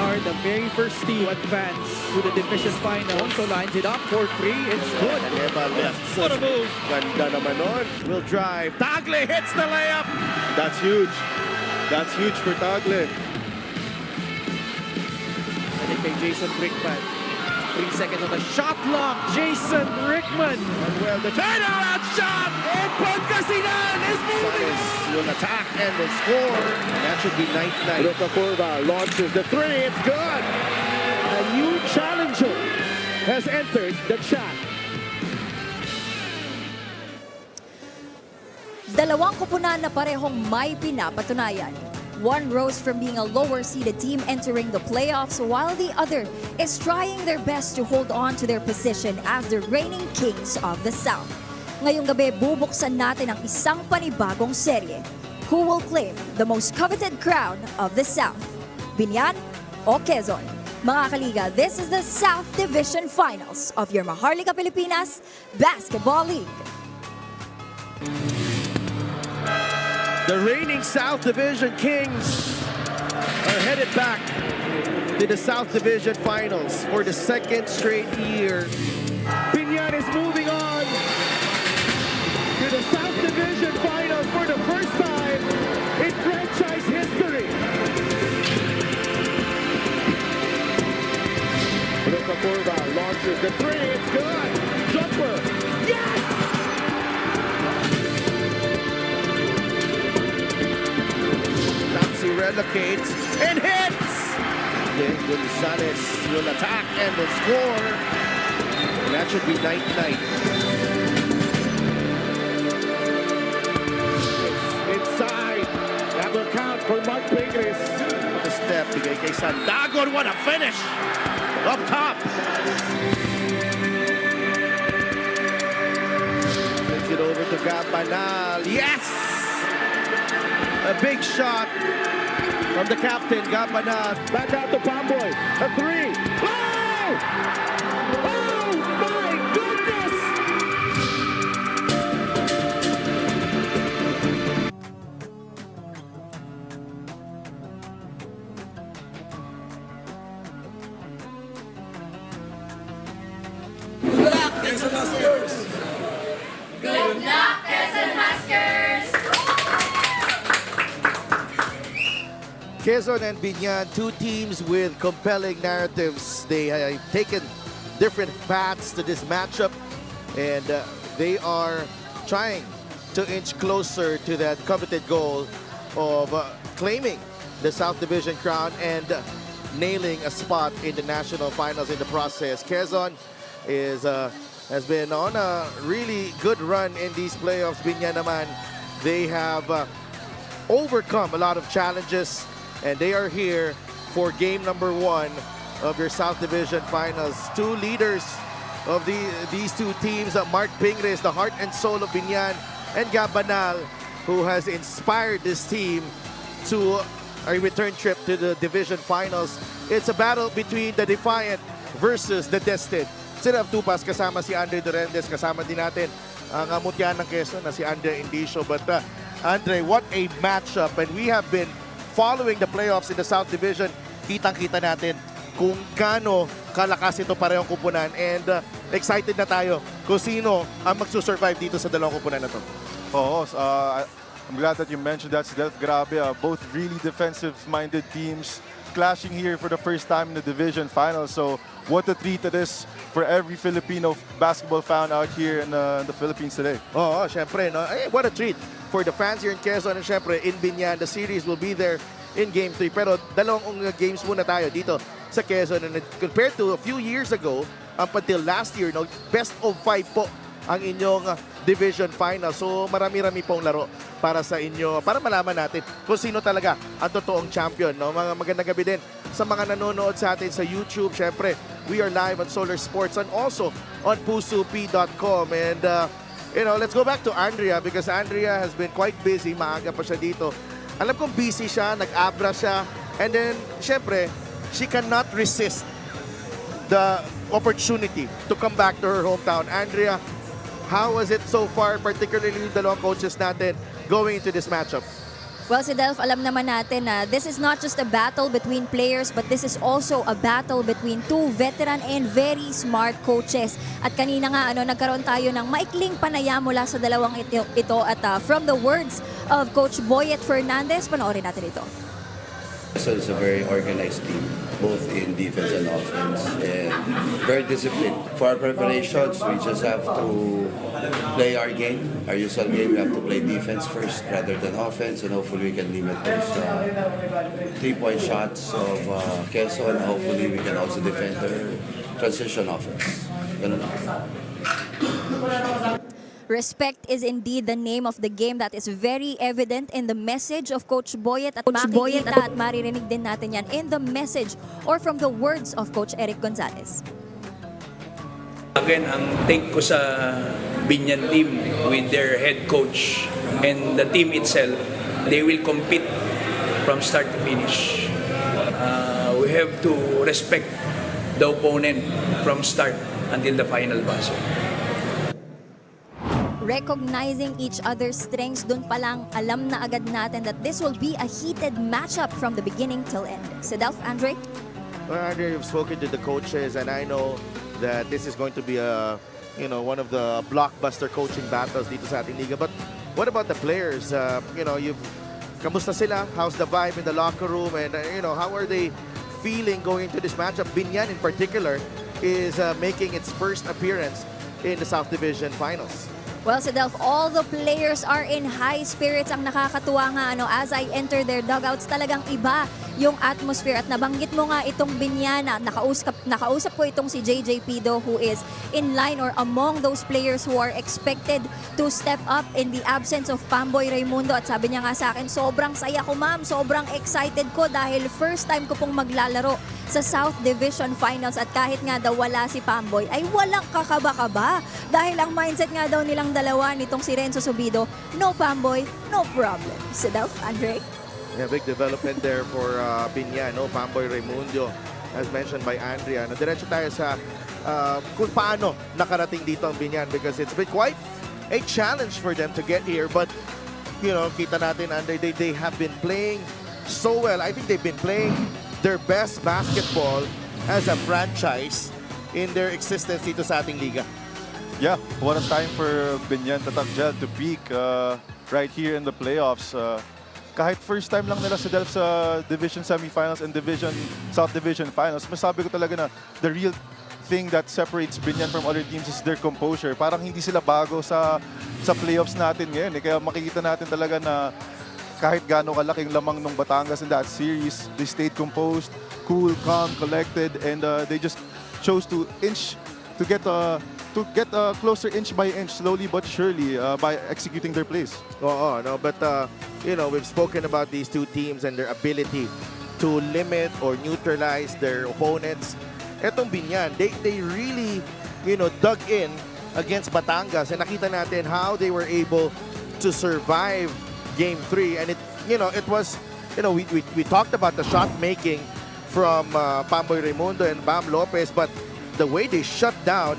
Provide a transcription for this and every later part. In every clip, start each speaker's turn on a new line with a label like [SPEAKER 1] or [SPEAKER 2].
[SPEAKER 1] Are the very first team to advance to the division final. So lines it up for 3. It's good.
[SPEAKER 2] Leva left
[SPEAKER 1] What a
[SPEAKER 2] foot.
[SPEAKER 1] move.
[SPEAKER 2] Ganda naman nun. Will drive. Tagle hits the layup.
[SPEAKER 3] That's huge. That's huge for Tagle.
[SPEAKER 1] And kay Jason Rickman. 3 seconds on the shot clock. Jason Rickman.
[SPEAKER 2] And well, the turnaround shot.
[SPEAKER 1] And Pangasinan is moving.
[SPEAKER 2] Sanchez will attack and will score. And that should be 99.
[SPEAKER 3] Ruka Curva launches the 3. It's good. A new challenger has entered the chat.
[SPEAKER 4] Dalawang kupunan na parehong may pinapatunayan. One rose from being a lower-seeded team entering the playoffs, while the other is trying their best to hold on to their position as the reigning kings of the South. Ngayong gabi, bubuksan natin ang isang panibagong serye. Who will claim the most coveted crown of the South? Biñan o Quezon? Mga kaliga, this is the South Division Finals of your Maharlika Pilipinas Basketball League.
[SPEAKER 2] The reigning South Division Kings are headed back to the South Division Finals for the second straight year.
[SPEAKER 3] Biñan is moving on to the South Division Finals for the first time in franchise history. Ruka Curva launches the 3. It's good. Jumper. Yes!
[SPEAKER 2] He relocates and hits! Then Gonzalez will attack and will score. And that should be 99.
[SPEAKER 3] Inside. That will count for Mark Pingris.
[SPEAKER 2] The step, bigay kay Sandagon. What a finish! Up top! Brings it over to Gabanal. Yes! A big shot from the captain, Gabanal.
[SPEAKER 3] Back out to Pomboy. A 3. Oh! Oh my goodness!
[SPEAKER 5] Good luck, Quezon Huskers!
[SPEAKER 6] Good luck, Quezon Huskers!
[SPEAKER 2] Quezon and Biñan, two teams with compelling narratives. They have taken different paths to this matchup, and they are trying to inch closer to that coveted goal of claiming the South Division crown and nailing a spot in the national finals in the process. Quezon has been on a really good run in these playoffs. Biñan naman, they have overcome a lot of challenges, and they are here for game number 1 of your South Division Finals. Two leaders of these two teams, Mark Pingris, the heart and soul of Biñan, and Gabanal, who has inspired this team to a return trip to the Division Finals. It's a battle between the Defiant versus the Destined. Sila Tupas, kasama si Andre Durendes, kasama din natin ang mutya ng Quezon na si Andre Indicio. But Andre, what a matchup, and we have been following the playoffs in the South Division. Kitang-kita natin kung gaano kalakas ito parehong kupunan, and excited na tayo kung sino ang magsusurvive dito sa dalawang kupunan na to.
[SPEAKER 7] Oo, I'm glad that you mentioned that. Grabe, both really defensive-minded teams clashing here for the first time in the division finals. So what a treat it is for every Filipino basketball fan out here in the Philippines today.
[SPEAKER 2] Oo, syempre, no? What a treat for the fans here in Quezon, and syempre in Biñan. The series will be there in Game 3. Pero dalawang games muna tayo dito sa Quezon. And compared to a few years ago, up until last year, no, best of 5 po ang inyong division final. So marami-rami pong laro para sa inyo, para malaman natin kung sino talaga ang totoong champion. No? Mga magandang gabi din sa mga nanonood sa atin sa YouTube. Syempre, we are live on Solar Sports and also on pusup.com. And you know, let's go back to Andrea, because Andrea has been quite busy. Maaga pa siya dito. Alam kong busy siya, nag-abra siya. And then, syempre, she cannot resist the opportunity to come back to her hometown. Andrea, how was it so far, particularly yung dalawang coaches natin going into this matchup?
[SPEAKER 4] Well, si Delph, alam naman natin na this is not just a battle between players, but this is also a battle between two veteran and very smart coaches. At kanina nga, nagkaroon tayo ng maikling panaya mula sa dalawang ito at from the words of Coach Boyet Fernandez, panoorin natin ito.
[SPEAKER 5] So it's a very organized team, both in defense and offense, and very disciplined. For our preparations, we just have to play our game, our usual game. We have to play defense first rather than offense, and hopefully we can limit those 3-point shots of Quezon. Hopefully we can also defend their transition offense. Ganun lang.
[SPEAKER 4] Respect is indeed the name of the game. That is very evident in the message of Coach Boyet at at maririnig din natin yan in the message or from the words of Coach Eric Gonzalez.
[SPEAKER 8] Again, ang take ko sa Biñan team with their head coach and the team itself, they will compete from start to finish. We have to respect the opponent from start until the final buzzer.
[SPEAKER 4] Recognizing each other's strengths, dun palang alam na agad natin that this will be a heated matchup from the beginning till end. Si Delph, Andre?
[SPEAKER 2] Well, Andre, you've spoken to the coaches, and I know that this is going to be one of the blockbuster coaching battles dito sa ating liga. But what about the players? Kamusta sila? How's the vibe in the locker room? And how are they feeling going into this matchup? Biñan in particular is making its first appearance in the South Division Finals.
[SPEAKER 4] Well, si Delph, all the players are in high spirits. Ang nakakatuwa nga, as I enter their dugouts, talagang iba yung atmosphere. At nabanggit mo nga itong Biñan, nakausap ko itong si JJ Pido, who is in line or among those players who are expected to step up in the absence of Pamboy Raimundo. At sabi niya nga sa akin, sobrang saya ko ma'am, sobrang excited ko dahil first time ko pong maglalaro sa South Division Finals at kahit nga daw wala si Pamboy ay walang kakaba-kaba dahil ang mindset nga daw nilang dalawa nitong si Renzo Subido, no Pamboy, no problem. Si Delph, Andre?
[SPEAKER 2] Yeah, big development there for Biñan, Pamboy Raimundo, as mentioned by Andrea. Diretso tayo sa kung paano nakarating dito ang Biñan because it's been quite a challenge for them to get here. But, kita natin, Andre, they have been playing so well. I think they've been playing their best basketball as a franchise in their existence dito sa ating liga.
[SPEAKER 7] Yeah, what a time for Biñan Tatakjel to peak right here in the playoffs. Kahit first time lang nila sa Delph sa Division Semifinals and South Division Finals, masabi ko talaga na the real thing that separates Biñan from other teams is their composure. Parang hindi sila bago sa playoffs natin ngayon. Kaya makikita natin talaga na kahit gaano kalaking lamang ng Batangas in that series, they stayed composed, cool, calm, collected, and they just chose to get closer inch by inch, slowly but surely, by executing their plays.
[SPEAKER 2] We've spoken about these two teams and their ability to limit or neutralize their opponents. Etong Biñan, they really, dug in against Batangas, and nakita natin how they were able to survive Game 3, and it was, we talked about the shot making from Pamboy Raimundo and Bam Lopez, but the way they shut down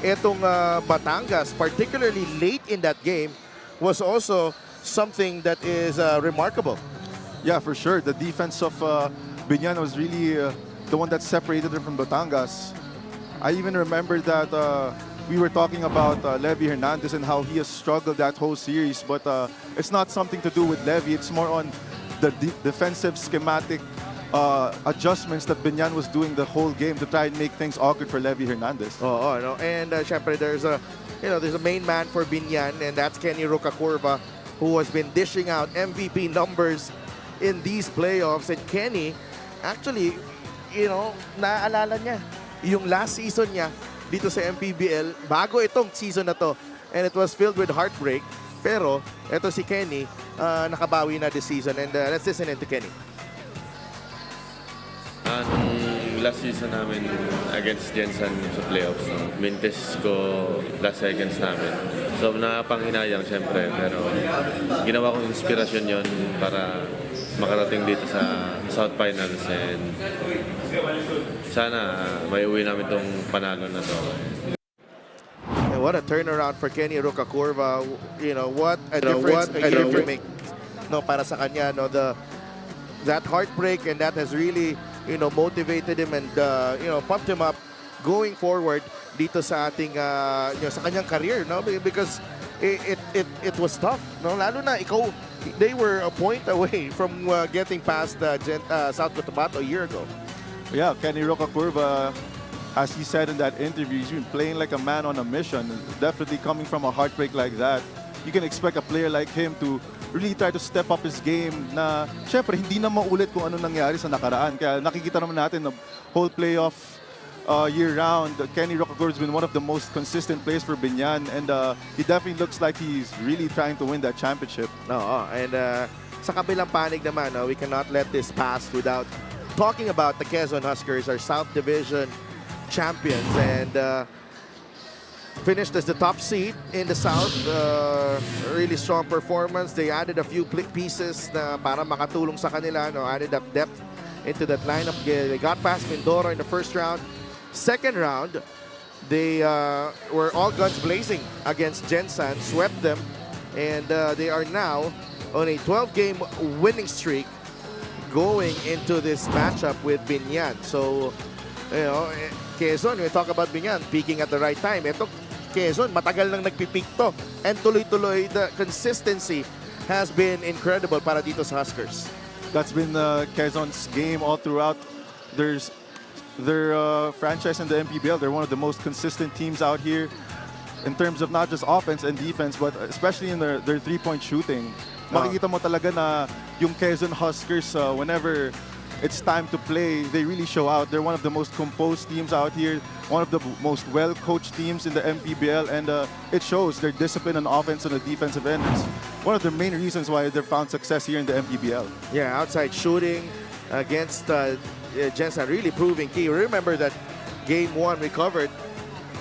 [SPEAKER 2] etong Batangas, particularly late in that game, was also something that is remarkable.
[SPEAKER 7] Yeah, for sure. The defense of Biñan was really the one that separated them from Batangas. I even remember that we were talking about Levy Hernandez and how he has struggled that whole series, but it's not something to do with Levy. It's more on the defensive schematic adjustments that Biñan was doing the whole game to try and make things awkward for Levy Hernandez.
[SPEAKER 2] And syempre there's a main man for Biñan, and that's Kenny Rocacurva, who has been dishing out MVP numbers in these playoffs. And Kenny, actually, naaalala niya yung last season niya dito sa MPBL, bago itong season na to, and it was filled with heartbreak. Pero eto si Kenny, nakabawi na this season, and let's listen in to Kenny.
[SPEAKER 9] Nung last season namin against Jensen sa playoffs, mintes ko last seconds namin. So nakapanghinayang syempre, pero ginawa kong inspirasyon yon para makarating dito sa South Finals, and sana may uwi namin itong panalo na to.
[SPEAKER 2] And what a turnaround for Kenny Rocacurva. What a difference a year can make. no, para sa kanya, no, that heartbreak, and that has really, you know, motivated him and you know, pumped him up going forward dito sa ating you know, sa kanyang career, no, because it was tough, no, lalo na ikaw, they were a point away from getting past South Cotabato a year ago.
[SPEAKER 7] Yeah, Kenny Rocacurva, as he said in that interview, he's been playing like a man on a mission. Definitely coming from a heartbreak like that, you can expect a player like him to really try to step up his game na syempre hindi na maulit kung ano nangyari sa nakaraan. Kaya nakikita naman natin the whole playoff year-round, Kenny Rocacurva has been one of the most consistent players for Biñan, and he definitely looks like he's really trying to win that championship.
[SPEAKER 2] No, and sa kabilang panig naman, we cannot let this pass without talking about the Quezon Huskers, our South Division champions, and finished as the top seed in the South. Really strong performance. They added a few pieces na para makatulong sa kanila, no, added up depth into that lineup. They got past Mindoro in the first round. Second round, they were all guns blazing against Gensan, swept them, and they are now on a 12-game winning streak going into this matchup with Biñan. So, you know, Quezon, we talk about Biñan peaking at the right time. Ito, Quezon, matagal nang nagpipeak to. And tuloy-tuloy, the consistency has been incredible para dito sa Huskers.
[SPEAKER 7] That's been Quezon's game all throughout. Their franchise in the MPBL, they're one of the most consistent teams out here in terms of not just offense and defense, but especially in their three-point shooting. Makikita mo talaga na yung Quezon Huskers, whenever it's time to play, they really show out. They're one of the most composed teams out here, one of the most well-coached teams in the MPBL, and it shows their discipline on offense and the defensive end. It's one of the main reasons why they've found success here in the MPBL.
[SPEAKER 2] Yeah, outside shooting against Gensan really proving key. Remember that game 1 we covered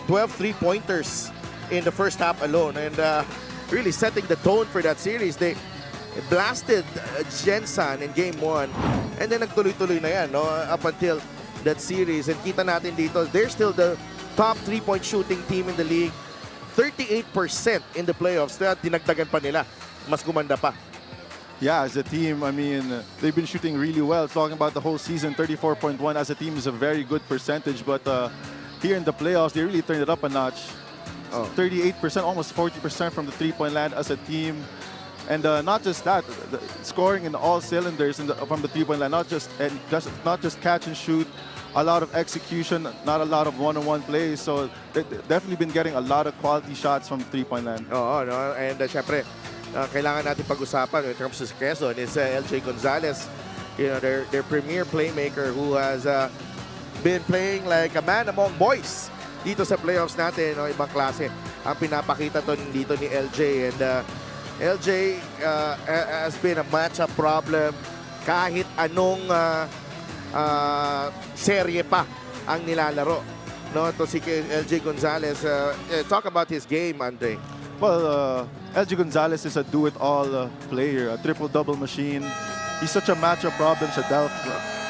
[SPEAKER 2] 12 3-pointers in the first half alone, and really setting the tone for that series. They blasted Gensan in game 1, and then nagtuloy-tuloy na yan, no, up until that series. And kita natin dito, they're still the top 3-point shooting team in the league. 38% in the playoffs. Kaya dinagdagan pa nila. Mas gumanda pa.
[SPEAKER 7] Yeah, as a team, I mean, they've been shooting really well. Talking about the whole season, 34.1 as a team is a very good percentage. But here in the playoffs, they really turned it up a notch. 38%, almost 40% from the three-point land as a team. And not just that, scoring in all cylinders from the three-point line, not just catch and shoot, a lot of execution, not a lot of one-on-one plays. So they've definitely been getting a lot of quality shots from three-point line.
[SPEAKER 2] Oo, no? And syempre, kailangan natin pag-usapan in terms of Quezon is LJ Gonzalez, you know, their premier playmaker who has been playing like a man among boys dito sa playoffs natin, no? Ibang klase ang pinapakita dito ni LJ, and LJ has been a matchup problem kahit anong serye pa ang nilalaro, no? To si LJ Gonzalez, talk about his game, Andre.
[SPEAKER 7] Well, LJ Gonzalez is a do-it-all player, a triple-double machine. He's such a matchup problem sa Delft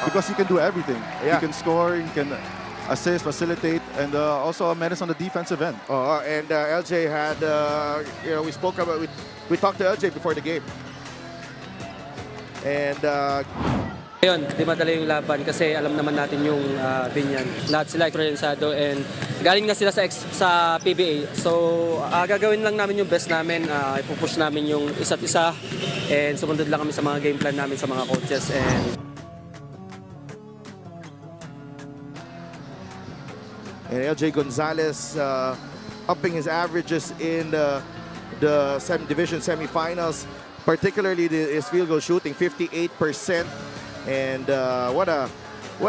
[SPEAKER 7] because he can do everything.
[SPEAKER 2] Yeah.
[SPEAKER 7] He can score, he can assist, facilitate, and also a menace on the defensive end.
[SPEAKER 2] And LJ had, you know, we talked to LJ before the game. And
[SPEAKER 10] Ngayon, di madali yung laban kasi alam naman natin yung Biñan. Lahat sila eksperyensado and galing na sila sa PBA. So, gagawin lang namin yung best namin. Ipupush namin yung isa't isa and sumunod lang kami sa mga game plan namin sa mga coaches.
[SPEAKER 2] And LJ Gonzalez upping his averages in the division semifinals, particularly his field goal shooting, 58%. And what a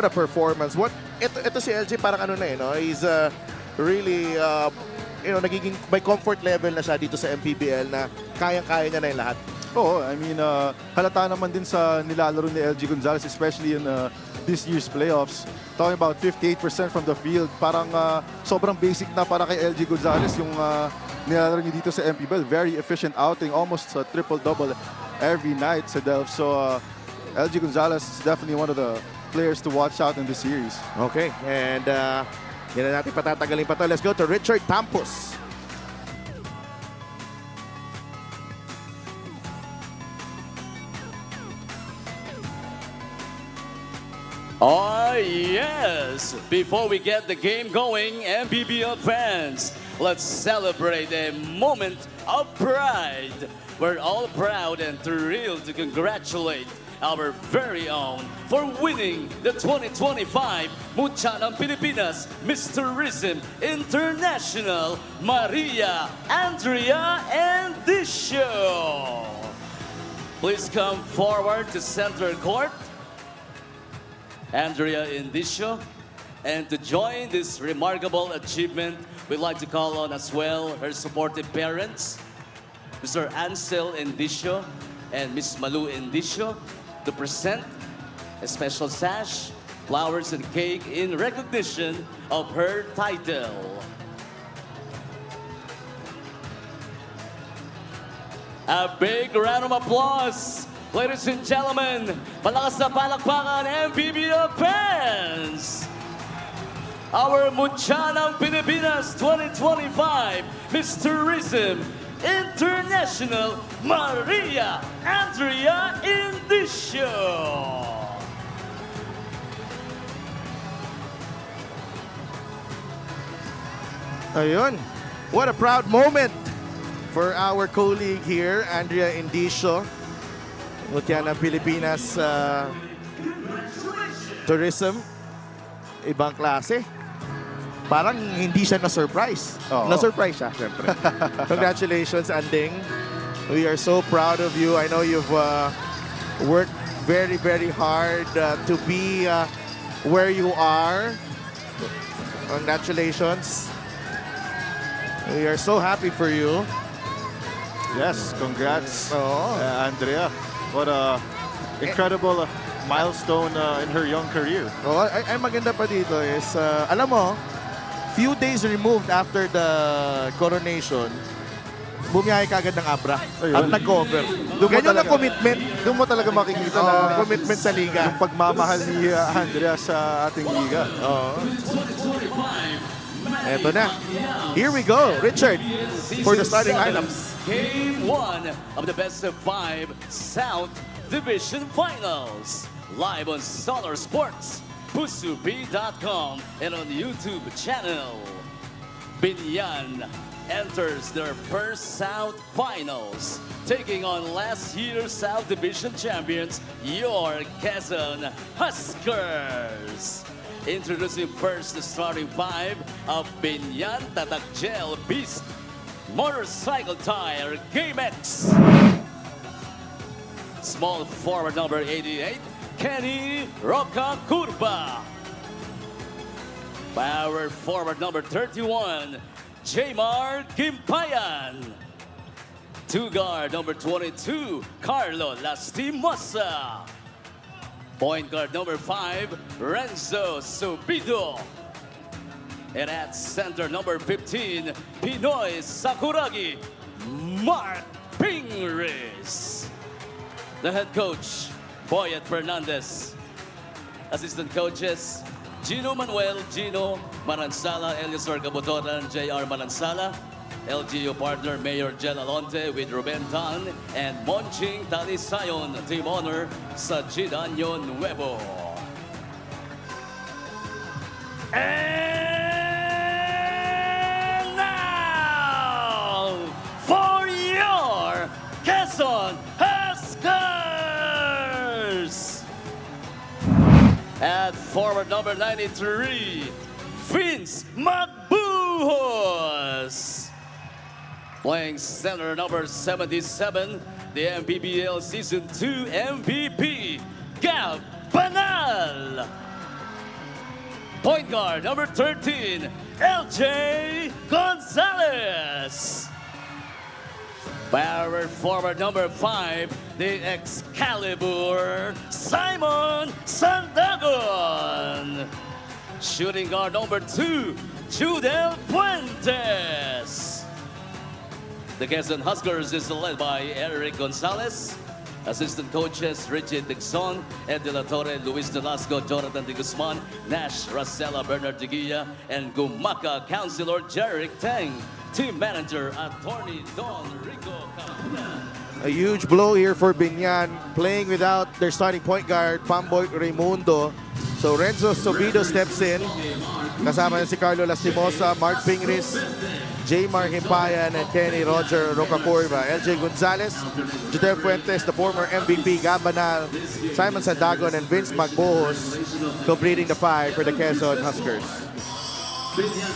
[SPEAKER 2] performance. Ito si LJ parang ano na, no? He's really you know, nagiging may comfort level na siya dito sa MPBL na kayang-kaya niya na yung lahat.
[SPEAKER 7] Oo, I mean, halata naman din sa nilalaro ni LJ Gonzalez, especially in this year's playoffs. Talking about 58% from the field, parang sobrang basic na para kay LJ Gonzalez yung nilalaro niya dito sa MPBL. Very efficient outing, almost triple-double every night sa Delft. So, LJ Gonzalez is definitely one of the players to watch out in this series.
[SPEAKER 2] Okay, and hindi na natin patatagalin pa to. Let's go to Richard Tampos.
[SPEAKER 11] Oh, yes! Before we get the game going, MPBL fans, let's celebrate a moment of pride. We're all proud and thrilled to congratulate our very own for winning the 2025 Mucha ng Pilipinas Miss Tourism International, Maria Andrea Endicio. Please come forward to center court, Andrea Endicio. And to join this remarkable achievement, we'd like to call on as well her supportive parents, Mr. Ansel Endicio and Miss Malu Endicio, to present a special sash, flowers, and cake in recognition of her title. A big round of applause, ladies and gentlemen. Malakas na palakpakan, MPBL fans! Our Mucha ng Pilipinas 2025 Miss Tourism International, Maria Andrea Endicio.
[SPEAKER 2] Ayun. What a proud moment for our colleague here, Andrea Endicio. Mutya ng Pilipinas Tourism. Ibang klase. Parang hindi siya na-surprise.
[SPEAKER 7] Oo.
[SPEAKER 2] Na-surprise siya, syempre. Congratulations, Anding. We are so proud of you. I know you've worked very, very hard to be where you are. Congratulations. We are so happy for you.
[SPEAKER 7] Yes, congrats,
[SPEAKER 2] Oo.
[SPEAKER 7] Andrea. What a incredible milestone in her young career.
[SPEAKER 2] Oh, ay maganda pa dito is, alam mo, few days removed after the coronation, bumiyahe ka agad ng Abra at nag-cover. Ganyan ang commitment.
[SPEAKER 7] Doon mo talaga makikita na
[SPEAKER 2] commitment sa liga.
[SPEAKER 7] yung pagmamahal ni Andrea sa ating liga.
[SPEAKER 2] Eto na. Here we go, Richard, for the starting lineups.
[SPEAKER 11] Game 1 of the best of 5 South Division Finals. Live on Solar Sports, pusup.com, and on YouTube channel. Biñan enters their first South Finals, taking on last year's South Division champions, your Quezon Huskers. Introducing first the starting 5 of Biñan Tatak Gel Beast Motorcycle Tire Game X. Small forward number 88, Kenny Roca Curva. Power forward number 31, Jamar Gimpayan. Two guard number 22, Carlo Lastimosa. Point guard number 5, Renzo Subido. And at center number 15, Pinoy Sakuragi, Mark Pingris. The head coach, Boyet Fernandez. Assistant coaches, Gino Manuel, Gino Manansala, Eliasor Gabotoran, J.R. Manansala. LGU partner, Mayor Jel Alonte with Ruben Tan and Monching Talisayon, team honor sa Gidanyo Nuevo. And now, for your Quezon Huskers! At forward number 93, Vince Magbuhos. Playing center number 77, the MPBL Season 2 MVP, Gab Banal. Point guard number 13, LJ Gonzalez. Power forward number 5, the Excalibur, Simon Sandagon. Shooting guard number 2, Judel Fuentes. The Quezon Huskers is led by Eric Gonzalez. Assistant coaches, Richie Dixon, Ed De La Torre, Luis Delasco, Jonathan De Guzman, Nash, Racela, Bernard De Guia, and Gumaka Councilor Jeric Tang. Team manager, Attorney Don Rico Capulan.
[SPEAKER 2] A huge blow here for Biñan, playing without their starting point guard, Pamboy Raimundo. So Renzo Sobido steps in. Kasama niya si Carlo Lastimosa, Mark Pingris, Jaymar Himpayan, and Kenny Roger Rocacorva. LJ Gonzalez, Judel Fuentes, the former MVP, Gabanal, Simon Sandagon, and Vince Magbojos completing the five for the Quezon Huskers.
[SPEAKER 11] Biñan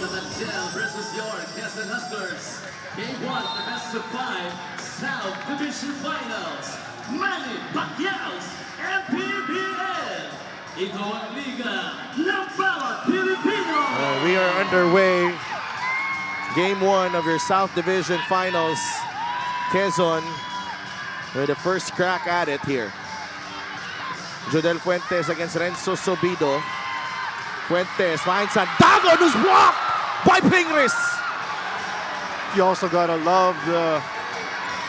[SPEAKER 11] versus your Quezon Huskers. Game 1, the best of 5 South Division Finals. Manny Pacquiao's MPBL. Ito ang Liga ng Bawat Pilipino.
[SPEAKER 2] We are underway. Game 1 of your South Division Finals. Quezon with the first crack at it here. Jodel Fuentes against Renzo Sobido. Fuentes finds Sandagon, who's blocked by Pingris.
[SPEAKER 7] You also gotta love the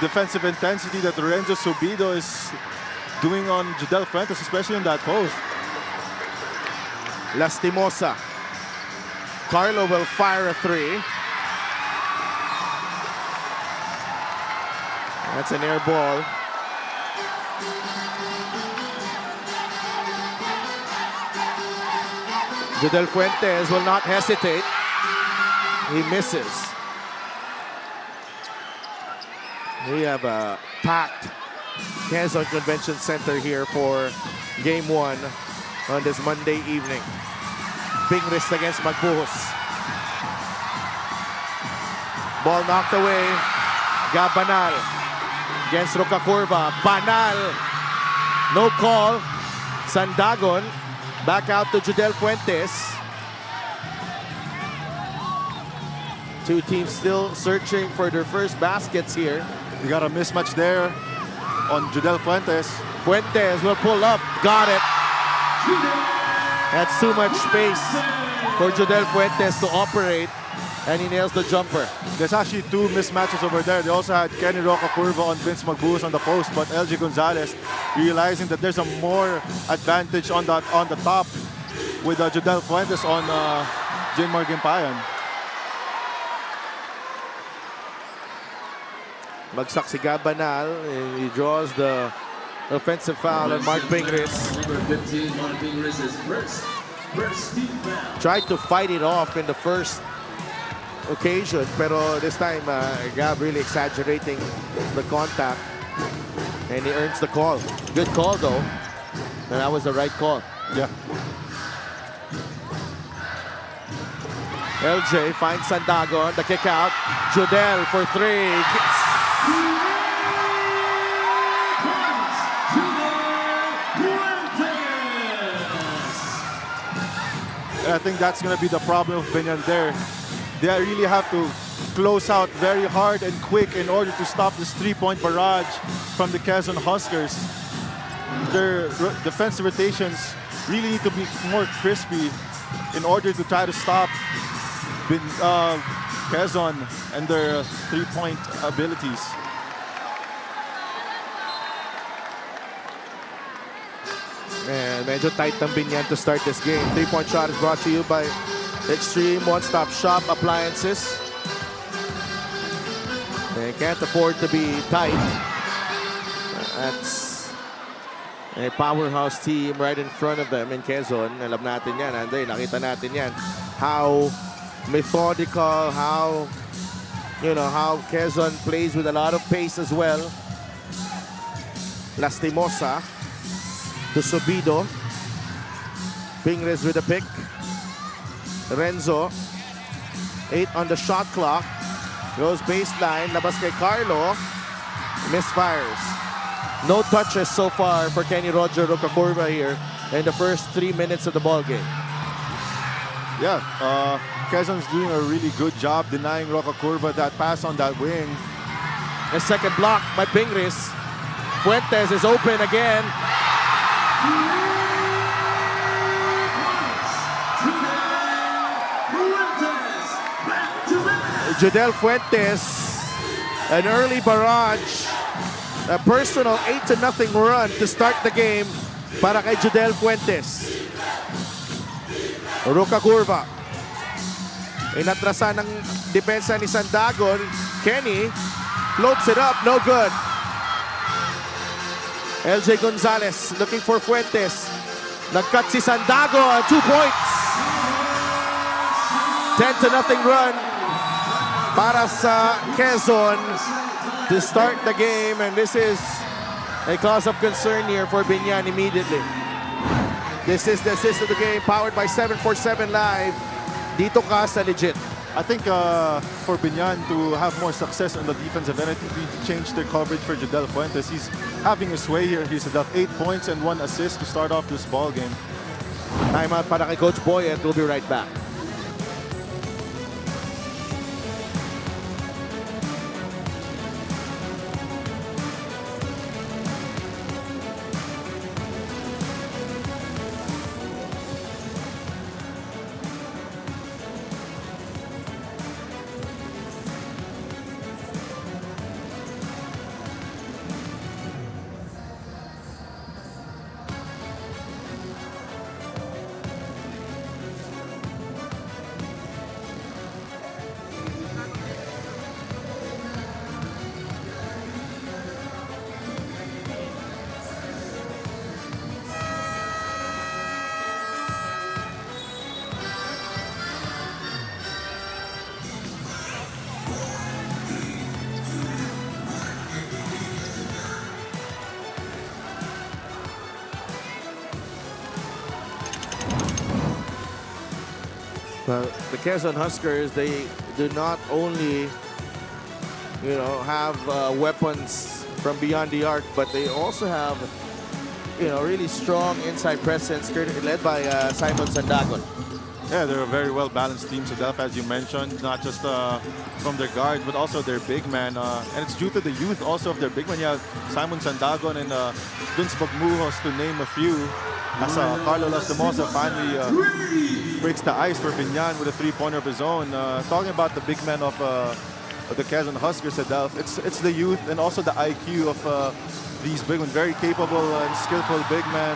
[SPEAKER 7] defensive intensity that Renzo Sobido is doing on Jodel Fuentes, especially in that post.
[SPEAKER 2] Lastimosa. Carlo will fire a three. That's an air ball. Jodel Fuentes will not hesitate. He misses. We have a packed Quezon Convention Center here for Game 1 on this Monday evening. Pingris against Magbojos. Ball knocked away. Gabanal against Rocacorva. Banal. No call. Sandagon. Back out to Jodel Fuentes. Two teams still searching for their first baskets here.
[SPEAKER 7] You got a mismatch there on Jodel Fuentes.
[SPEAKER 2] Fuentes will pull up. Got it. That's too much space for Jodel Fuentes to operate, and he nails the jumper.
[SPEAKER 7] There's actually two mismatches over there. They also had Kenny Rocacorva on Vince Magbojos on the post, but LG Gonzalez realizing that there's a more advantage on the top with Jodel Fuentes on Jaymar Himpayan.
[SPEAKER 2] Magsak si Gabanal. He draws the offensive foul on Mark Pingris.
[SPEAKER 11] Number 15, Mark Pingris is first team foul.
[SPEAKER 2] Tried to fight it off in the first occasion, pero this time Gab really exaggerating the contact, and he earns the call. Good call though, and that was the right call.
[SPEAKER 7] Yeah.
[SPEAKER 2] LJ finds Sandagon, the kick out. Jodel for three.
[SPEAKER 7] And I think that's going to be the problem of Biñan there. They really have to close out very hard and quick in order to stop this three-point barrage from the Quezon Huskers. Their defensive rotations really need to be more crispy in order to try to stop Quezon and their three-point abilities.
[SPEAKER 2] And medyo tight ng Biñan to start this game. Three-point shot is brought to you by Extreme One-Stop Shop Appliances. They can't afford to be tight. That's a powerhouse team right in front of them in Quezon. Alam natin yan, Anday. Nakita natin yan. How methodical, how Quezon plays with a lot of pace as well. Lastimosa to Sobido. Pingris with a pick. Renzo. 8 on the shot clock. Goes baseline. Labas kay Carlo. Misfires. No touches so far for Kenny Roger Rocacorva here in the first 3 minutes of the ball game.
[SPEAKER 7] Yeah, Quezon's doing a really good job denying Rocacorva that pass on that wing.
[SPEAKER 2] A second block by Pingris. Fuentes is open again. Jodel Fuentes, an early barrage, a personal 8-0 run to start the game para kay Jodel Fuentes. Rocacorva. Inatrasan ng depensa ni Sandagon. Kenny floats it up, no good. LJ Gonzalez looking for Fuentes. Nag-cut si Sandago, 2 points. 10-0 run para sa Quezon to start the game, and this is a cause of concern here for Biñan immediately. This is the assist of the game, powered by 747 Live. Dito ka sa legit.
[SPEAKER 7] I think for Biñan to have more success on the defensive end, I think we changed their coverage for Jadel Fuentes. He's having his way here. He's got 8 points and 1 assist to start off this ball game.
[SPEAKER 2] Timeout para kay Coach Boy, and we'll be right back. The Quezon Huskers, they do not only, have weapons from beyond the arc, but they also have, really strong inside presence led by Simon Sandagon.
[SPEAKER 7] Yeah, they're a very well-balanced team, so as you mentioned, not just from their guards, but also their big man. And it's due to the youth also of their big man. You have Simon Sandagon and Vince Magmuhos, to name a few. As Carlo Lastimosa finally breaks the ice for Biñan with a 3-pointer of his own. Talking about the big men of the Quezon Huskers, it's the youth and also the IQ of these big men. Very capable and skillful big men,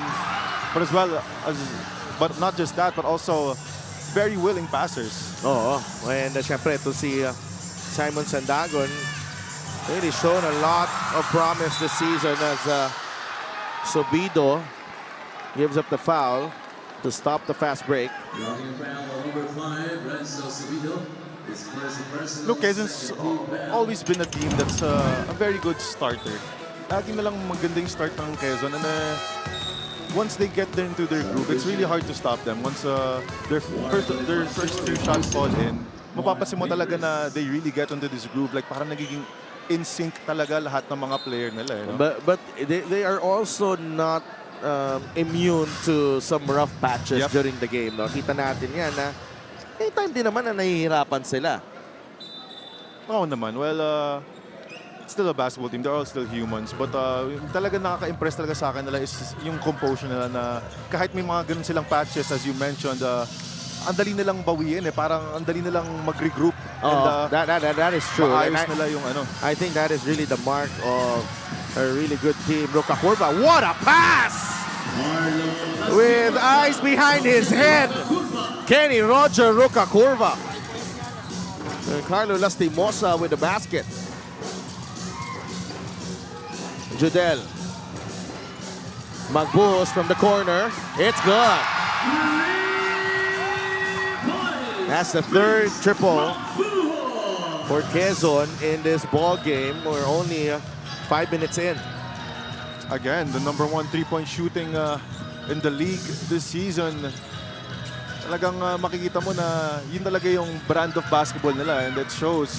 [SPEAKER 7] but not just that, but also very willing passers.
[SPEAKER 2] Oo, and syempre ito si Simon Sandagon, really shown a lot of promise this season as Subido gives up the foul to stop the fast break.
[SPEAKER 7] Look, Quezon's always been a team that's a very good starter. Lagi na lang magandang start ng Quezon, and once they get into their groove, it's really hard to stop them. Once their first 2 shots fall in, mapapansin mo talaga na they really get into this groove. Like parang nagiging in sync talaga lahat ng mga player nila.
[SPEAKER 2] But they are also not immune to some rough patches during the game. No? Kita natin yan na may time din naman na nahihirapan sila.
[SPEAKER 7] Oo naman. Well, it's still a basketball team. They're all still humans. But talaga nakaka-impress talaga sa akin nila is yung composure nila na kahit may mga ganun silang patches, as you mentioned, ang dali nilang bawiin eh. Parang ang dali nilang mag-regroup.
[SPEAKER 2] That is true.
[SPEAKER 7] Maayos nila yung ano.
[SPEAKER 2] I think that is really the mark of a really good team. Roca Curva, what a pass! With eyes behind his head, Kenny Roger Roca Curva. And Carlo Lastimosa with the basket. Judel. Magbuhos from the corner. It's good. That's the 3rd triple for Quezon in this ball game. We're only 5 minutes in.
[SPEAKER 7] Again, the #1 3-point shooting in the league this season. Talagang makikita mo na yun talaga yung brand of basketball nila, and it shows.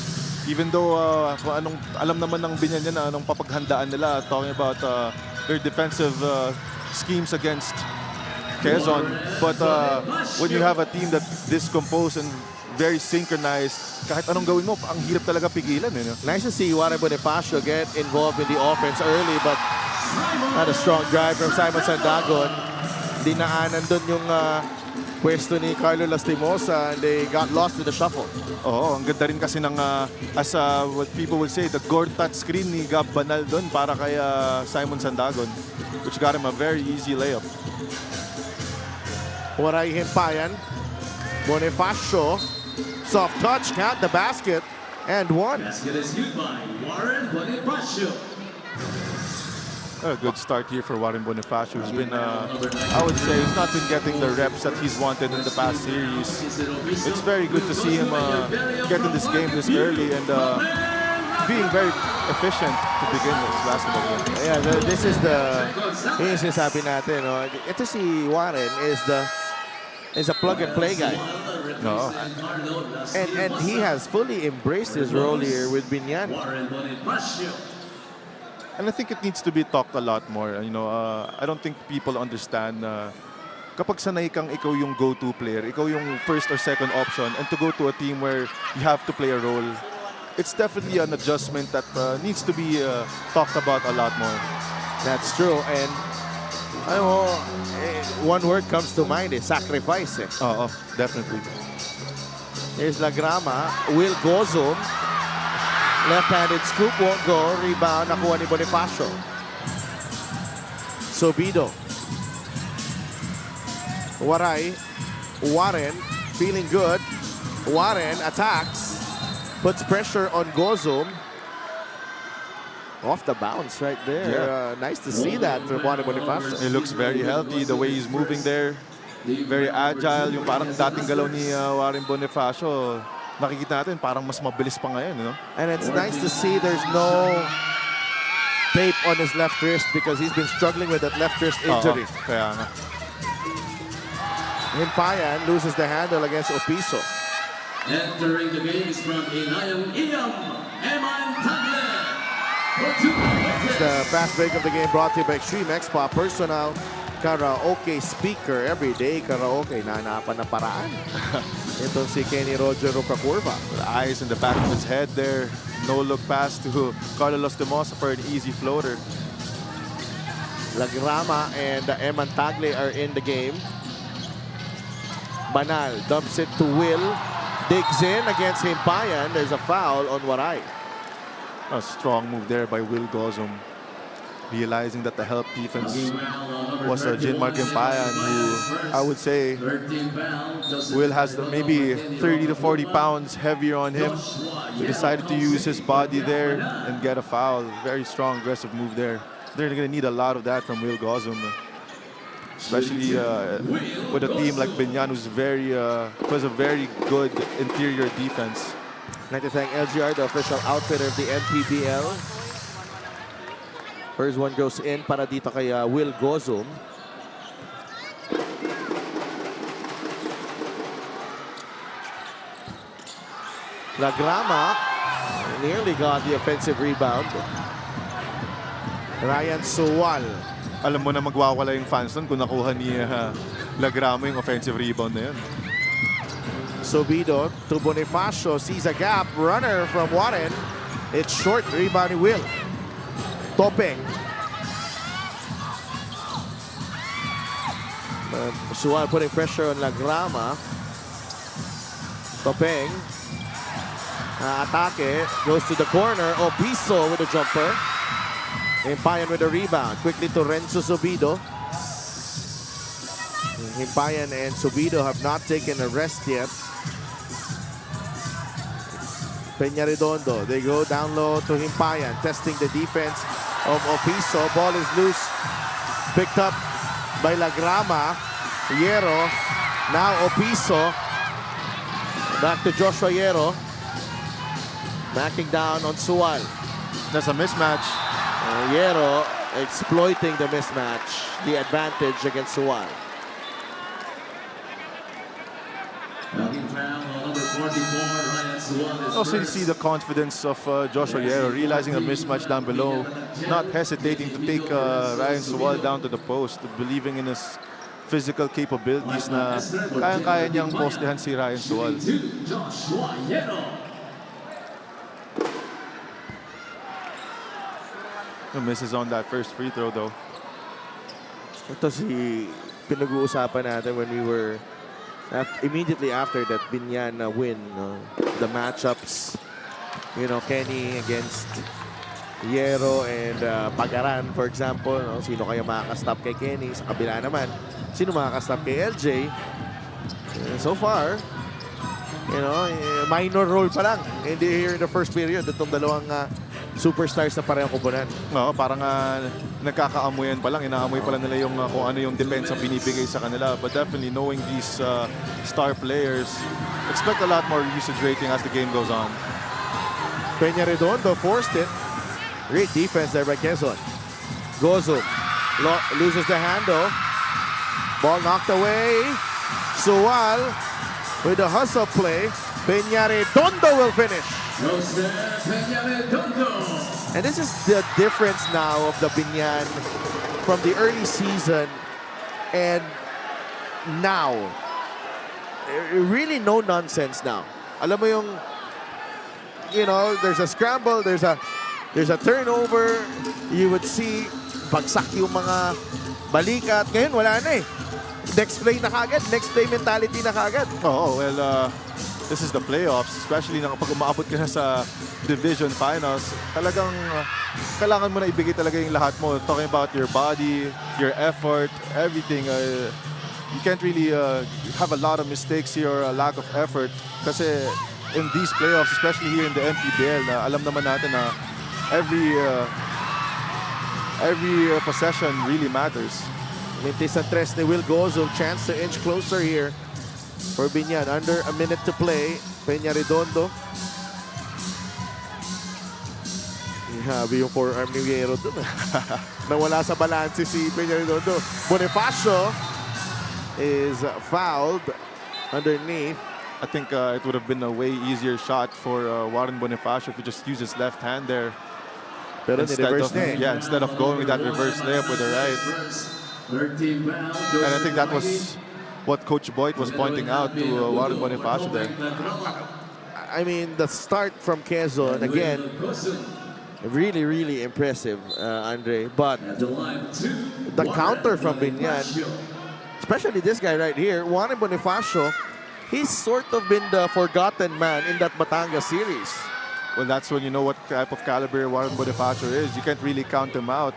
[SPEAKER 7] Even though alam naman ng Biñan yan na anong papaghandaan nila, talking about their defensive schemes against Quezon. But when you have a team that this composed and very synchronized, kahit anong gawin mo, ang hirap talaga pigilan.
[SPEAKER 2] Nice to see Juan Bonifacio get involved in the offense early, but not a strong drive from Simon Sandagon. Dinaanan doon yung pwesto ni Carlo Lastimosa, and they got lost in the shuffle.
[SPEAKER 7] Oo, ang ganda rin kasi ng, as what people will say, the goal touch screen ni Gab Banal doon para kay Simon Sandagon, which got him a very easy layup.
[SPEAKER 2] Waray himpayan. Bonifacio, soft touch, count the basket, and one.
[SPEAKER 3] Basket is used by Warren Bonifacio.
[SPEAKER 7] A good start here for Warren Bonifacio, who's been, I would say, he's not been getting the reps that he's wanted in the past series. It's very good to see him get in this game this early and being very efficient to begin this basketball game.
[SPEAKER 2] Yeah, this is the sinasabi natin. No? Ito si Warren is a plug-and-play guy.
[SPEAKER 7] No.
[SPEAKER 2] And he has fully embraced his role here with Biñan.
[SPEAKER 7] And I think it needs to be talked a lot more. You know, I don't think people understand kapag sanay kang ikaw yung go-to player, ikaw yung first or second option, and to go to a team where you have to play a role, it's definitely an adjustment that needs to be talked about a lot more.
[SPEAKER 2] That's true. And one word comes to mind is sacrifice.
[SPEAKER 7] Oo, definitely.
[SPEAKER 2] Here's Lagrama. Will Gozum. Left-handed scoop, won't go. Rebound, nakuha ni Bonifacio. Sobido. Waray. Warren, feeling good. Warren attacks. Puts pressure on Gozum. Off the bounce right there.
[SPEAKER 7] Yeah.
[SPEAKER 2] Nice to see that from Warren Bonifacio.
[SPEAKER 7] He looks very healthy, the way he's moving there. Very agile. Yung parang dating galaw ni Warren Bonifacio. Nakikita natin parang mas mabilis pa ngayon, you know?
[SPEAKER 2] And it's nice to see there's no tape on his left wrist because he's been struggling with that left wrist injury.
[SPEAKER 7] Kaya nga.
[SPEAKER 2] Himpayan loses the handle against Opiso.
[SPEAKER 11] Entering the game is from Inayang Iyam, Eman Tagle.
[SPEAKER 2] It's the fast break of the game brought to you by Extreme Expa Personal Karaoke Speaker. Everyday karaoke. Nahanapan na paraan. Itong si Kenny Roger Rocakurva.
[SPEAKER 7] The eyes in the back of his head there. No look pass to Carlos Demosa for an easy floater.
[SPEAKER 2] Lagrama and Eman Tagle are in the game. Banal dumps it to Will. Digs in against Himpayan. There's a foul on Waray.
[SPEAKER 7] A strong move there by Will Gozum. Realizing that the help defense was Jinmar Himpayan, who I would say Will has maybe 30 to 40 pounds heavier on him. He decided to use his body there and get a foul. Very strong, aggressive move there. They're going to need a lot of that from Will Gozum, especially with a team like Biñan, who's was a very good interior defense.
[SPEAKER 2] I'd like to thank LGR, the official outfitter of the MPBL. First one goes in para dito kay Will Gozum. Lagrama nearly got the offensive rebound. Ryan Suwal.
[SPEAKER 7] Alam mo na magwawala yung fans nun kung nakuha ni Lagrama yung offensive rebound na yun.
[SPEAKER 2] Sobido to Bonifacio, sees a gap. Runner from Warren. It's short, rebound ni Will. Topeng. Suwal putting pressure on Lagrama. Topeng. Atake. Goes to the corner. Opiso with a jumper. Himpayan with a rebound. Quickly to Renzo Sobido. Himpayan and Sobido have not taken a rest yet. Peña Redondo. They go down low to Himpayan. Testing the defense of Opiso. Ball is loose. Picked up by Lagrama. Hierro. Now Opiso. Back to Joshua Hierro. Backing down on Suwal.
[SPEAKER 7] That's a mismatch.
[SPEAKER 2] Hierro exploiting the mismatch. The advantage against Suwal.
[SPEAKER 7] Also, you see the confidence of Joshua Hierro, realizing the mismatch down below, not hesitating to take Ryan Suwal down to the post, believing in his physical capabilities na kayang-kaya niyang postehan si Ryan Suwal. Misses on that first free throw though.
[SPEAKER 2] Ito si pinag-uusapan natin when we were immediately after that Biñan win, the matchups, you know, Kenny against Hierro and Pagaran, for example, sino kaya makaka-stop kay Kenny? Sa kabila naman, sino makaka-stop kay LJ? So far, you know, minor role pa lang. Hindi here in the first period, itong dalawang superstars na parehong kubunan.
[SPEAKER 7] No, parang nagkakaamuyan pa lang, inaamoy pa lang nila yung kung ano yung depensa binibigay sa kanila. But definitely knowing these star players, expect a lot more usage rating as the game goes on.
[SPEAKER 2] Peña Redondo forced it. Great defense there by Quezon. Gozo loses the handle. Ball knocked away. Sual with a hustle play. Peña Redondo will finish. And this is the difference now of the Biñan from the early season and now. Really no nonsense now. Alam mo yung, you know, there's a scramble, there's a turnover. You would see bagsak yung mga balikat. Ngayon wala na eh. Next play na kagad, next play mentality na kagad.
[SPEAKER 7] Oh, well, this is the playoffs, especially na kapag umaabot ka na sa division finals, talagang kailangan mo na ibigay talaga yung lahat mo. Talking about your body, your effort, everything. You can't really have a lot of mistakes here or a lack of effort kasi in these playoffs, especially here in the MPBL, alam naman natin na every possession really matters.
[SPEAKER 2] Mintis ang tres ni Will Gozo. Chance to inch closer here for Biñan. Under a minute to play. Peña Redondo. Habi yung forearm ni Viero dun. Nawala sa balanse si Peña Redondo. Bonifacio is fouled underneath.
[SPEAKER 7] I think it would have been a way easier shot for Warren Bonifacio if he just used his left hand there.
[SPEAKER 2] Pero
[SPEAKER 7] instead of going with that reverse layup with the right. And I think that was what Coach Boyd was pointing out to Warren Bonifacio there.
[SPEAKER 2] I mean, the start from Quezon, again, really, really impressive, Andre. But the counter from Biñan, especially this guy right here, Warren Bonifacio, he's sort of been the forgotten man in that Batangas series.
[SPEAKER 7] Well, that's when you know what type of caliber Warren Bonifacio is. You can't really count him out.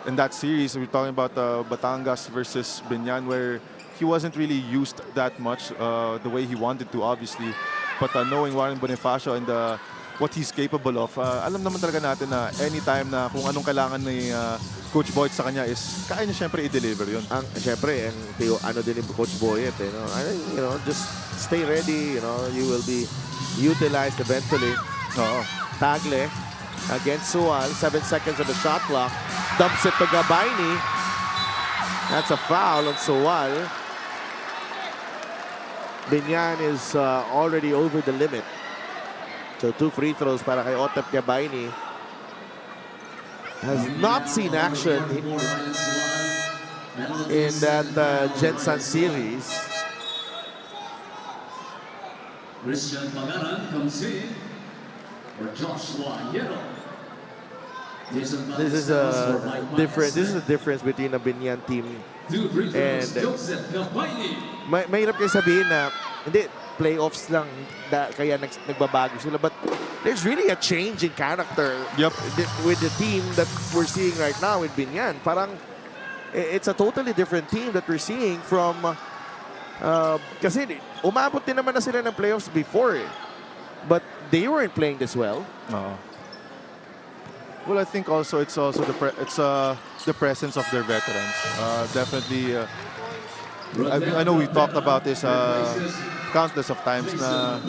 [SPEAKER 7] In that series, we're talking about Batangas versus Biñan, where he wasn't really used that much the way he wanted to, obviously. But knowing Warren Bonifacio and what he's capable of, alam naman talaga natin na anytime na kung anong kailangan ni Coach Boyd sa kanya is kaya niya siyempre i-deliver yun.
[SPEAKER 2] Siyempre, ano din ni Coach Boyd, just stay ready, you will be utilized eventually. Tagle against Sual, 7 seconds on the shot clock. Dumps it to Gabayni. That's a foul on Sual. Biñan is already over the limit. So 2 free throws para kay Otep Gabayni. Has not seen action in that Gensan series.
[SPEAKER 11] Christian Magaran comes in for Joshua Yero.
[SPEAKER 2] This is a difference between a Biñan team and mahirap kayo sabihin na hindi, playoffs lang kaya nagbabago sila, but there's really a change in character with the team that we're seeing right now with Biñan. Parang it's a totally different team that we're seeing from kasi umabot din naman na sila ng playoffs before but they weren't playing this well.
[SPEAKER 7] Well, I think also it's also the presence of their veterans. Definitely, I know we've talked about this countless of times na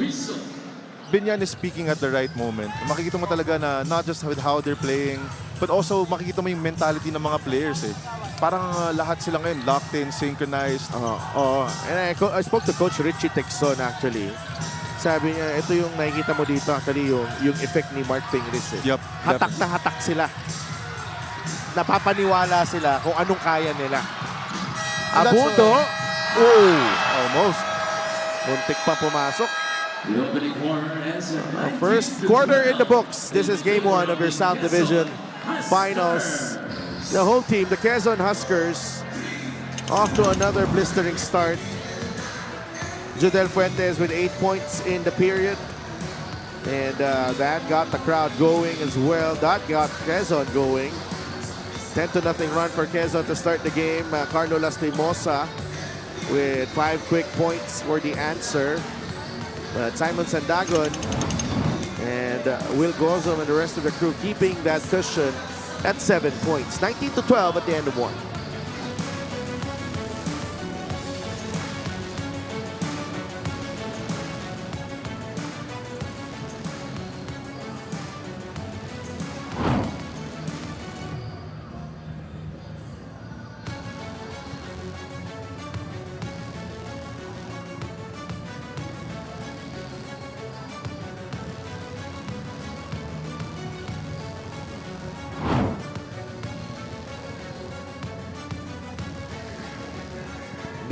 [SPEAKER 7] Biñan is speaking at the right moment. Makikita mo talaga na not just with how they're playing, but also makikita mo yung mentality ng mga players Parang lahat sila ngayon locked in, synchronized.
[SPEAKER 2] And I spoke to Coach Richie Texon actually. Sabi niya, ito yung nakikita mo dito actually yung effect ni Mark Pingris. Hatak na hatak sila. Napapaniwala sila kung anong kaya nila. Abundo.
[SPEAKER 7] Almost.
[SPEAKER 2] Muntik pa pumasok. First quarter in the books. This is game 1 of your South Division Finals. The whole team, the Quezon Huskers, off to another blistering start. Judel Fuentes with 8 points in the period. And that got the crowd going as well. That got Quezon going. 10-0 run for Quezon to start the game. Carlo Lastimosa with 5 quick points for the answer. But Simon Sandagon and Will Gozom and the rest of the crew keeping that cushion at 7 points. 19-12 at the end of one.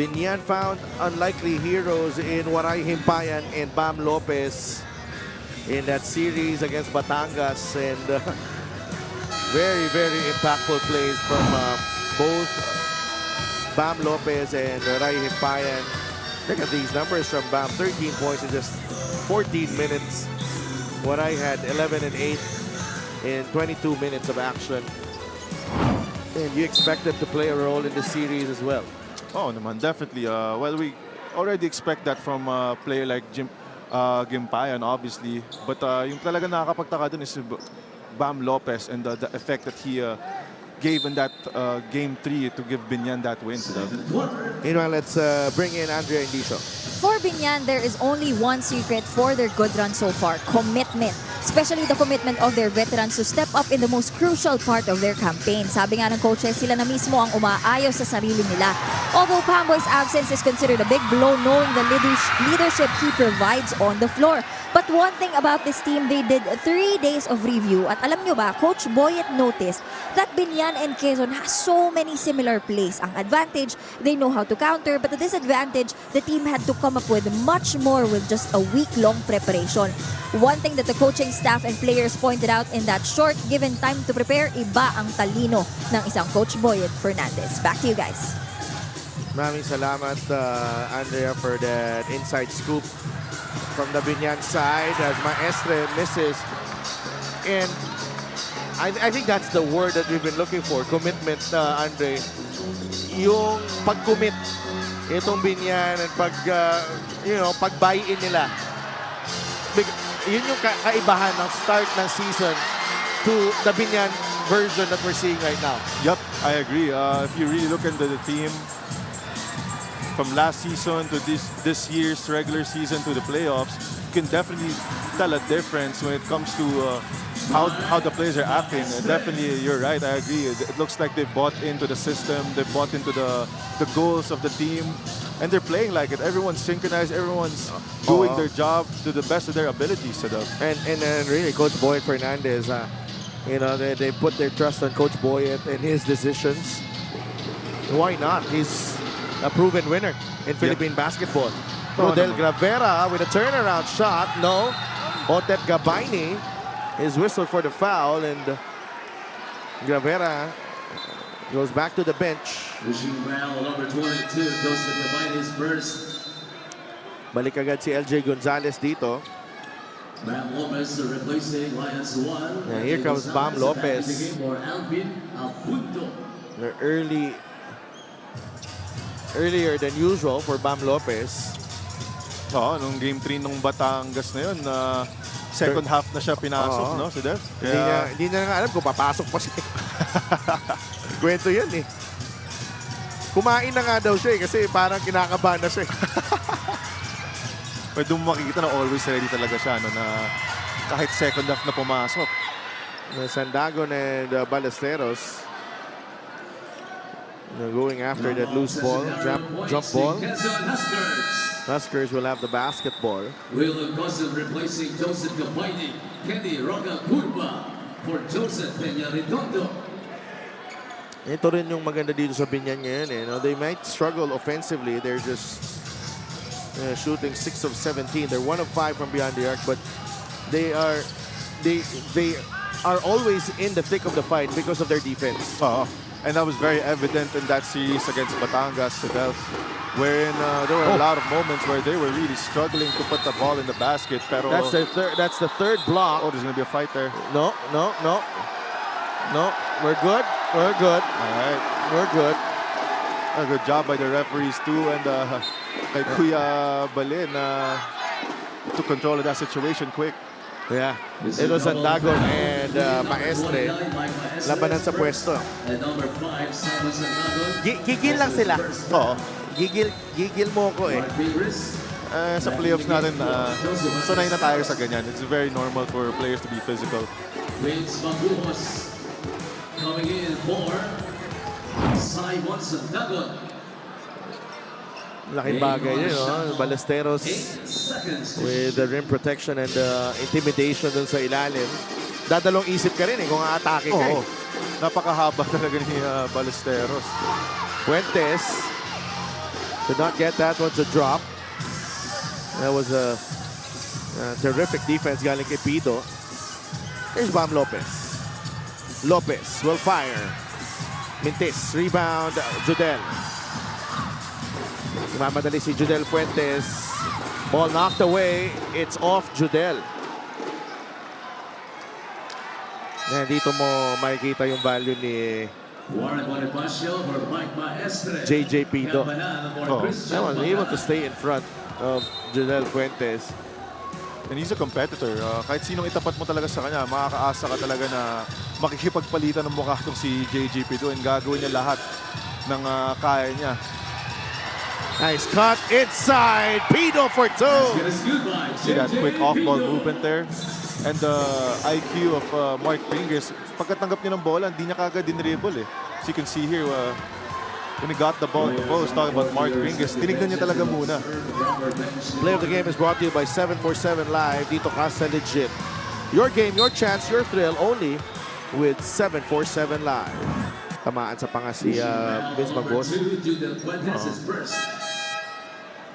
[SPEAKER 2] Biñan found unlikely heroes in Waray Himpayan and Bam Lopez in that series against Batangas, and very, very impactful plays from both Bam Lopez and Waray Himpayan. Look at these numbers from Bam, 13 points in just 14 minutes. Waray had 11 and 8 in 22 minutes of action. And you expect them to play a role in the series as well.
[SPEAKER 7] Oh, naman, definitely. Well, we already expect that from a player like Gimpayan, obviously. But yung talaga nakakapagtaka dun is Bam Lopez and the effect that he gave in that Game 3 to give Biñan that win.
[SPEAKER 2] Meanwhile, let's bring in Andrea Indicio.
[SPEAKER 4] For Biñan, there is only one secret for their good run so far: commitment. Especially the commitment of their veterans to step up in the most crucial part of their campaign. Sabi nga ng coaches, sila na mismo ang umaayos sa sarili nila. Although Pamboy's absence is considered a big blow, knowing the leadership he provides on the floor. But one thing about this team, they did 3 days of review. At alam nyo ba, Coach Boyet noticed that Biñan and Quezon has so many similar plays. Ang advantage, they know how to counter. But the disadvantage, the team had to come up with much more with just a week-long preparation. One thing that the coaching staff and players pointed out in that short given time to prepare, iba ang talino ng isang Coach Boyet Fernandez. Back to you guys.
[SPEAKER 2] Maraming salamat, Andrea, for that inside scoop from the Biñan side as Maestre misses. And I think that's the word that we've been looking for, commitment, Andre. Yung pag-commit itong Biñan and pag-buy-in nila. Yun yung kaibahan ng start ng season to the Biñan version that we're seeing right now.
[SPEAKER 7] Yep, I agree. If you really look into the team, from last season to this year's regular season to the playoffs, you can definitely tell a difference when it comes to how the players are acting. Definitely, you're right. I agree. It looks like they bought into the system. They bought into the goals of the team, and they're playing like it. Everyone's synchronized. Everyone's doing their job to the best of their abilities.
[SPEAKER 2] And really, Coach Boyet Fernandez, they put their trust on Coach Boyet and his decisions. Why not? He's a proven winner in Philippine basketball. Rodel Gravera with a turnaround shot. No. Otet Gabayni is whistled for the foul, and Gravera goes back to the bench.
[SPEAKER 11] Number 22, Joseph Gabayni's first.
[SPEAKER 2] Balik agad si LJ Gonzalez dito.
[SPEAKER 11] Bam Lopez replacing Lions 1.
[SPEAKER 2] Yeah, here comes Bam Lopez. They're earlier than usual for Bam Lopez.
[SPEAKER 7] Oo, nung Game 3 nung Batangas na yun, second half na siya pinasok, no, si Dev?
[SPEAKER 2] Hindi na nga alam kung papasok pa siya. Kwento yun eh. Kumain na nga daw siya kasi parang kinakabahan na siya.
[SPEAKER 7] Pwede mo makikita na always ready talaga siya, no, na kahit second half na pumasok.
[SPEAKER 2] Sandagon and Ballesteros going after that loose ball, jump ball. Huskers will have the basketball.
[SPEAKER 11] Will Quezon replacing Joseph Gabayni, Kenny Roca Curva for Joseph Peña-Redondo.
[SPEAKER 2] Ito rin yung maganda dito sa Biñan ngayon. They might struggle offensively. They're just shooting 6 of 17. They're 1 of 5 from beyond the arc, but they are always in the thick of the fight because of their defense.
[SPEAKER 7] And that was very evident in that series against Batangas, wherein there were a lot of moments where they were really struggling to put the ball in the basket. Pero
[SPEAKER 2] that's the third block.
[SPEAKER 7] Oh, there's going to be a fight there.
[SPEAKER 2] No. We're good. We're good.
[SPEAKER 7] All right.
[SPEAKER 2] We're good.
[SPEAKER 7] A good job by the referees too, and kay Kuya Balin to control that situation quick.
[SPEAKER 2] Yeah, Elo Sandagon and Maestre labanan sa pwesto. Gigil lang sila.
[SPEAKER 7] Oo.
[SPEAKER 2] Gigil mo ko eh.
[SPEAKER 7] Sa playoffs natin, sanay na tayo sa ganyan. It's very normal for players to be physical.
[SPEAKER 11] Vince Maguhos coming in for Simon Sandagon.
[SPEAKER 2] Laking bagay yun, no? Ballesteros with the rim protection and intimidation dun sa ilalim. Dadalong isip ka rin kung aatake ka.
[SPEAKER 7] Oo. Napakahaba talaga ni Ballesteros.
[SPEAKER 2] Fuentes did not get that one to drop. That was a terrific defense galing kay Pido. Here's Bam Lopez. Lopez will fire. Mintis, rebound, Judel. Mamadali si Judel Fuentes. Ball knocked away. It's off Judel. And dito mo makikita yung value ni JJ Pido. He able to stay in front of Judel Fuentes.
[SPEAKER 7] And he's a competitor. Kahit sinong itapat mo talaga sa kanya, makakaasa ka talaga na makikipagpalitan ng mukha itong si JJ Pido and gagawin niya lahat ng kaya niya.
[SPEAKER 2] Nice cut inside. Pido for two.
[SPEAKER 7] See that quick off-ball movement there? And the IQ of Mark Pringles. Pagkatanggap niya ng bola, hindi niya kagad dinribble eh. As you can see here, when he got the ball at the post, talking about Mark Pringles, tinignan niya talaga muna.
[SPEAKER 2] Play of the game is brought to you by 747 Live. Dito ka sa legit. Your game, your chance, your thrill only with 747 Live. Tamaan sa panga si Vince Maguhos.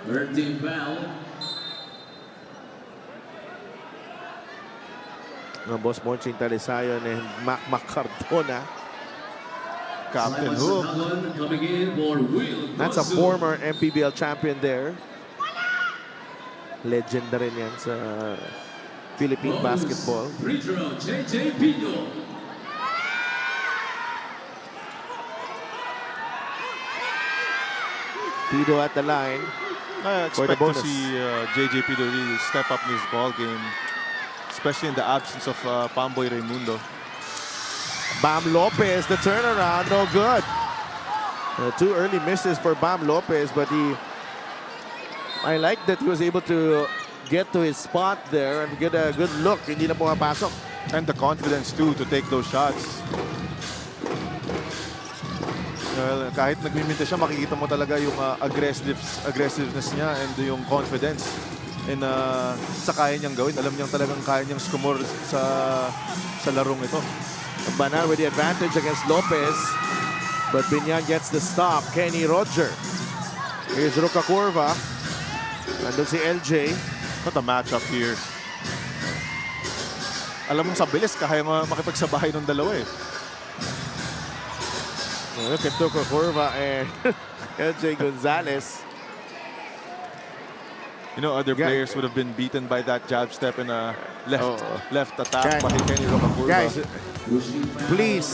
[SPEAKER 11] Third team foul.
[SPEAKER 2] Boss Monching Talisayon and Mac Cardona.
[SPEAKER 7] Captain Hook.
[SPEAKER 2] That's a former MPBL champion there. Legend na rin yan sa Philippine basketball.
[SPEAKER 11] Free throw, JJ Pido.
[SPEAKER 2] Pido at the line.
[SPEAKER 7] I expect to see JJP to really step up in his ball game, especially in the absence of Pamboy Raimundo.
[SPEAKER 2] Bam Lopez, the turnaround, no good. Two early misses for Bam Lopez, but I like that he was able to get to his spot there and get a good look. Hindi na pumapasok.
[SPEAKER 7] And the confidence too to take those shots. Kahit nagmiminta siya, makikita mo talaga yung aggressiveness niya and yung confidence in sa kaya niyang gawin. Alam niyang talagang kaya niyang skumor sa larong ito.
[SPEAKER 2] Banal with the advantage against Lopez, but Biñan gets the stop. Kenny Roger. Here's Ruka Curva. Nandun si LJ.
[SPEAKER 7] What a matchup here. Alam mong sa bilis, kaya makipagsabahay ng dalawa eh.
[SPEAKER 2] Look at Ruka Curva and LJ Gonzalez.
[SPEAKER 7] You know, other players would have been beaten by that jab step in a left attack by Kenny Ruka Curva.
[SPEAKER 2] Guys, please,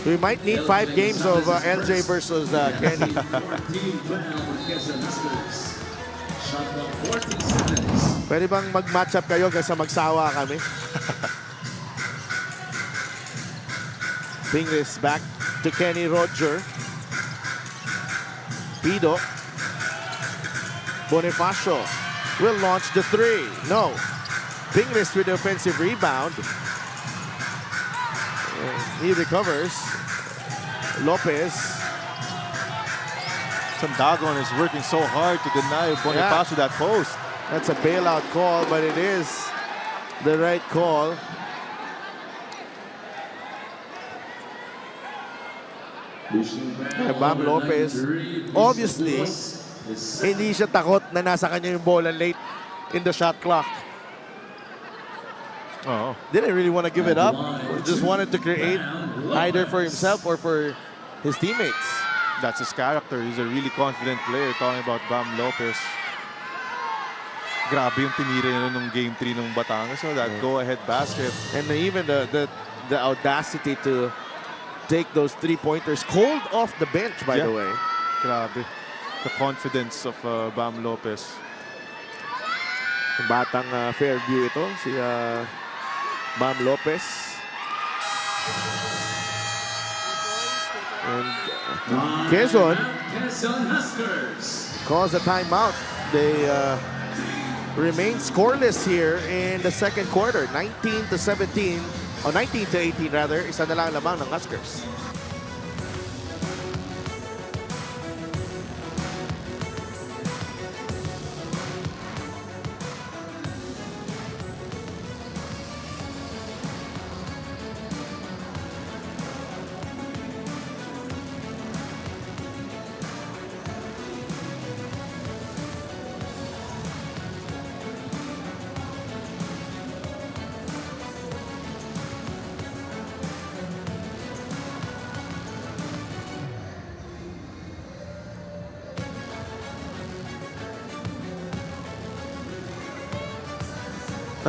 [SPEAKER 2] we might need 5 games of LJ versus Kenny. Pwede bang mag-match up kayo kasi magsawa kami? Pingles back to Kenny Roger. Pido. Bonifacio will launch the 3. No. Pingles with the offensive rebound. He recovers. Lopez.
[SPEAKER 7] Sandagon is working so hard to deny Bonifacio that post.
[SPEAKER 2] That's a bailout call, but it is the right call. Bam Lopez, obviously, hindi siya takot na nasa kanya yung bola late in the shot clock. Didn't really want to give it up. Just wanted to create either for himself or for his teammates.
[SPEAKER 7] That's his character. He's a really confident player. Talking about Bam Lopez. Grabe yung tinira niya nung game 3 ng Batangas. So that go-ahead basket.
[SPEAKER 2] And even the audacity to take those 3-pointers cold off the bench, by the way.
[SPEAKER 7] Grabe. The confidence of Bam Lopez.
[SPEAKER 2] Batang Fairview ito, si Bam Lopez. And Quezon calls a timeout. They remain scoreless here in the second quarter. 19-17, o 19-18 rather. Isa na lang lamang ng Huskers.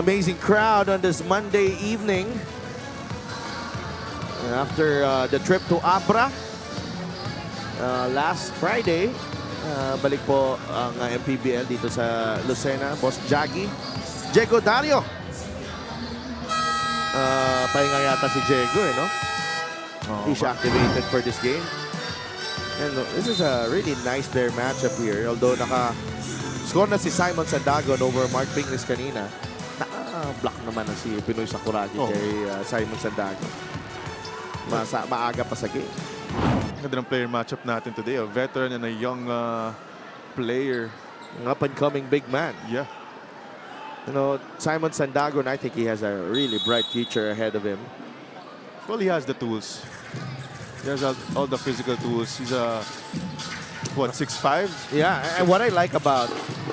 [SPEAKER 2] Amazing crowd on this Monday evening. After the trip to Abra last Friday, balik po ang MPBL dito sa Lucena. Boss Jaggy. Diego Dario. Pahinga yata si Diego, no? Hindi siya activated for this game. And this is a really nice player matchup here. Although naka-score na si Simon Sandagon over Mark Pingles kanina. Block naman na si Pinoy Sakuragi kay Simon Sandagon. Maaga pa sa game.
[SPEAKER 7] Ganda ng player matchup natin today. A veteran and a young player.
[SPEAKER 2] An up-and-coming big man.
[SPEAKER 7] Yeah.
[SPEAKER 2] You know, Simon Sandagon, I think he has a really bright future ahead of him.
[SPEAKER 7] Well, he has the tools. He has all the physical tools. He's what, 6'5"?
[SPEAKER 2] Yeah, and what I like about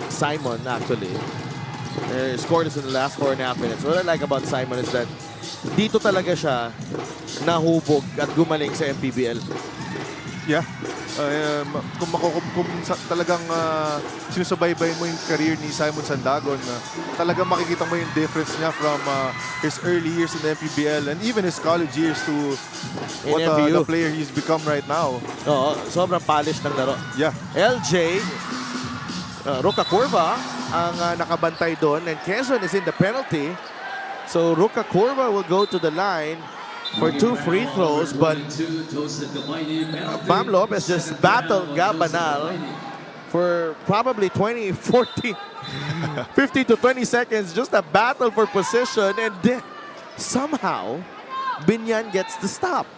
[SPEAKER 2] Simon, actually, scored this in the last 4.5 minutes. What I like about Simon is that dito talaga siya nahubog at gumaling sa MPBL.
[SPEAKER 7] Yeah. Kung talagang sinusubaybay mo yung career ni Simon Sandagon, talagang makikita mo yung difference niya from his early years in the MPBL and even his college years to what the player he's become right now.
[SPEAKER 2] Oo, sobrang polish ng laro.
[SPEAKER 7] Yeah.
[SPEAKER 2] LJ, Roca Curva ang nakabantay doon, and Quezon is in the penalty. So Roca Curva will go to the line for 2 free throws, but Bam Lopez just battled Gabanal for probably 20, 40, 15 to 20 seconds, just a battle for position, and then somehow Biñan gets the stop.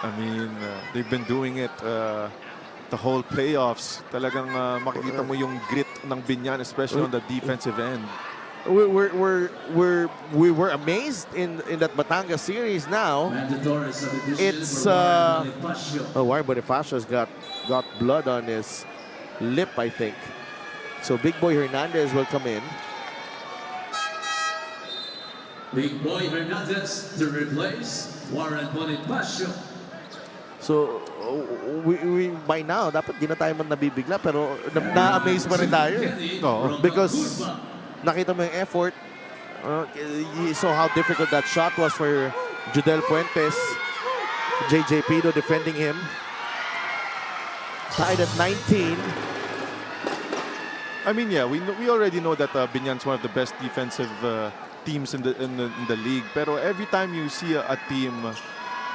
[SPEAKER 7] I mean, they've been doing it the whole playoffs. Talagang makikita mo yung grit ng Biñan, especially on the defensive end.
[SPEAKER 2] We were amazed in that Batangas series. Now it's Juan Bonifacio's got blood on his lip, I think. So Big Boy Hernandez will come in.
[SPEAKER 11] Big Boy Hernandez to replace Warren Bonifacio.
[SPEAKER 2] So we by now dapat di na tayo man nabibigla, pero na-amaze pa rin tayo. Because nakita mo yung effort. You saw how difficult that shot was for Judel Fuentes. JJ Pido defending him. Tied at 19.
[SPEAKER 7] I mean, yeah, we already know that Biñan's one of the best defensive teams in the league. Pero every time you see a team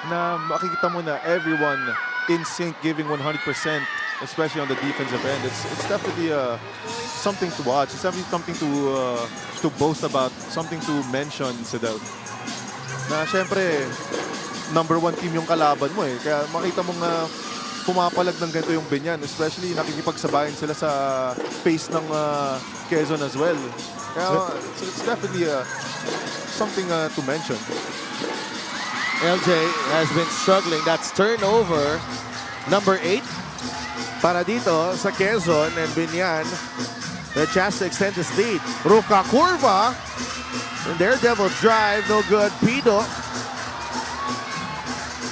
[SPEAKER 7] na makikita mo na everyone in sync, giving 100%, especially on the defensive end, it's definitely something to watch. It's definitely something to boast about, something to mention sa na syempre number 1 team yung kalaban mo eh. Kaya makita mo nga pumapalag ng ganito yung Biñan, especially nakikipagsabayan sila sa pace ng Quezon as well. Kaya it's definitely something to mention.
[SPEAKER 2] LJ has been struggling. That's turnover number 8 para dito sa Quezon, and Biñan the chance to extend his lead. Roca Curva, and Daredevil drive, no good. Pido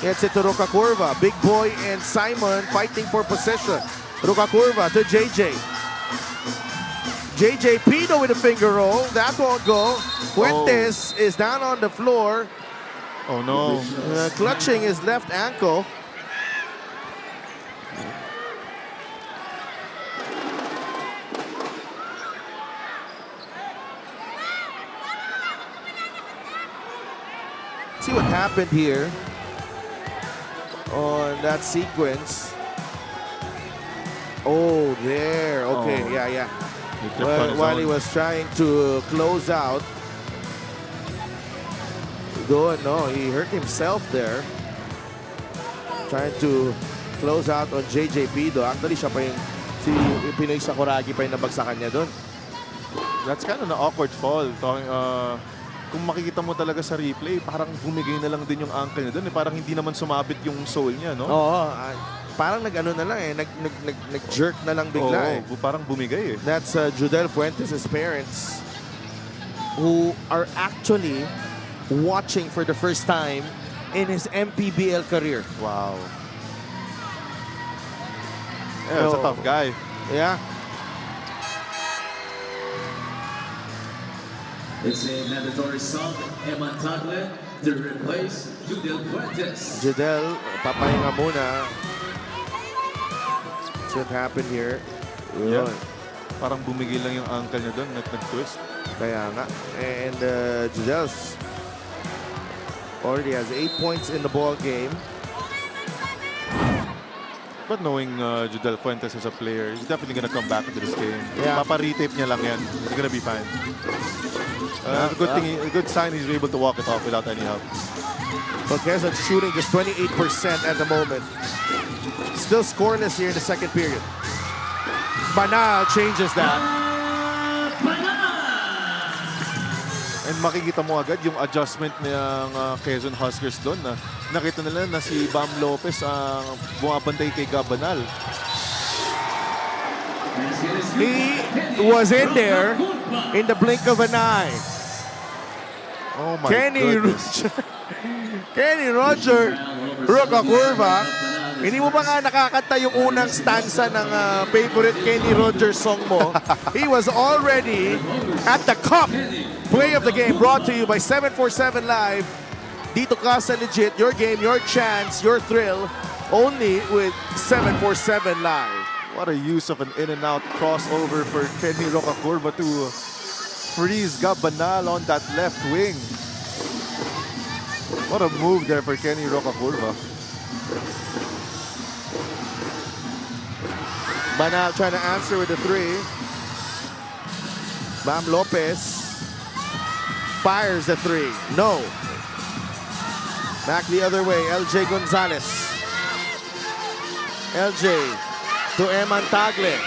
[SPEAKER 2] gets it to Roca Curva. Big Boy and Simon fighting for possession. Roca Curva to JJ. JJ Pido with a finger roll. That won't go. Fuentes is down on the floor.
[SPEAKER 7] Oh no.
[SPEAKER 2] Clutching his left ankle. See what happened here on that sequence. Oh, there. Okay,
[SPEAKER 7] Oh.
[SPEAKER 2] yeah.
[SPEAKER 7] He clipped on his
[SPEAKER 2] While he
[SPEAKER 7] own.
[SPEAKER 2] was trying to close out. No, he hurt himself there. Trying to close out on JJP do. Actually, siya pa yung Pinoy Sakuragi pa yung nabagsakan niya doon.
[SPEAKER 7] That's kind of an awkward fall. Kung makikita mo talaga sa replay, parang bumigay na lang din yung ankle niya doon. Parang hindi naman sumabit yung sole niya, no?
[SPEAKER 2] Oo, parang nag-ano na lang nag-jerk na lang bigla eh.
[SPEAKER 7] Parang bumigay eh.
[SPEAKER 2] That's Judel Fuentes' parents who are actually watching for the first time in his MPBL career.
[SPEAKER 7] Wow. Yeah, it's a tough guy.
[SPEAKER 2] Yeah.
[SPEAKER 11] It's a mandatory sub, Eman Tagle, to replace Judel Fuentes.
[SPEAKER 2] Judel, papahinga muna. See what happened here.
[SPEAKER 7] Yeah.
[SPEAKER 2] Yun.
[SPEAKER 7] Parang bumigay lang yung ankle niya doon, nag-twist.
[SPEAKER 2] Kaya nga. And Judel already has 8 points in the ball game.
[SPEAKER 7] But knowing Judel Fuentes as a player, he's definitely gonna come back into this game.
[SPEAKER 2] Yeah.
[SPEAKER 7] Papa-retape niya lang yan. He's gonna be fine. A good sign he's able to walk it off without any help.
[SPEAKER 2] But Quezon shooting just 28% at the moment. Still scoreless here in the second period. Banal changes that.
[SPEAKER 7] And makikita mo agad yung adjustment ng Quezon Huskers doon. Nakita nila na si Bam Lopez ang bumabantay kay Gabanal.
[SPEAKER 2] He was in there in the blink of an eye.
[SPEAKER 7] Oh my
[SPEAKER 2] Kenny
[SPEAKER 7] goodness.
[SPEAKER 2] Roger Rocakurva. Hindi mo ba nga nakakanta yung unang stanza ng favorite Kenny Rogers song mo? He was already at the cup. Play of the game brought to you by 747 Live. Dito ka sa legit, your game, your chance, your thrill. Only with 747 Live.
[SPEAKER 7] What a use of an in-and-out crossover for Kenny Rocakurva to freeze Gabanal on that left wing. What a move there for Kenny Rocakurva.
[SPEAKER 2] Banal trying to answer with the three. Bam Lopez fires the three. No. Back the other way, LJ Gonzalez. LJ to Eman Tagle.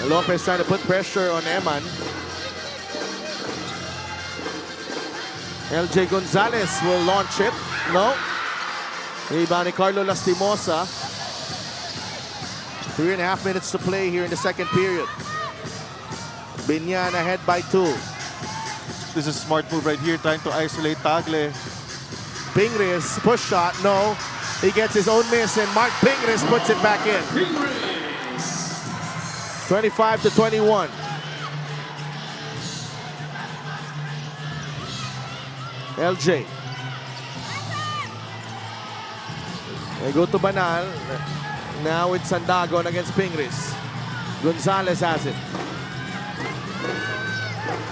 [SPEAKER 2] Lopez trying to put pressure on Eman. LJ Gonzalez will launch it. No. Rebound ni Carlo Lastimosa. 3.5 minutes to play here in the second period. Biñan ahead by 2.
[SPEAKER 7] This is a smart move right here, trying to isolate Tagle.
[SPEAKER 2] Pingris, push shot, no. He gets his own miss and Mark Pingris puts it back in. 25-21. LJ. They go to Banal. Now it's Sandagon against Pingris. Gonzalez has it.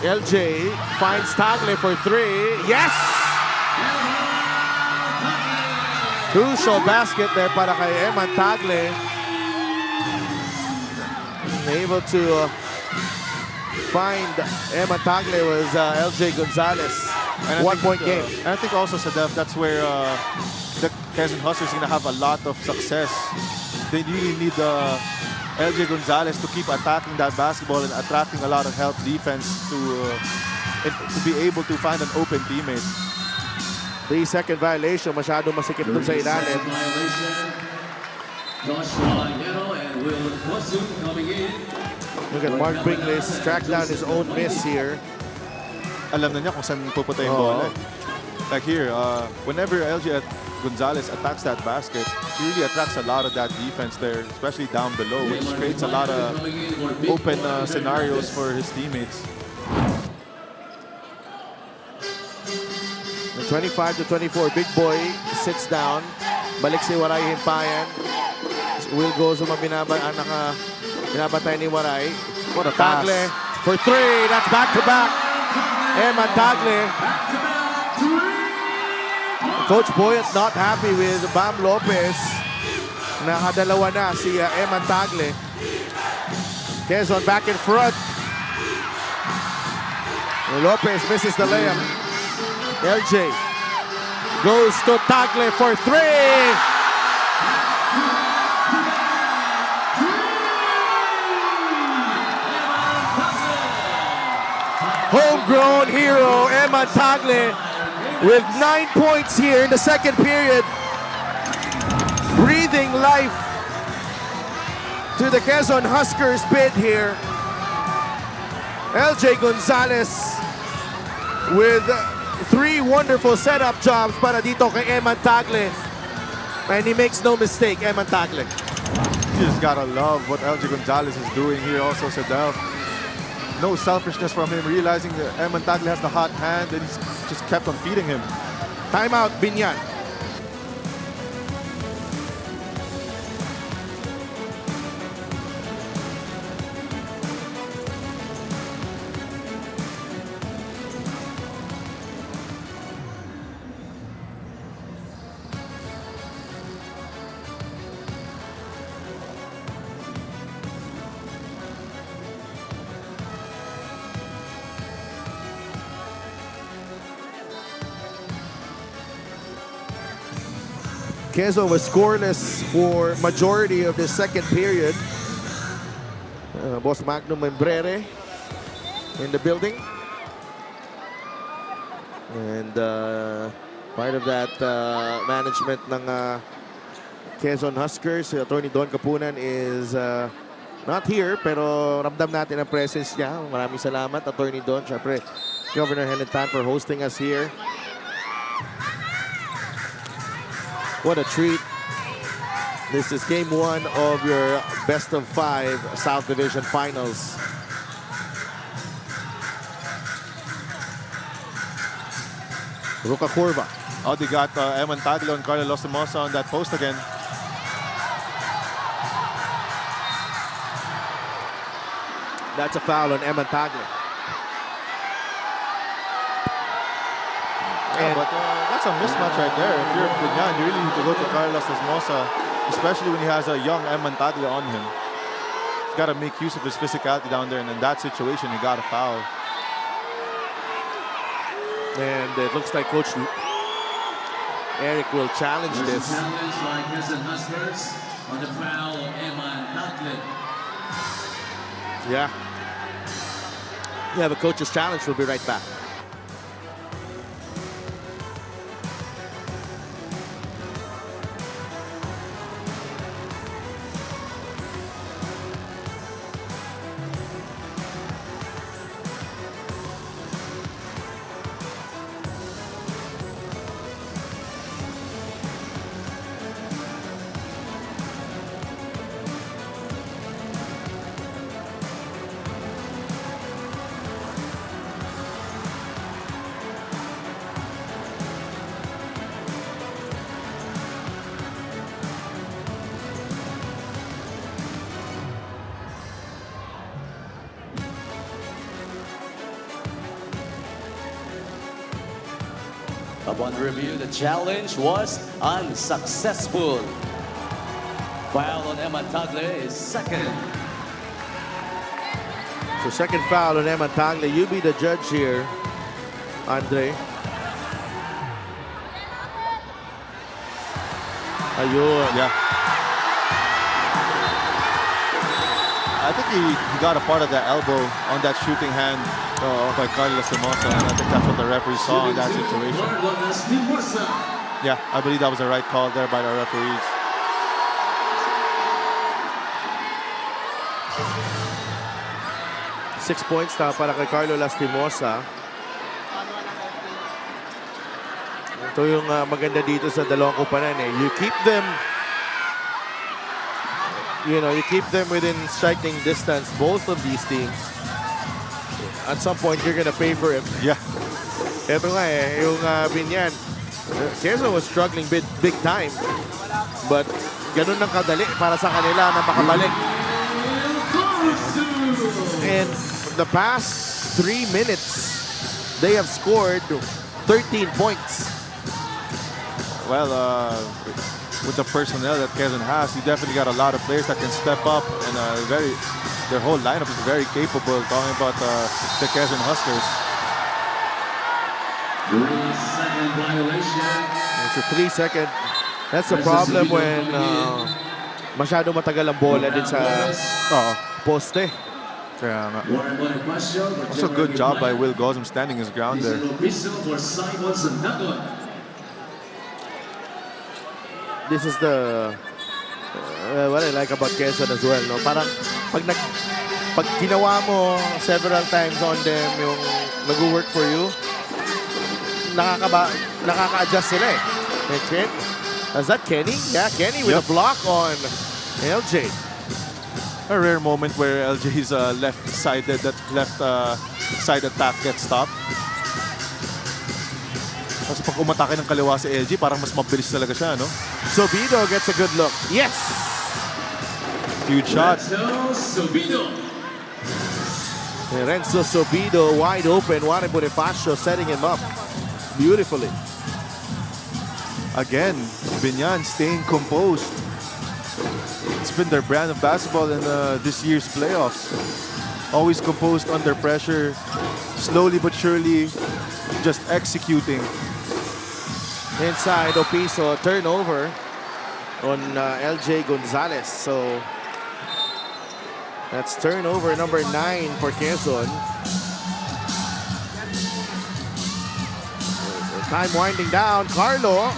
[SPEAKER 2] LJ finds Tagle for 3. Yes! Crucial basket there para kay Eman Tagle. Able to find Eman Tagle was LJ Gonzalez.
[SPEAKER 7] And
[SPEAKER 2] 1 point game.
[SPEAKER 7] And I think also, Sadef, that's where the Quezon Huskers are going to have a lot of success. They really need LJ Gonzalez to keep attacking that basketball and attracting a lot of help defense to be able to find an open teammate.
[SPEAKER 2] 3-second violation. Masyado masikip dun sa ilalim. Look at Mark Pinglis track down his own miss here.
[SPEAKER 7] Alam na niya kung saan pupunta yung bola. Like here, whenever LJ Gonzalez attacks that basket, he really attracts a lot of that defense there, especially down below, which creates a lot of open scenarios for his teammates.
[SPEAKER 2] 25-24, Big Boy sits down. Balik si Waray Himpayan. Will Gozuma binabatay ni Waray.
[SPEAKER 7] What a pass.
[SPEAKER 2] Tagle for 3. That's back-to-back. Eman Tagle. Coach Boyet not happy with Bam Lopez. Nakadalawa na si Eman Tagle. Quezon back in front. Lopez misses the layup. LJ goes to Tagle for three. Homegrown hero Eman Tagle with 9 points here in the second period. Breathing life to the Quezon Huskers bid here. LJ Gonzalez with 3 wonderful setup jobs para dito kay Eman Tagle. And he makes no mistake, Eman Tagle.
[SPEAKER 7] You just gotta love what LJ Gonzalez is doing here also, Sedel. No selfishness from him, realizing that Eman Tagle has the hot hand and he's just kept on feeding him.
[SPEAKER 2] Timeout, Biñan. Quezon was scoreless for majority of the second period. Boss Magnum Membrere in the building. And part of that management ng Quezon Huskers, Attorney Don Capunan is not here, pero ramdam natin ang presence niya. Maraming salamat, Attorney Don. Siyempre, Governor Helen Tan for hosting us here. What a treat. This is game 1 of your best of 5 South Division Finals. Ruka Curva.
[SPEAKER 7] Oh, they got Eman Tagle and Carlos Lastimosa on that post again.
[SPEAKER 2] That's a foul on Eman Tagle.
[SPEAKER 7] Yeah, but that's a mismatch right there. If you're Biñan, you really need to go to Carlos Lastimosa, especially when he has a young Eman Tagle on him. He's got to make use of his physicality down there, and in that situation, he got a foul.
[SPEAKER 2] And it looks like Coach Eric will challenge this.
[SPEAKER 11] Challenge by Quezon Huskers on the foul of Eman Tagle.
[SPEAKER 2] Yeah. Yeah, the coach's challenge. We'll be right back.
[SPEAKER 11] Upon review, the challenge was unsuccessful. Foul on Eman Tagle is second.
[SPEAKER 2] So second foul on Eman Tagle. You be the judge here, Andre. Ayun.
[SPEAKER 7] Yeah. I think he got a part of that elbow on that shooting hand by Carlos Lastimosa, and I think that's what the referee saw in that situation. Yeah, I believe that was the right call there by the referees.
[SPEAKER 2] Six points na para kay Carlo Lastimosa. Ito yung maganda dito sa dalawang kumpanan eh. You keep them, you keep them within striking distance, both of these teams. At some point, you're gonna pay for it.
[SPEAKER 7] Yeah.
[SPEAKER 2] Ito nga eh, yung Biñan. Quezon was struggling big time. But ganun ng kadali para sa kanila na makabalik. And the past 3 minutes, they have scored 13 points.
[SPEAKER 7] Well, with the personnel that Quezon has, you definitely got a lot of players that can step up, and their whole lineup is very capable. Talking about the Quezon Huskers.
[SPEAKER 3] 3-second violation.
[SPEAKER 2] It's a 3-second. That's the problem when masyado matagal ang bola din sa poste.
[SPEAKER 7] Kaya nga. Also, good job by Will Gosm standing his ground there.
[SPEAKER 2] This is the what I like about Quezon as well, no? Parang pag ginawa mo several times on them yung nag-work for you, nakaka-adjust sila eh. Okay. Is that Kenny? Yeah, Kenny with a block on LJ.
[SPEAKER 7] A rare moment where LJ's left-side attack gets stopped. Kasi pag umatake ng kaliwa si LJ, parang mas mabilis talaga siya, no?
[SPEAKER 2] Sobido gets a good look. Yes!
[SPEAKER 7] Huge shot.
[SPEAKER 2] Renzo Sobido wide open. Juan Bonifacio setting him up beautifully.
[SPEAKER 7] Again, Biñan staying composed. It's been their brand of basketball in this year's playoffs. Always composed under pressure, slowly but surely just executing.
[SPEAKER 2] Inside Opiso, turnover on LJ Gonzalez. So that's turnover number 9 for Quezon. Time winding down. Carlo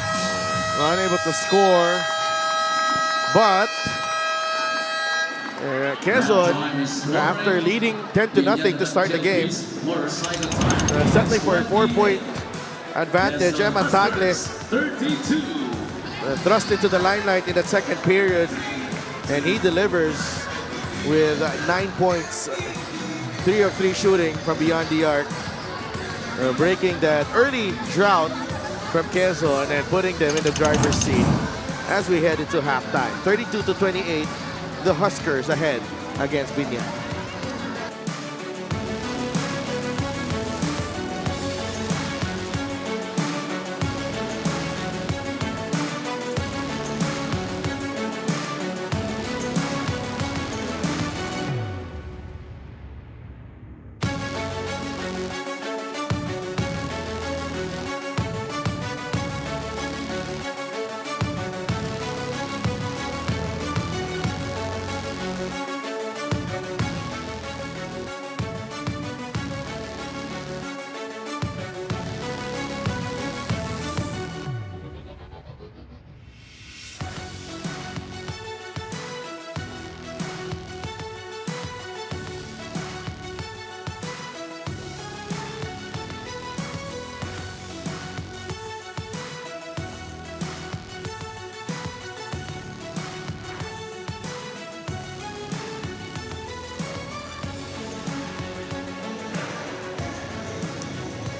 [SPEAKER 2] unable to score, but Quezon, after leading 10-0 to start the game, settling for a 4-point advantage. Emma Tagle thrust into the limelight in the second period, and he delivers with 9 points, 3 of 3 shooting from beyond the arc, breaking that early drought from Quezon and putting them in the driver's seat as we head into halftime. 32-28, the Huskers ahead against Biñan.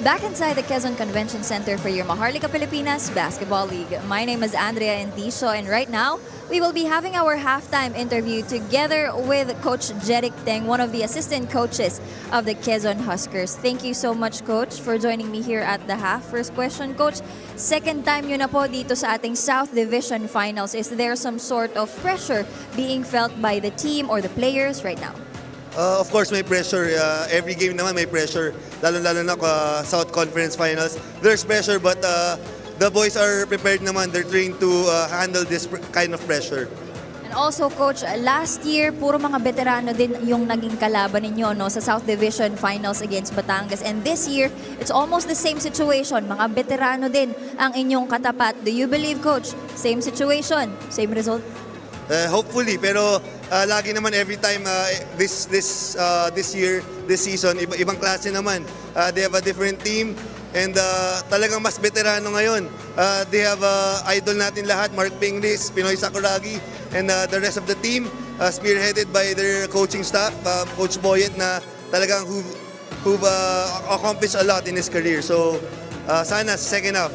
[SPEAKER 4] Back inside the Quezon Convention Center for your Maharlika Pilipinas Basketball League. My name is Andrea Endicio, and right now, we will be having our halftime interview together with Coach Jeric Teng, one of the assistant coaches of the Quezon Huskers. Thank you so much, Coach, for joining me here at the half. First question, Coach, second time nyo na po dito sa ating South Division Finals. Is there some sort of pressure being felt by the team or the players right now?
[SPEAKER 12] Of course, may pressure. Every game naman may pressure. Lalo-lalo na South Conference Finals. There's pressure, but the boys are prepared naman. They're trained to handle this kind of pressure.
[SPEAKER 4] And also, Coach, last year, puro mga veterano din yung naging kalaban ninyo, no, sa South Division Finals against Batangas. And this year, it's almost the same situation. Mga veterano din ang inyong katapat. Do you believe, Coach, same situation, same result?
[SPEAKER 12] Hopefully, pero lagi naman every time this year, this season, ibang klase naman. They have a different team, and talagang mas veterano ngayon. They have idol natin lahat, Mark Pinglis, Pinoy Sakuragi, and the rest of the team, spearheaded by their coaching staff, Coach Boyet, na talagang who've accomplished a lot in his career. So sana second half,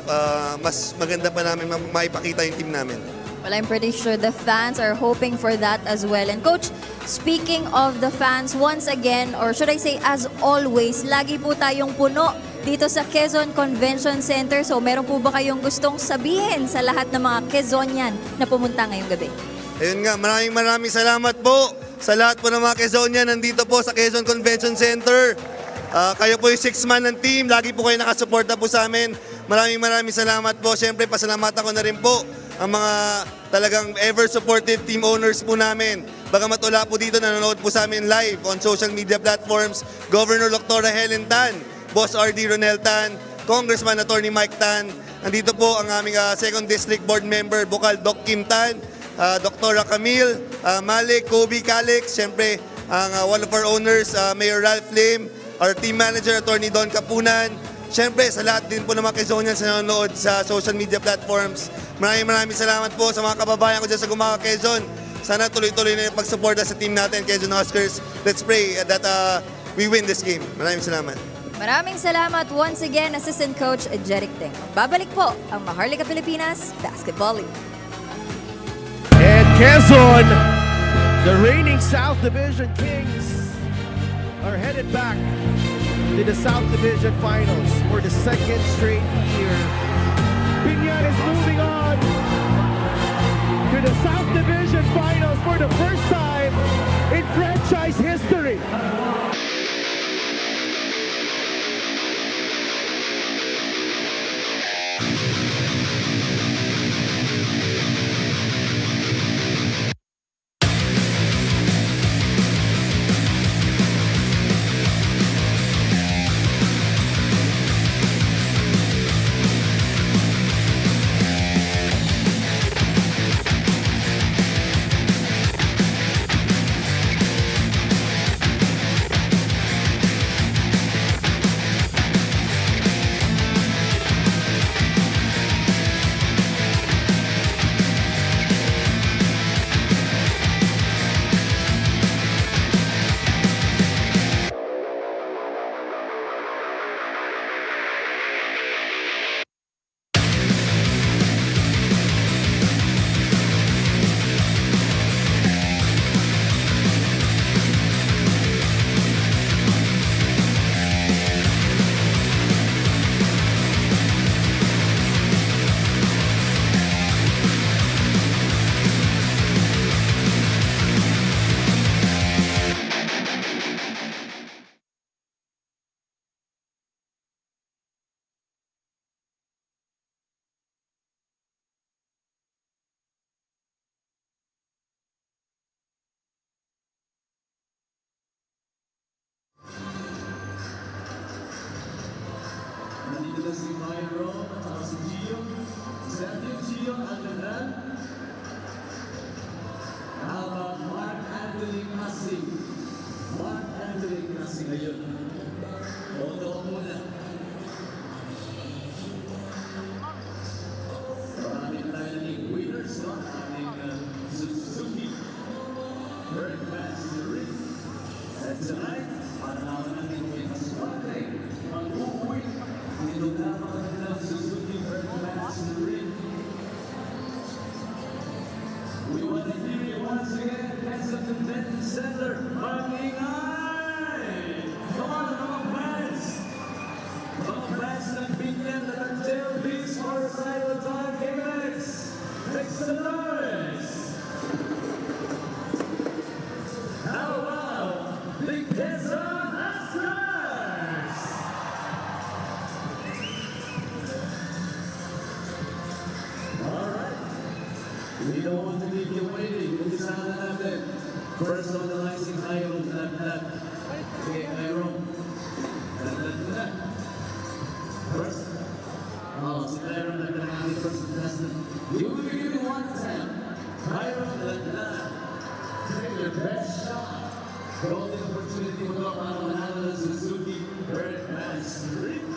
[SPEAKER 12] mas maganda pa namin maipakita yung team namin.
[SPEAKER 4] Well, I'm pretty sure the fans are hoping for that as well. And Coach, speaking of the fans, once again, or should I say as always, lagi po tayong puno dito sa Quezon Convention Center. So meron po ba kayong gustong sabihin sa lahat ng mga Quezonian na pumunta ngayong gabi?
[SPEAKER 12] Ayun nga, maraming salamat po sa lahat po ng mga Quezonian nandito po sa Quezon Convention Center. Kayo po yung 6-man ng team, lagi po kayo nakasuporta po sa amin. Maraming salamat po. Siyempre, pasalamatan ko na rin po ang mga talagang ever supportive team owners po namin. Bagamat wala po dito, nanonood po sa amin live on social media platforms. Governor Dr. Helen Tan, Boss RD Ronel Tan, Congressman Attorney Mike Tan. Nandito po ang aming 2nd District Board Member, Bukal Doc Kim Tan, Dr. Camille, Malik, Kobe, Calix, siyempre ang one of our owners, Mayor Ralph Lim, our team manager, Attorney Don Kapunan. Siyempre, sa lahat din po ng mga Quezonians na nanonood sa social media platforms. Maraming salamat po sa mga kababayan ko dyan sa Gumawa, Quezon. Sana tuloy-tuloy na yung pagsuporta sa team natin, Quezon Huskers. Let's pray that we win this game. Maraming salamat.
[SPEAKER 4] Maraming salamat once again, Assistant Coach Jeric Ting. Babalik po ang Maharlika Pilipinas Basketball League.
[SPEAKER 3] And Quezon, the reigning South Division Kings, are headed back to the South Division Finals for the 2nd straight year. Biñan is moving on to the South Division Finals for the first time in franchise history.
[SPEAKER 13] Nandito si Myron at saka si Gio. Sergio Gio Alcanan. Habang Mark Anthony Cassie. Mark Anthony Cassie ngayon. Odo muna. Marami tayo naging winners, no? Ating Suzuki. Very fast race. And tonight, panahon natin yung Paswate. Mag-uwi. Ito na mga kanilang Suzuki Very Fast Ring. We want to hear you once again. Quezon Convention Center. Mag-ingay! Come on, mga fans! Mga fans ng Biñan na nag-tailbeats for Cyber Time Gimmicks. Make some noise! How about the Quezon Huskers? Alright. We don't want to leave you waiting. Umpisahan na natin. First on the line si Iron Lab. Okay, Iron. Lab. First. Oh, si Iron Lab na natin first contestant. You will be given one time. Iron Lab. Take your best shot. Golden opportunity mo ito para manalo ng Suzuki Very Fast Ring.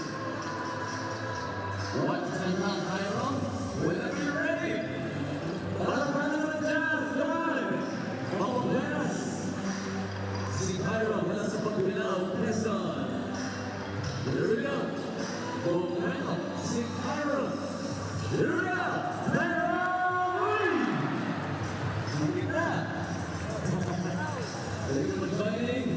[SPEAKER 13] One time lang, Iron. Whenever you're ready. Para naman dyan, dyan! Mga buenas! Si Iron mula sa pagbilaw, Quezon. Here we go. Bueno, si Iron. Here we go. Iron! Sige na! Thank you for joining.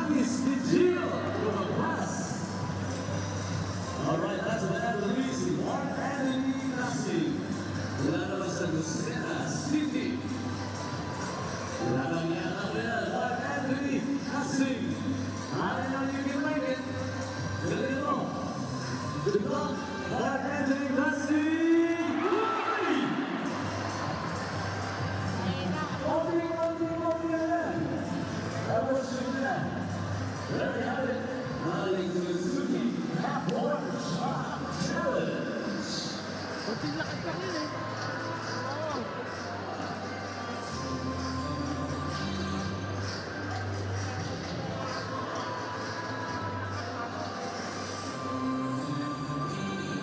[SPEAKER 13] Marquis Vigil lumabas. Alright, that's the end of the release. Mark Anthony Nassi. Lalabas sa Lucena City. Lalabas niya ang Mark Anthony Nassi. I don't know you can make it. Galing mo. Good luck, Mark Anthony Nassi. There you have it. Running to the Suzuki half-water shot challenge.
[SPEAKER 1] Kunting lakad lang yun eh. Oo.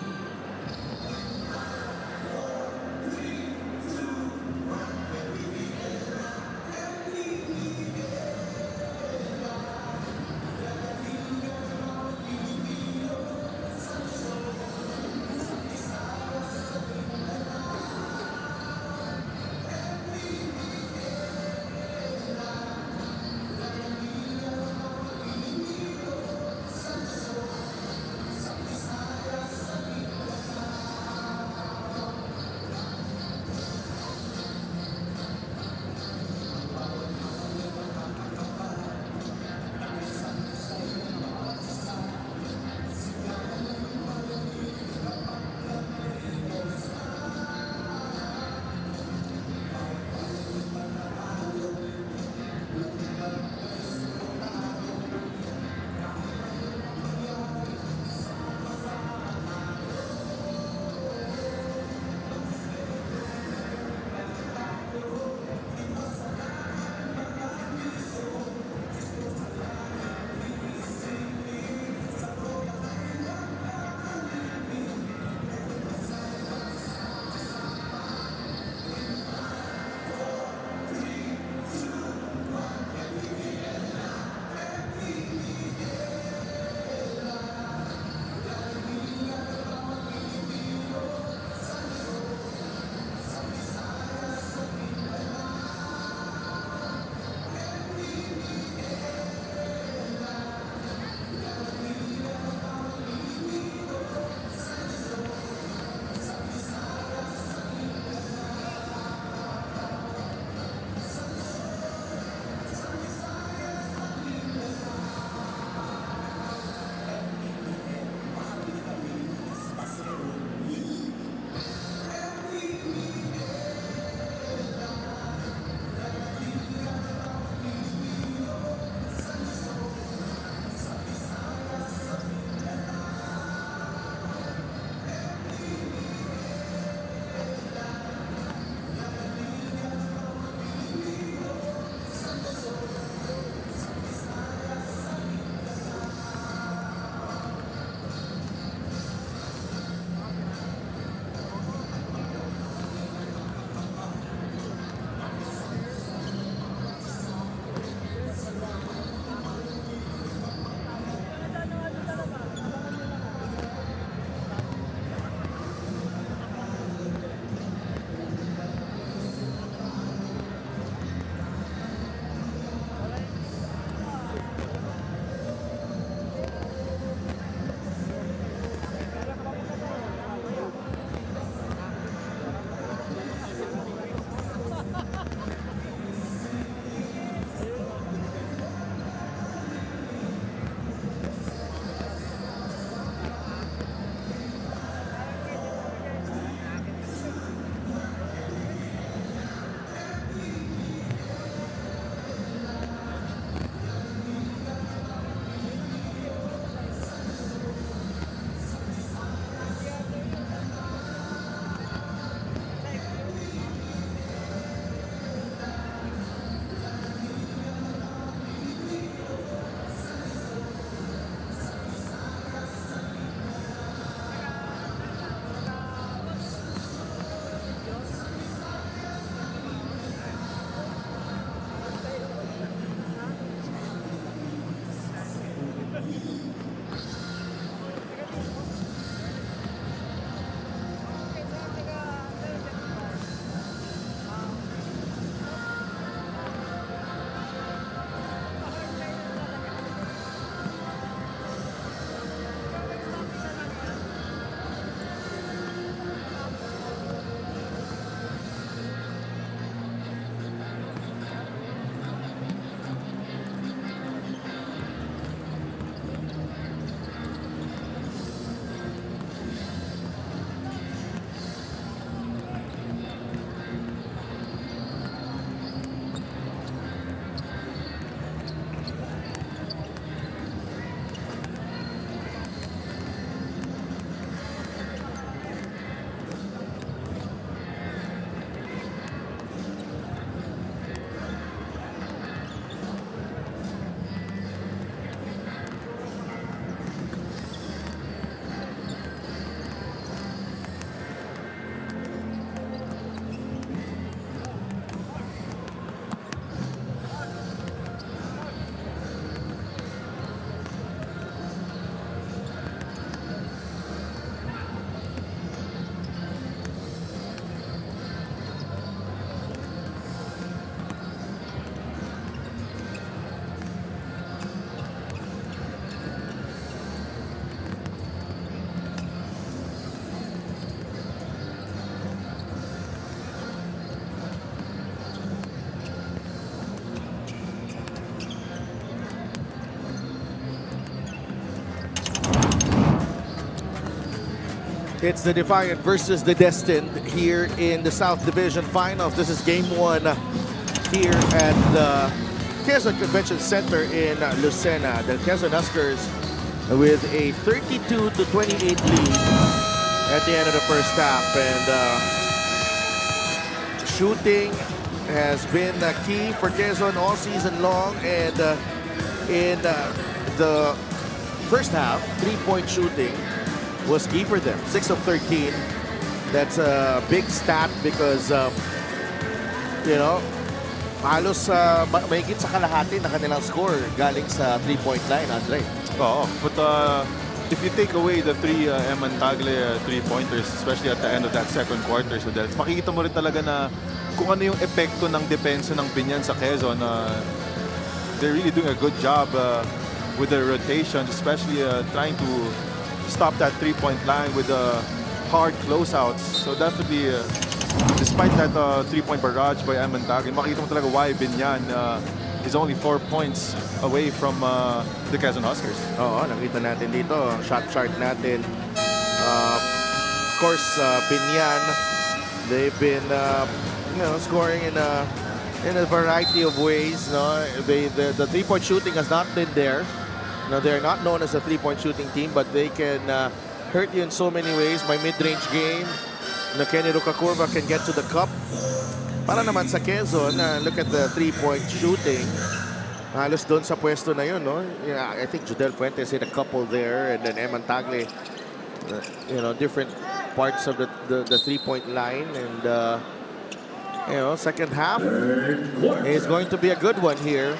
[SPEAKER 2] It's the Defiant versus the Destined here in the South Division Finals. This is game 1 here at the Quezon Convention Center in Lucena. The Quezon Huskers with a 32-28 lead at the end of the first half. And shooting has been key for Quezon all season long. And in the first half, 3-point shooting was key for them. 6 of 13. That's a big stat because, you know, halos mahigit sa kalahati na kanilang score galing sa 3-point line, Andre.
[SPEAKER 7] Oo, but if you take away the 3 Tagle 3-pointers, especially at the end of that second quarter, so Delph, makikita mo rin talaga na kung ano yung epekto ng depensa ng Biñan sa Quezon. They're really doing a good job with their rotations, especially trying to stop that 3-point line with hard closeouts. So definitely, despite that 3-point barrage by Tagle, makikita mo talaga why Biñan is only 4 points away from the Quezon Huskers.
[SPEAKER 2] Oo, nakita natin dito, shot chart natin. Of course, Biñan, they've been scoring in a variety of ways. No, the 3-point shooting has not been there. No, they're not known as a 3-point shooting team, but they can hurt you in so many ways. My mid-range game, Kenny Rukakurva can get to the cup. Para naman sa Quezon, look at the 3-point shooting. Halos doon sa pwesto na yun, no? Yeah, I think Judel Fuentes hit a couple there, and then Eman Tagle, different parts of the 3-point line. And second half is going to be a good one here.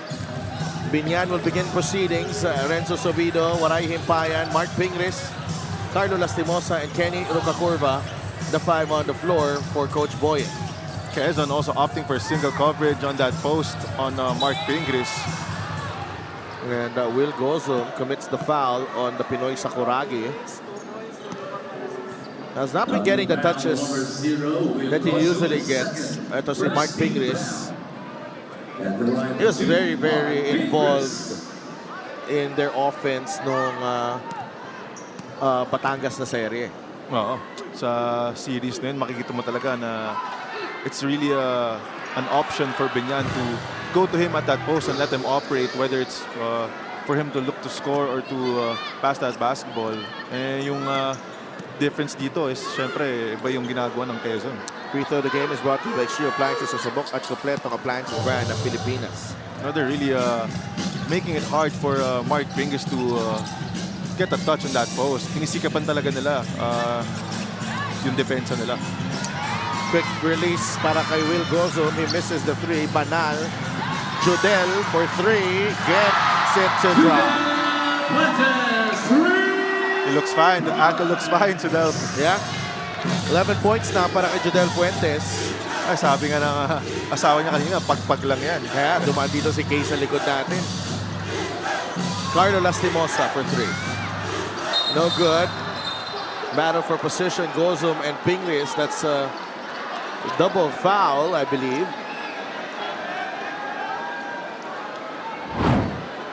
[SPEAKER 2] Biñan will begin proceedings. Renzo Sobido, Waray Himpayan, Mark Pingris, Carlo Lastimosa, and Kenny Rukakurva, the 5 on the floor for Coach Boyan.
[SPEAKER 7] Quezon also opting for single coverage on that post on Mark Pingris.
[SPEAKER 2] And Will Gozum commits the foul on the Pinoy Sakuragi. Has not been getting the touches that he usually gets. Ito si Mark Pingris. He was very, very involved in their offense nung Batangas na serye.
[SPEAKER 7] Oo. Sa series na yun, makikita mo talaga na it's really an option for Biñan to go to him at that post and let him operate, whether it's for him to look to score or to pass that basketball. Yung difference dito is, syempre, iba yung ginagawa ng Quezon.
[SPEAKER 2] Free throw the game is brought to you by Shio Appliances sa Sabok at kompletong appliances brand ng Pilipinas.
[SPEAKER 7] They're really making it hard for Mark Pingris to get a touch on that post. Kinisikapan talaga nila yung depensa nila.
[SPEAKER 2] Quick release para kay Will Gozum. He misses the 3. Banal. Jodel for 3. Gets it to drop.
[SPEAKER 7] It looks fine. The ankle looks fine, Jodel.
[SPEAKER 2] Yeah. 11 points na para kay Jodel Fuentes.
[SPEAKER 7] Ay, sabi nga ng asawa niya kanina, pagpag lang yan.
[SPEAKER 2] Kaya dumaan dito si Kay sa likod natin. Carlo Lastimosa for 3. No good. Battle for position, Gozum and Pingris. That's a double foul, I believe.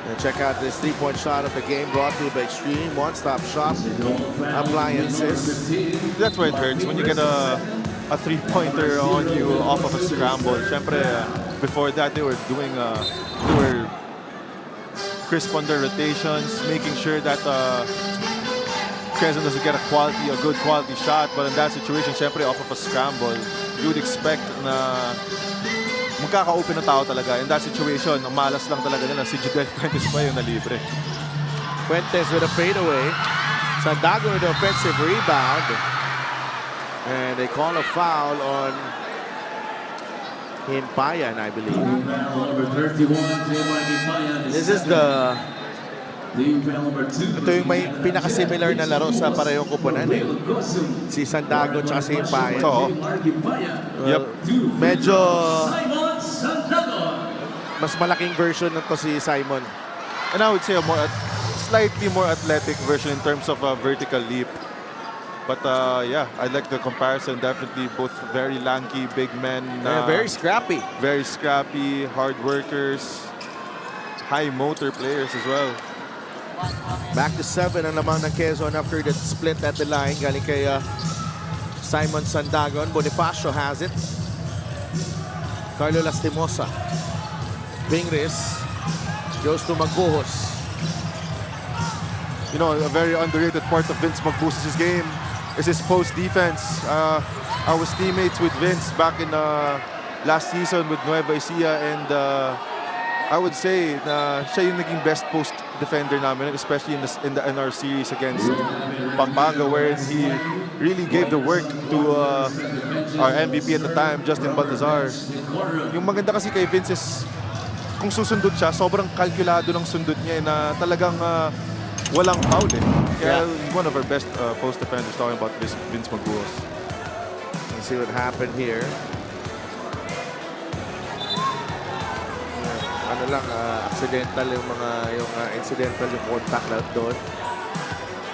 [SPEAKER 2] And check out this 3-point shot of the game brought to you by Extreme One-Stop Shop Appliances.
[SPEAKER 7] That's where it hurts, when you get a 3-pointer on you off of a scramble. Siyempre, before that, they were crisp on their rotations, making sure that Quezon doesn't get a good quality shot. But in that situation, siyempre, off of a scramble, you would expect na magkaka-open na tao talaga. In that situation, ang malas lang talaga nila. Si Judel Fuentes pa yung nalibre.
[SPEAKER 2] Fuentes with a fadeaway. Sandago with the offensive rebound. And they call a foul on Himpayan, I believe. This is ito yung may pinaka-similar na laro sa parehong kupunan eh. Si Sandago at si Himpayan.
[SPEAKER 7] Oo. Yep.
[SPEAKER 2] Medyo mas malaking version nito si Simon.
[SPEAKER 7] And I would say a slightly more athletic version in terms of a vertical leap. But yeah, I like the comparison. Definitely both very lanky, big men.
[SPEAKER 2] Very scrappy.
[SPEAKER 7] Very scrappy, hard workers, high motor players as well.
[SPEAKER 2] Back to 7 ang lamang ng Quezon after that split at the line. Galing kay Simon Sandagon. Bonifacio has it. Carlo Lastimosa. Pingris goes to Magbuhos.
[SPEAKER 7] You know, a very underrated part of Vince Magbuhos' game is his post defense. I was teammates with Vince back in last season with Nueva Ecija, and I would say na siya yung naging best post defender namin, especially in our series against Pampanga, where he really gave the work to our MVP at the time, Justin Baltazar. Yung maganda kasi kay Vince is kung susundot siya, sobrang kalkulado ng sundot niya na talagang walang foul eh. Kaya one of our best post defenders, talking about this Vince Magbuhos.
[SPEAKER 2] Let's see what happened here. Ano lang, accidental yung incidental yung contact na doon.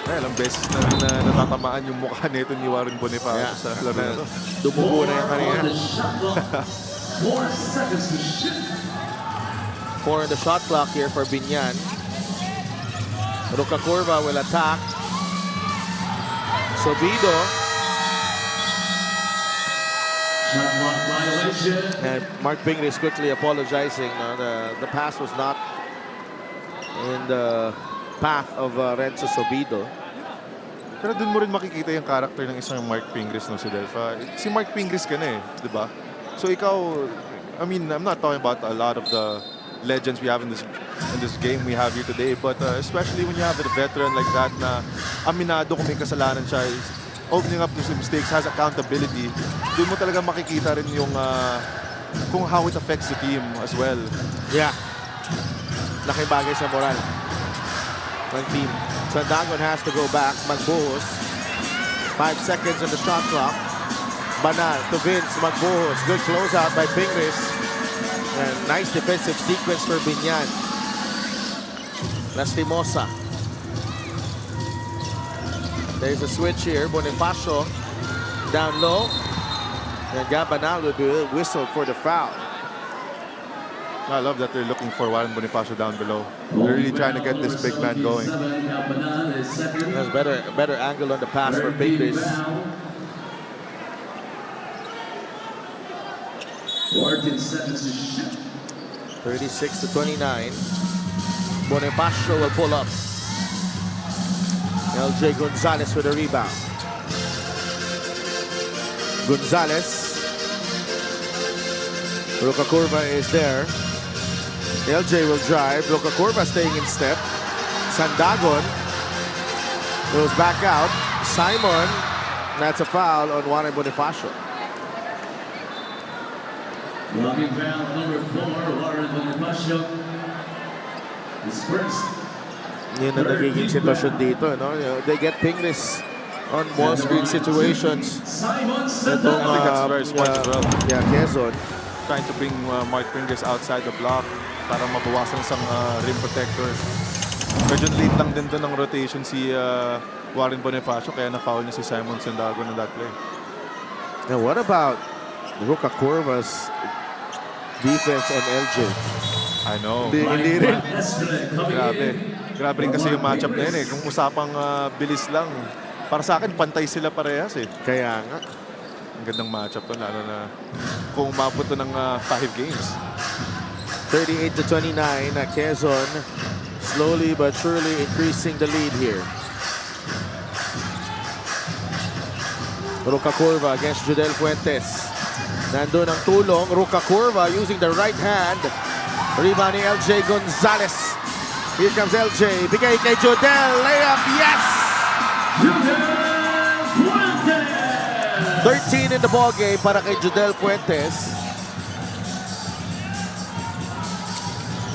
[SPEAKER 7] Ilang beses na natatamaan yung mukha nito ni Warren Bonifacio sa laro na ito.
[SPEAKER 2] Dumugo na yung kanina.
[SPEAKER 13] 4 seconds to shoot.
[SPEAKER 2] 4 on the shot clock here for Biñan. Ruka Curva will attack. Sobido.
[SPEAKER 13] Shot clock violation.
[SPEAKER 2] And Mark Pingris quickly apologizing. The pass was not in the path of Renzo Sobido.
[SPEAKER 7] Pero dun mo rin makikita yung character ng isang Mark Pingris, no, si Delfa. Si Mark Pingris ka na eh, di ba? So ikaw, I mean, I'm not talking about a lot of the legends we have in this game we have here today, but especially when you have a veteran like that na aminado kung may kasalanan siya, is opening up to some mistakes, has accountability, doon mo talaga makikita rin yung kung how it affects the team as well.
[SPEAKER 2] Yeah. Laking bagay sa moral ng team. Sandagon has to go back. Magbuhos. 5 seconds on the shot clock. Banal to Vince. Magbuhos. Good closeout by Pingris. And nice defensive sequence for Biñan. Lastimosa. There's a switch here. Bonifacio down low. And Banal will be whistled for the foul.
[SPEAKER 7] I love that they're looking for Warren Bonifacio down below. They're really trying to get this big man going.
[SPEAKER 2] There's better angle on the pass for Pingris.
[SPEAKER 13] 14 seconds to shoot.
[SPEAKER 2] 36 to 29. Bonifacio will pull up. LJ Gonzalez with a rebound. Gonzalez. Ruka Curva is there. LJ will drive. Ruka Curva staying in step. Sandagon goes back out. Simon. That's a foul on Warren Bonifacio.
[SPEAKER 13] Blocking foul number 4, Warren Bonifacio. His first.
[SPEAKER 2] Yun ang nagiging sitwasyon dito, no? They get Pingris on more screen situations.
[SPEAKER 13] Simon
[SPEAKER 2] Itong,
[SPEAKER 7] I think that's very smart as well.
[SPEAKER 2] Yeah, Quezon.
[SPEAKER 7] Trying to bring Mark Pingris outside the block para mabawasan isang rim protector. Medyo late lang din doon ng rotation si Warren Bonifacio, kaya na-foul niya si Simon Sandagon on that play.
[SPEAKER 2] Now what about Ruka Curva's defense on LJ?
[SPEAKER 7] I know.
[SPEAKER 2] Hindi rin.
[SPEAKER 7] Grabe rin kasi yung matchup na yun eh. Kung usapang bilis lang, para sa akin, pantay sila parehas eh.
[SPEAKER 2] Kaya nga.
[SPEAKER 7] Ang gandang matchup to, lalo na kung umabot to ng 5 games.
[SPEAKER 2] 38 to 29, Quezon slowly but surely increasing the lead here. Ruka Curva against Judel Fuentes. Nandun ang tulong. Ruka Curva using the right hand. Rebound ni LJ Gonzalez. Here comes LJ. Bigay kay Judel. Layup. Yes!
[SPEAKER 13] Judel Fuentes!
[SPEAKER 2] 13 in the ball game para kay Judel Fuentes.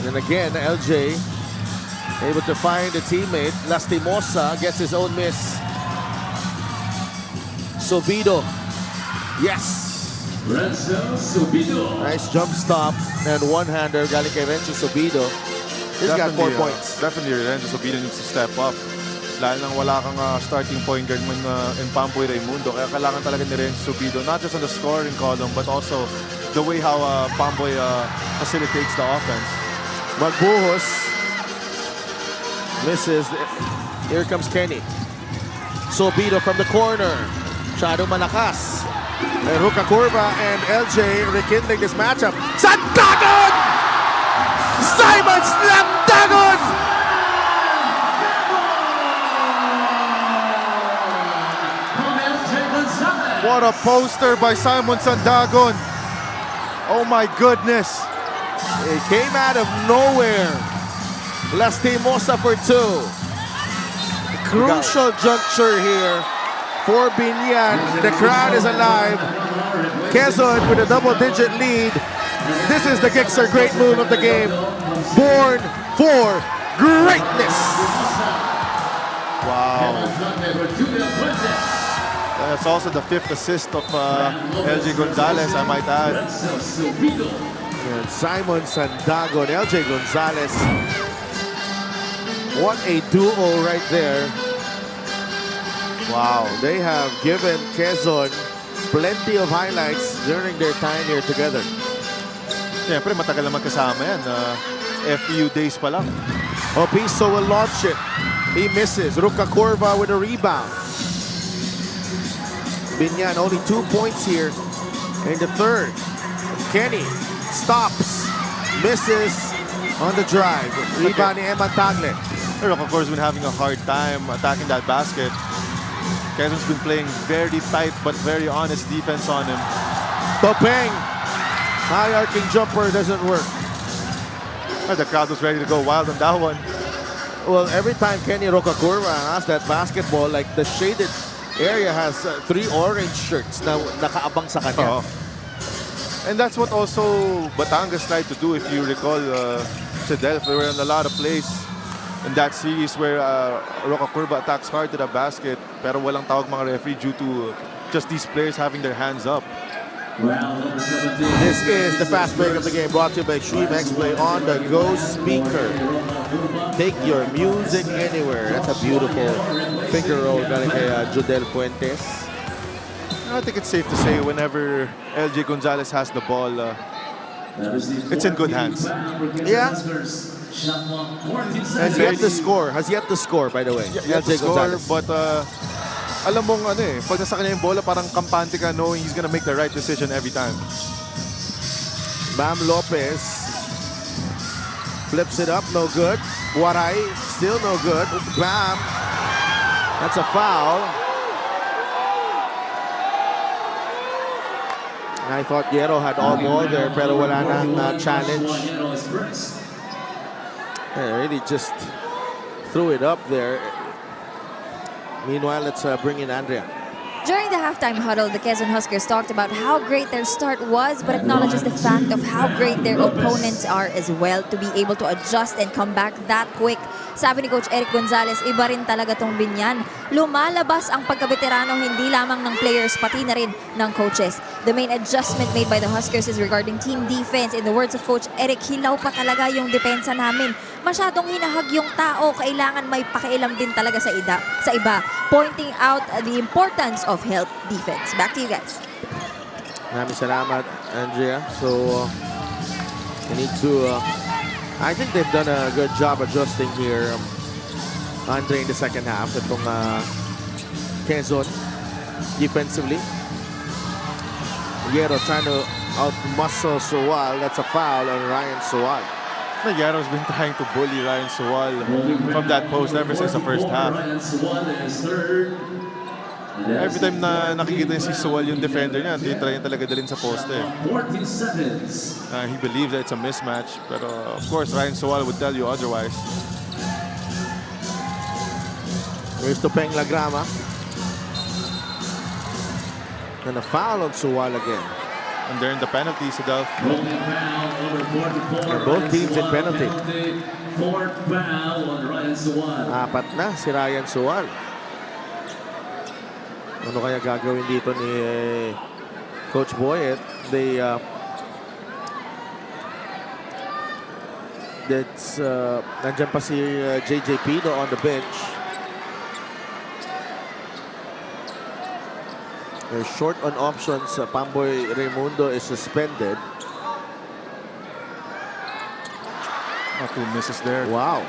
[SPEAKER 2] And again, LJ able to find a teammate. Lastimosa gets his own miss. Sobido. Yes!
[SPEAKER 13] Renzo Sobido.
[SPEAKER 2] Nice jump stop and one-hander galing kay Renzo Sobido. He's got 4 points.
[SPEAKER 7] Definitely, Renzo Sobido needs to step up. Lalo nang wala kang starting point guard mo in Pamboy Raimundo. Kaya kailangan talaga ni Renzo Sobido, not just on the scoring column, but also the way how Pamboy facilitates the offense.
[SPEAKER 2] Magbuhos. Misses. Here comes Kenny. Sobito from the corner. Shadow malakas. And Ruka Curva and LJ rekindling this matchup. Sandagon! Simon Slamdagon!
[SPEAKER 7] What a poster by Simon Sandagon. Oh my goodness.
[SPEAKER 2] It came out of nowhere. Lastimosa for 2. Crucial juncture here for Biñan. The crowd is alive. Quezon with a double-digit lead. This is the Gixxer great move of the game. Born for greatness.
[SPEAKER 7] Wow. That's also the 5th assist of LJ Gonzalez, I might add.
[SPEAKER 2] And Simon Sandagon, LJ Gonzalez. What a duo right there. Wow, they have given Quezon plenty of highlights during their time here together.
[SPEAKER 7] Siyempre, matagal naman kasama yan. FEU days pa lang.
[SPEAKER 2] Opiso will launch it. He misses. Ruka Curva with a rebound. Biñan only 2 points here in the third. Kenny stops, misses on the drive. Rebound ni Eman Tagle.
[SPEAKER 7] Ruka, of course, been having a hard time attacking that basket. Quezon's been playing very tight but very honest defense on him.
[SPEAKER 2] Topeng. High arcing jumper doesn't work.
[SPEAKER 7] The crowd was ready to go wild on that one.
[SPEAKER 2] Well, every time Kenny Ruka Curva has that basketball, like the shaded area has 3 orange shirts na nakaabang sa kanya.
[SPEAKER 7] And that's what also Batangas tried to do. If you recall, Delph, they were in a lot of plays in that series where Ruka Curva attacks hard to the basket pero walang tawag mga referee due to just these players having their hands up.
[SPEAKER 2] This is the fast break of the game brought to you by Stream X Play on the Go speaker. Take your music anywhere. That's a beautiful finger roll galing kay Jodel Fuentes.
[SPEAKER 7] I think it's safe to say whenever LJ Gonzalez has the ball, it's in good hands.
[SPEAKER 2] Yeah. Has yet to score, by the way.
[SPEAKER 7] Yet to score, but alam mong ano eh, pag nasa kanya yung bola, parang kampante ka knowing he's gonna make the right decision every time.
[SPEAKER 2] Bam Lopez flips it up, no good. Waray, still no good. Bam, that's a foul. I thought Yero had all ball there, pero wala nang challenge. Really just threw it up there. Meanwhile, let's bring in Andrea.
[SPEAKER 4] During the halftime huddle, the Quezon Huskers talked about how great their start was, but acknowledges the fact of how great their opponents are as well to be able to adjust and come back that quick. Sabi ni Coach Eric Gonzalez, iba rin talaga tong Biñan. Lumalabas ang pagkabeterano hindi lamang ng players, pati na rin ng coaches. The main adjustment made by the Huskers is regarding team defense. In the words of Coach Eric, hilaw pa talaga yung depensa namin. Masyadong hinahag yung tao, kailangan may pakialam din talaga sa iba. Pointing out the importance of help defense. Back to you guys.
[SPEAKER 2] Maraming salamat, Andrea. So, we need to... I think they've done a good job adjusting here, Andre, in the second half. Itong Quezon defensively. Yero trying to out-muscle Suwal. That's a foul on Ryan Suwal.
[SPEAKER 7] Yero's been trying to bully Ryan Suwal from that post ever since the first half. Every time na nakikita niya si Suwal yung defender niya, hindi try niya talaga dalhin sa poste. He believes that it's a mismatch, pero of course Ryan Suwal would tell you otherwise.
[SPEAKER 2] Here's Topeng Lagrama. And a foul on Suwal again.
[SPEAKER 7] And they're in the penalties, Adolf.
[SPEAKER 2] And both teams in penalty. Apat na si Ryan Suwal. Ano kaya gagawin dito ni Coach Boyet? Nandyan pa si JJ Pino on the bench. They're short on options. Pamboy Raimundo is suspended.
[SPEAKER 7] 2 misses there.
[SPEAKER 2] Wow.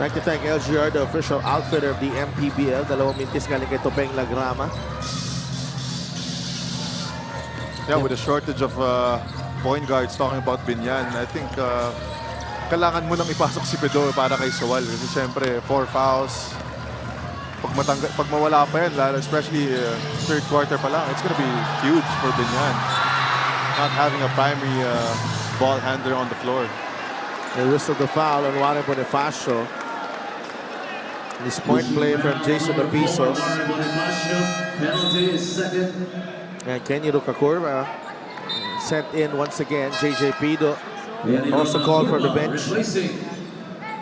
[SPEAKER 3] I'd like to thank LGR, the official outfitter of the MPBL. Dalawang mintis galing kay Topeng Lagrama.
[SPEAKER 7] Yeah, with a shortage of point guards, talking about Biñan, I think kailangan mo nang ipasok si Pedro para kay Sawal. Kasi syempre, 4 fouls. Pag mawala pa yan, especially third quarter pa lang, it's gonna be huge for Biñan. Not having a primary ball handler on the floor.
[SPEAKER 3] They whistled the foul on Warren Bonifacio. This point play from Jason Opiso.
[SPEAKER 13] Penalty is second.
[SPEAKER 3] And Kenny Rukakurva sent in once again. JJ Pido also called from the bench.
[SPEAKER 13] Replacing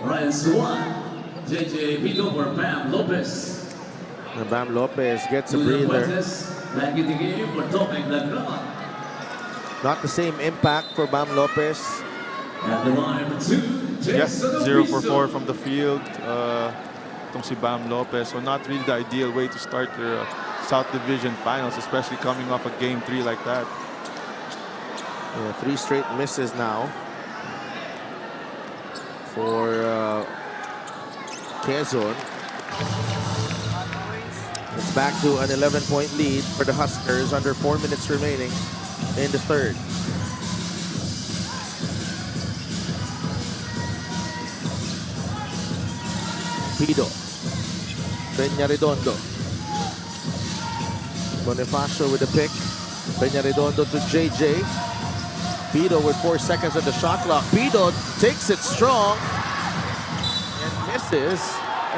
[SPEAKER 13] Ryan Swan. JJ Pido for Bam Lopez.
[SPEAKER 3] And Bam Lopez gets a breather.
[SPEAKER 13] Back in the game for Topeng Lagrama.
[SPEAKER 3] Not the same impact for Bam Lopez.
[SPEAKER 13] At the line for 2, Jason
[SPEAKER 7] 0 for
[SPEAKER 13] Opiso.
[SPEAKER 7] 4 from the field. Itong si Bam Lopez. So not really the ideal way to start your South Division Finals, especially coming off a Game 3 like that.
[SPEAKER 3] Yeah, 3 straight misses now for Quezon. It's back to an 11-point lead for the Huskers, under 4 minutes remaining in the third. Pido. Peñarredondo. Bonifacio with the pick. Peñarredondo to JJ. Pido with 4 seconds on the shot clock. Pido takes it strong and misses.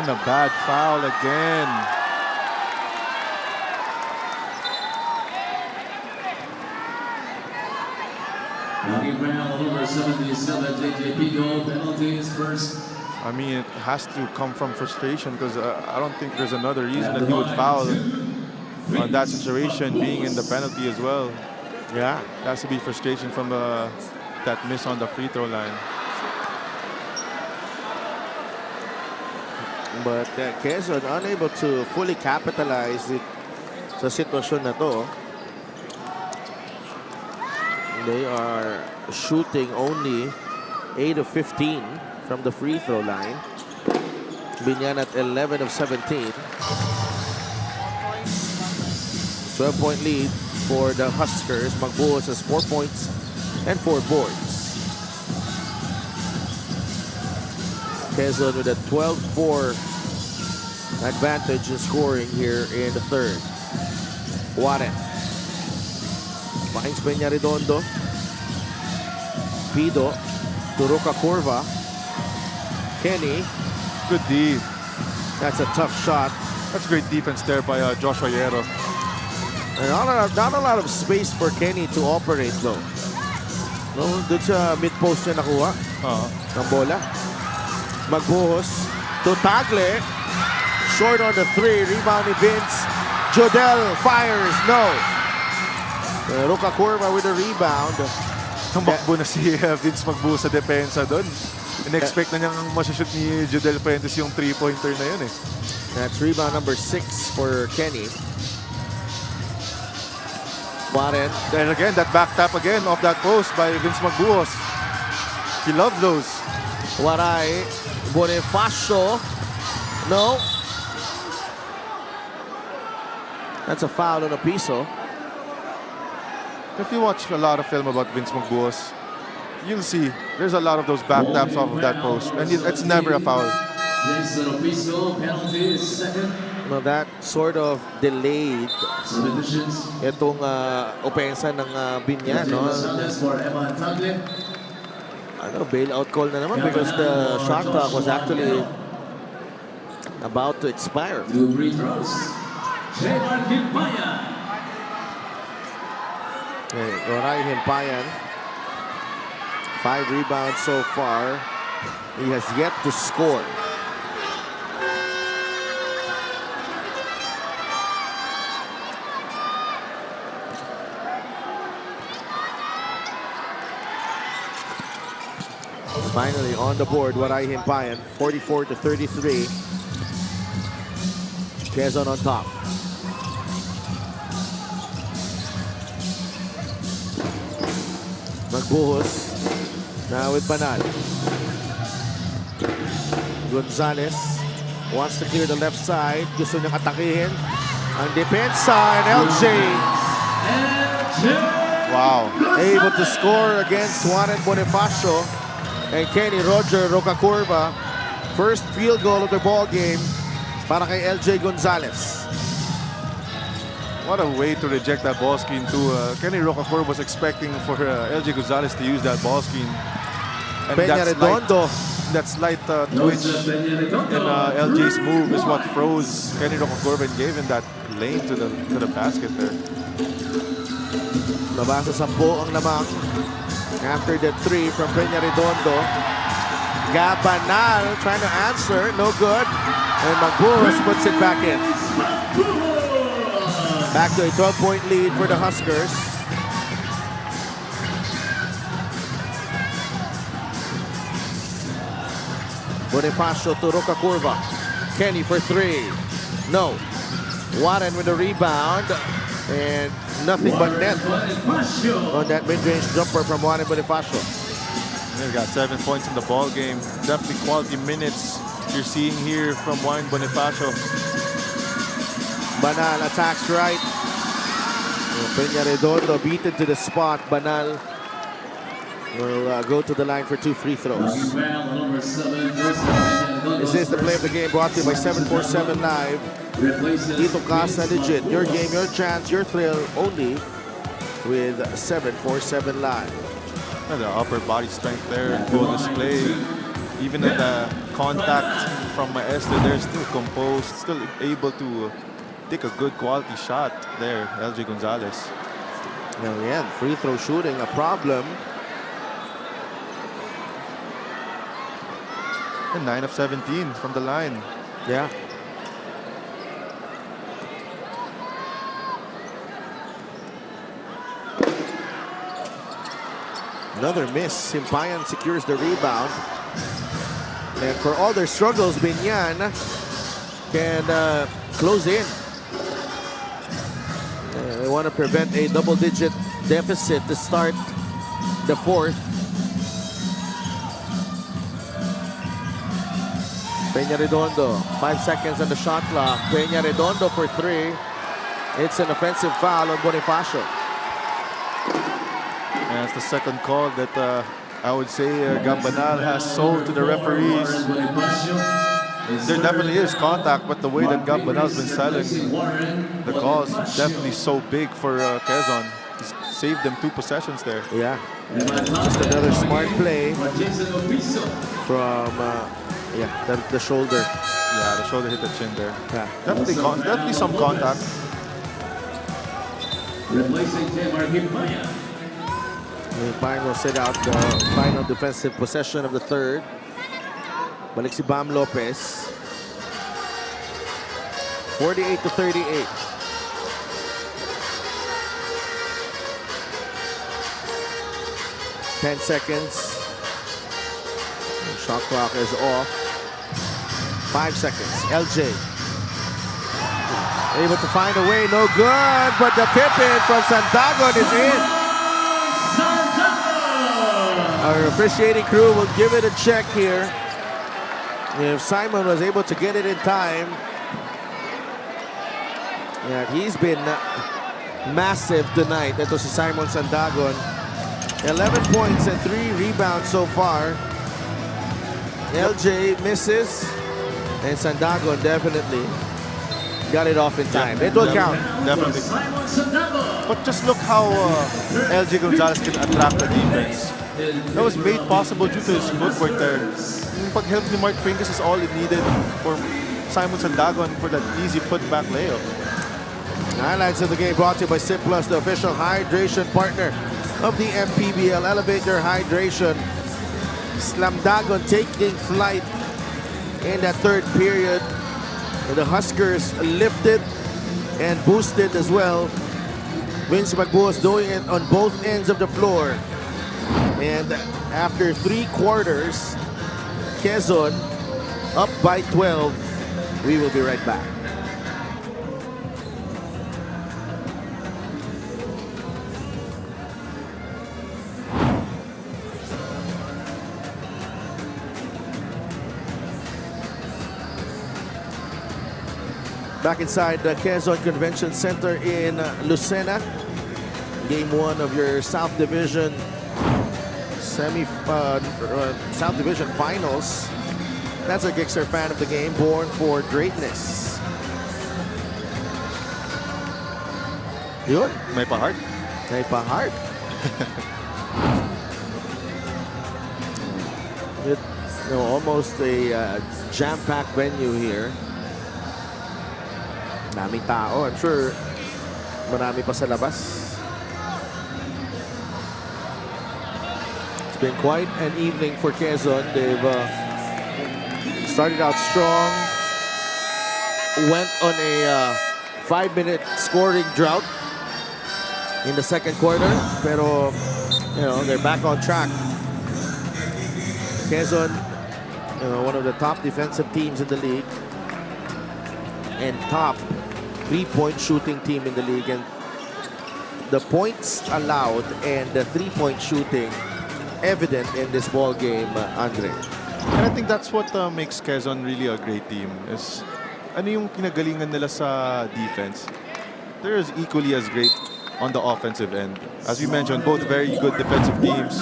[SPEAKER 7] And a bad foul again.
[SPEAKER 13] Knocking foul number 77, JJ Pido. Penalty is first.
[SPEAKER 7] I mean, it has to come from frustration because I don't think there's another reason that he would foul on that situation, being in the penalty as well.
[SPEAKER 3] Yeah.
[SPEAKER 7] It has to be frustration from that miss on the free throw line.
[SPEAKER 3] But Quezon unable to fully capitalize it sa sitwasyon na to. They are shooting only 8 of 15 from the free throw line. Biñan at 11 of 17. 12-point lead for the Huskers. Magbuhos has 4 points and 4 boards. Quezon with a 12-4 advantage in scoring here in the third. Warren finds Peñarredondo. Pido to Rukakurva. Kenny.
[SPEAKER 7] Good D.
[SPEAKER 3] That's a tough shot.
[SPEAKER 7] That's great defense there by Joshua Hierro.
[SPEAKER 3] And not a lot of space for Kenny to operate though. No, dun sa mid-post niya nakuha ng bola. Magbuhos to Tagle. Short on the 3. Rebound ni Vince. Jodel fires. No. Rukakurva with a rebound.
[SPEAKER 7] Tumakbo na si Vince Magbuhos sa depensa doon. In-expect na niyang masashoot ni Jodel Fuentes yung 3-pointer na yun eh.
[SPEAKER 3] That's rebound number 6 for Kenny. Warren.
[SPEAKER 7] And again, that back tap again off that post by Vince Magbuhos. He loves those.
[SPEAKER 3] Waray. Bonifacio. No. That's a foul on Opiso.
[SPEAKER 7] If you watch a lot of film about Vince Magbuhos, you'll see there's a lot of those back taps off of that post. And it's never a foul.
[SPEAKER 13] Jason Opiso, penalty is second.
[SPEAKER 3] No, that sort of delayed itong opensa ng Biñan. No? Ano, bailout call na naman because the shot clock was actually about to expire.
[SPEAKER 13] 2 free throws. Jaymark Himpayan.
[SPEAKER 3] Okay, Goray Himpayan. 5 rebounds so far. He has yet to score. Finally on the board, Waray Himpayan, 44-33. Quezon on top. Magbuhos now with Banal. Gonzalez wants to clear the left side. Gusto niyang atakihin ang depensa, and LJ
[SPEAKER 7] Wow.
[SPEAKER 3] able to score against Warren Bonifacio and Kenny Roger Rocacurva. First field goal of the ball game para kay LJ Gonzalez.
[SPEAKER 7] What a way to reject that ball screen too. Kenny Rocacor was expecting for LJ Gonzalez to use that ball screen. And
[SPEAKER 3] Peña Redondo.
[SPEAKER 7] That slight twitch in LJ's move is what froze Kenny Rocacor and gave him that lane to the basket there.
[SPEAKER 3] Nabasa 10 ang lamang after the 3 from Peña Redondo. Gabanal trying to answer, no good. And Magburos puts it back in. Back to a 12-point lead for the Huskers. Bonifacio to Rocacurva. Kenny for 3. No. Warren with the rebound. And nothing but net on that mid-range jumper from Warren Bonifacio.
[SPEAKER 7] They've got 7 points in the ball game. Definitely quality minutes you're seeing here from Warren Bonifacio.
[SPEAKER 3] Banal attacks right. Peña Redondo beaten to the spot. Banal will go to the line for 2 free throws. This is the play of the game brought to you by 747 Live. Dito Casa Legit. Your game, your chance, your thrill only with 747 Live.
[SPEAKER 7] And the upper body strength there in full display. Even at the contact from Maestro, they're still composed, still able to take a good quality shot there, LJ Gonzalez.
[SPEAKER 3] Now again, free throw shooting a problem.
[SPEAKER 7] And 9 of 17 from the line.
[SPEAKER 3] Yeah. Another miss. Simpayan secures the rebound. And for all their struggles, Biñan can close in. They want to prevent a double-digit deficit to start the fourth. Peña Redondo, 5 seconds on the shot clock. Peña Redondo for 3. It's an offensive foul on Bonifacio.
[SPEAKER 7] And it's the second call that I would say Gambanal has sold to the referees. There definitely is contact, but the way that Gambanal's been selling the calls definitely so big for Quezon. He's saved them 2 possessions there.
[SPEAKER 3] Yeah. Just another smart play from the shoulder.
[SPEAKER 7] Yeah, the shoulder hit the chin there.
[SPEAKER 3] Yeah.
[SPEAKER 7] Definitely some contact.
[SPEAKER 13] Replacing Biñan.
[SPEAKER 3] Biñan will sit out the final defensive possession of the third. Balik si Bam Lopez. 48-38. Ten seconds. The shot clock is off. 5 seconds. LJ. Able to find a way. No good. But the tip-in from Sandagon is in. Our officiating crew will give it a check here. If Simon was able to get it in time. Yeah, he's been massive tonight. That was Simon Sandagon. 11 points and 3 rebounds so far. LJ misses. And Sandagon definitely got it off in time. It will count.
[SPEAKER 7] Definitely. But just look how LJ Gonzalez can attract the defense. That was made possible due to his footwork there. Yung pag-help ni Mark Pringles is all it needed for Simon Sandagon for that easy putback layup.
[SPEAKER 3] Highlights of the game brought to you by Sip Plus, the official hydration partner of the MPBL. Elevate your hydration. Slamdagon taking flight in that third period. The Huskers lifted and boosted as well. Vince Magbuos doing it on both ends of the floor. And after 3 quarters, Quezon up by 12. We will be right back. Back inside the Quezon Convention Center in Lucena. Game 1 of your South Division South Division Finals. That's a Gixxer fan of the game, born for greatness. Yun.
[SPEAKER 7] May pa-heart.
[SPEAKER 3] May pa-heart. Almost a jam-packed venue here. Daming tao. I'm sure marami pa sa labas. It's been quite an evening for Quezon. They've started out strong. Went on a 5-minute scoring drought in the second quarter. Pero, they're back on track. Quezon, one of the top defensive teams in the league. And top 3-point shooting team in the league, and the points allowed and the 3-point shooting evident in this ball game, Andre.
[SPEAKER 7] And I think that's what makes Quezon really a great team. Is ano yung kinagalingan nila sa defense. They're as equally as great on the offensive end. As you mentioned, both very good defensive teams,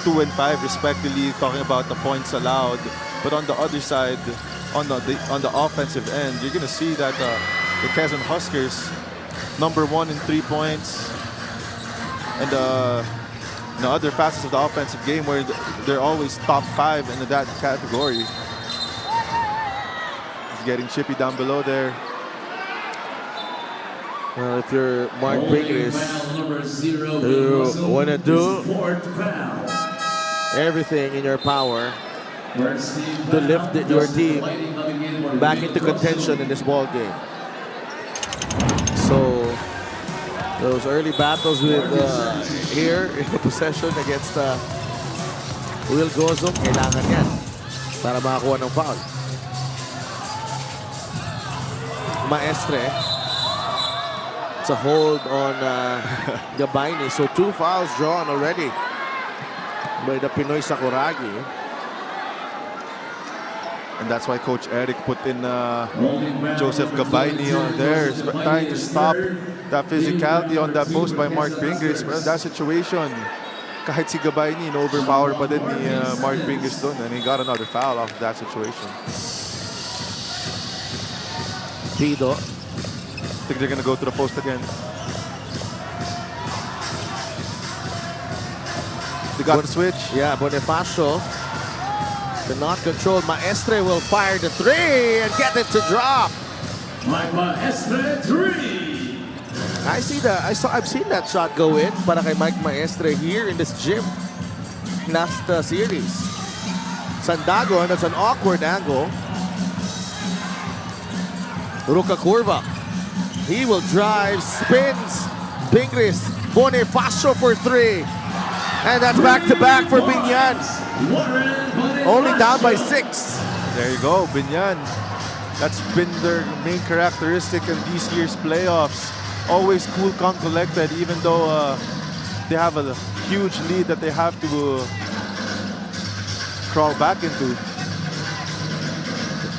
[SPEAKER 7] 2 and 5 respectively, talking about the points allowed. But on the other side, on the offensive end, you're gonna see that the Quezon Huskers, #1 in 3 points, and the other facets of the offensive game where they're always top 5 in that category. He's getting chippy down below there.
[SPEAKER 3] Well, if you're Mark Biggers, you want to do everything in your power to lift your team back into contention in this ball game. So those early battles with here in the possession against Will Gozum, kailangan yan para makakuha ng foul. Maestre, it's a hold on Gabayni. So 2 fouls drawn already by the Pinoy Sakuragi.
[SPEAKER 7] And that's why Coach Eric put in Joseph Gabayni on there, trying to stop that physicality on that post by Mark Pingris. But that situation, kahit si Gabayni, overpower pa din ni Mark Pingris doon, and he got another foul off of that situation.
[SPEAKER 3] Pido.
[SPEAKER 7] I think they're gonna go to the post again. They got the switch.
[SPEAKER 3] Yeah, Bonifacio cannot control. Maestre will fire the 3 and get it to drop.
[SPEAKER 13] Maestre 3.
[SPEAKER 3] I've seen that shot go in para kay Mike Maestre here in this gym last series. Sandagon, that's an awkward angle. Ruka Curva. He will drive, spins. Pingris, Bonifacio for 3. And that's back-to-back for Biñan. Only down by 6.
[SPEAKER 7] There you go, Biñan. That's been their main characteristic in these year's playoffs. Always cool, calm, collected, even though they have a huge lead that they have to crawl back into.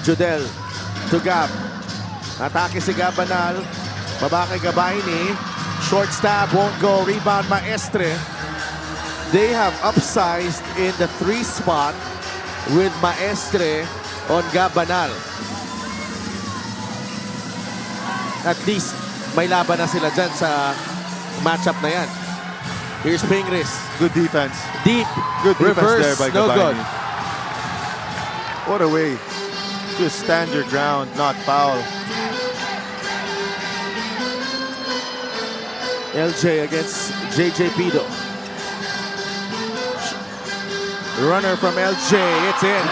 [SPEAKER 3] Judel to Gab. Atake si Gabanal. Baba kay Gabayni. Short stab, won't go. Rebound Maestre. They have upsized in the 3 spot with Maestre on Gabanal. At least may laban na sila dyan sa matchup na yan. Here's Pingris.
[SPEAKER 7] Good defense.
[SPEAKER 3] Deep.
[SPEAKER 7] Good defense
[SPEAKER 3] Reverse,
[SPEAKER 7] there by
[SPEAKER 3] no
[SPEAKER 7] Gabayni.
[SPEAKER 3] good.
[SPEAKER 7] What a way. Just stand your ground, not foul.
[SPEAKER 3] LJ against JJ Pido. Runner from LJ, it's in.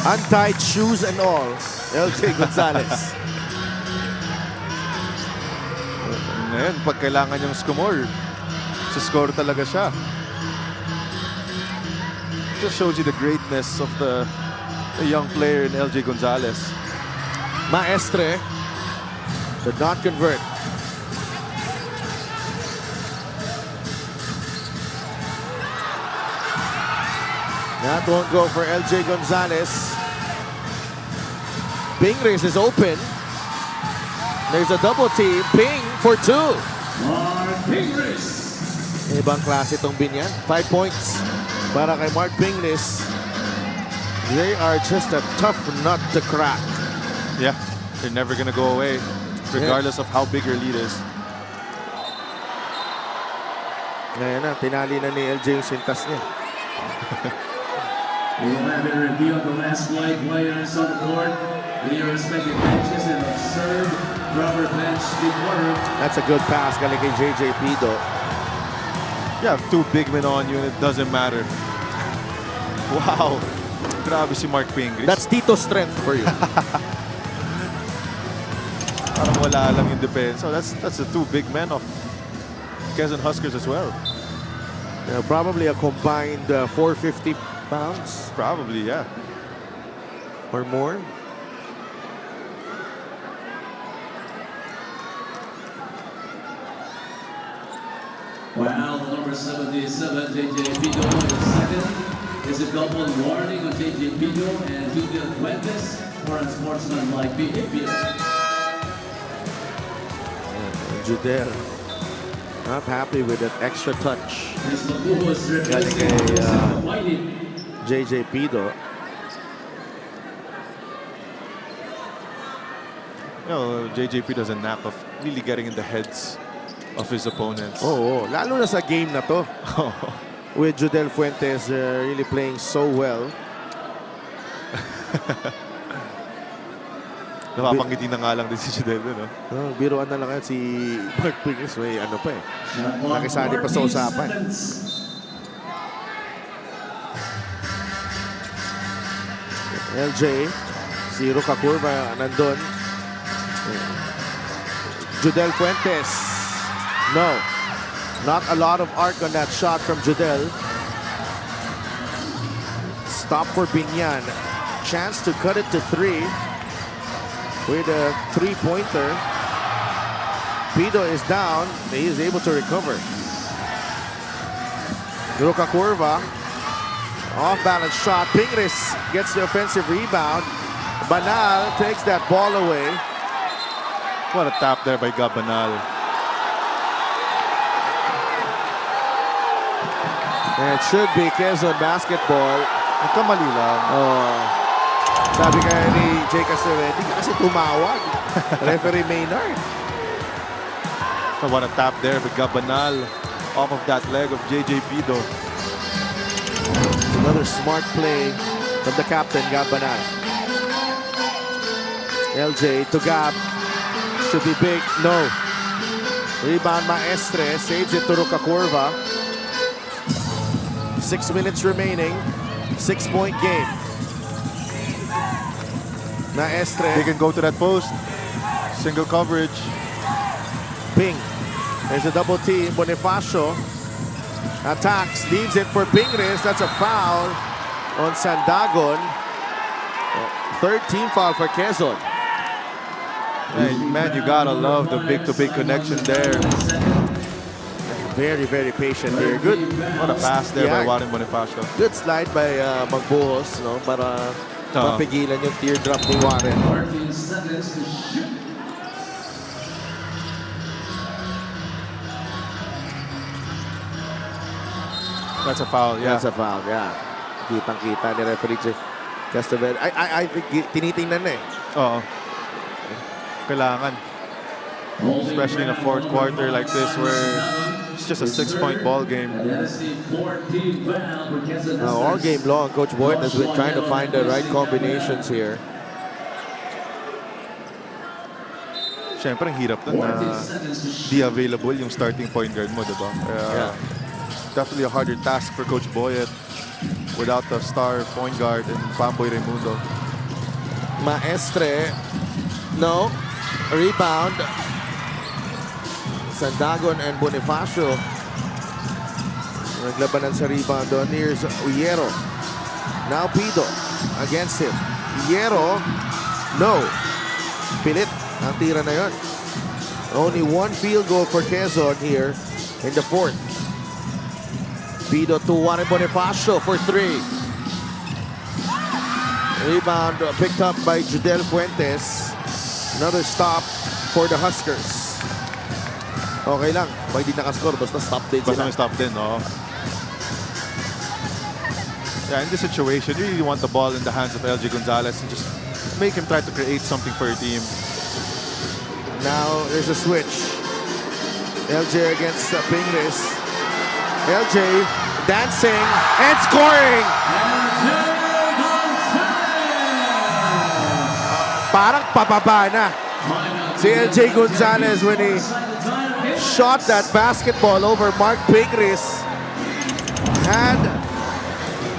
[SPEAKER 3] Untied shoes and all. LJ Gonzalez.
[SPEAKER 7] Ngayon, pag kailangan niyang score, score talaga siya. Just shows you the greatness of the young player in LJ Gonzalez.
[SPEAKER 3] Maestre did not convert. That won't go for LJ Gonzalez.
[SPEAKER 2] Pingris is open. There's a double team. Ping for 2.
[SPEAKER 13] Mark Pingris.
[SPEAKER 2] Ibang klase itong Biñan. 5 points para kay Mark Pingris. They are just a tough nut to crack.
[SPEAKER 7] Yeah, they're never gonna go away, regardless of how big your lead is.
[SPEAKER 2] Ngayon na, tinali na ni LJ yung sintas niya.
[SPEAKER 13] We will have a review of the last flight players on the court. Their respective benches and observe rubber bench quarter.
[SPEAKER 2] That's a good pass galing kay JJ Pido.
[SPEAKER 7] You have 2 big men on you and it doesn't matter. Wow. Grabe si Mark Pingris.
[SPEAKER 2] That's Tito strength for you.
[SPEAKER 7] Parang wala lang yung depensa. That's the 2 big men of Quezon Huskers as well.
[SPEAKER 2] Yeah, probably a combined 450 pounds.
[SPEAKER 7] Probably, yeah.
[SPEAKER 2] Or more.
[SPEAKER 13] While the number 77, JJ Pido, is second. Is a double warning on JJ Pido and Julian Fuentes for unsportsmanlike behavior.
[SPEAKER 2] Judel not happy with that extra touch.
[SPEAKER 13] This Mabuhos
[SPEAKER 2] Galing kay JJ Pido.
[SPEAKER 7] You know, JJP does a knack of really getting in the heads of his opponents.
[SPEAKER 2] Oo, lalo na sa game na to. With Judel Fuentes really playing so well.
[SPEAKER 7] Napapangiti na nga lang din si Judel, no?
[SPEAKER 2] Biruan na lang yan si Mark Pingris. May ano pa eh. Nakisali pa sa usapan. LJ, si Ruka Curva nandun. Judel Fuentes. No. Not a lot of arc on that shot from Judel. Stop for Biñan. Chance to cut it to 3 with a 3-pointer. Pido is down. He is able to recover. Ruka Curva. Off-balance shot. Pingris gets the offensive rebound. Banal takes that ball away.
[SPEAKER 7] What a tap there by Banal.
[SPEAKER 2] And it should be Quezon basketball.
[SPEAKER 7] Nagkamali lang.
[SPEAKER 2] Sabi kaya ni Jay Casaretti, kasi tumawag. Referee Maynard.
[SPEAKER 7] So what a tap there by Banal off of that leg of JJ Pido.
[SPEAKER 2] Another smart play from the captain, Banal. LJ to Gab. Should be big. No. Rebound Maestre. Saves it to Ruka Curva. 6 minutes remaining. 6-point game. Maestre.
[SPEAKER 7] They can go to that post. Single coverage.
[SPEAKER 2] Ping. There's a double team. Bonifacio attacks. Leaves it for Pingris. That's a foul on Sandagon. Third team foul for Quezon.
[SPEAKER 7] Hey, man, you gotta love the big-to-big connection there.
[SPEAKER 2] Very, very patient here. Good.
[SPEAKER 7] What a pass there by Warren Bonifacio.
[SPEAKER 2] Good slide by Magbuhos, no, para mapigilan yung teardrop ni Warren.
[SPEAKER 13] 14 seconds to shoot.
[SPEAKER 7] That's a foul, yeah.
[SPEAKER 2] That's a foul, yeah. Kitang-kita ni referee Castavel. I think tinitingnan na eh.
[SPEAKER 7] Oo. Kailangan. Especially in a fourth quarter like this where it's just a 6-point ball game.
[SPEAKER 2] All game long, Coach Boyd has been trying to find the right combinations here.
[SPEAKER 7] Siyempre, ang hirap nun na di available yung starting point guard mo, diba? Definitely a harder task for Coach Boyd without the star point guard and Pamboy Raimundo.
[SPEAKER 2] Maestre, no. Rebound. Sandagon and Bonifacio. Naglabanan sa rebound doon. Here's Uyero. Now Pido against him. Uyero. No. Pilit ang tira na yun. Only 1 field goal for Quezon here in the fourth. Pido to Warren Bonifacio for 3. Rebound picked up by Judel Fuentes. Another stop for the Huskers. Okay lang. Pag di nakascore, basta stop din
[SPEAKER 7] Basta
[SPEAKER 2] sila.
[SPEAKER 7] may stop din, no? Yeah, in this situation, you really want the ball in the hands of LJ Gonzalez and just make him try to create something for your team.
[SPEAKER 2] Now there's a switch. LJ against Pingris. LJ dancing and scoring. Parang papaba na si LJ Gonzalez when he shot that basketball over Mark Pingris. Had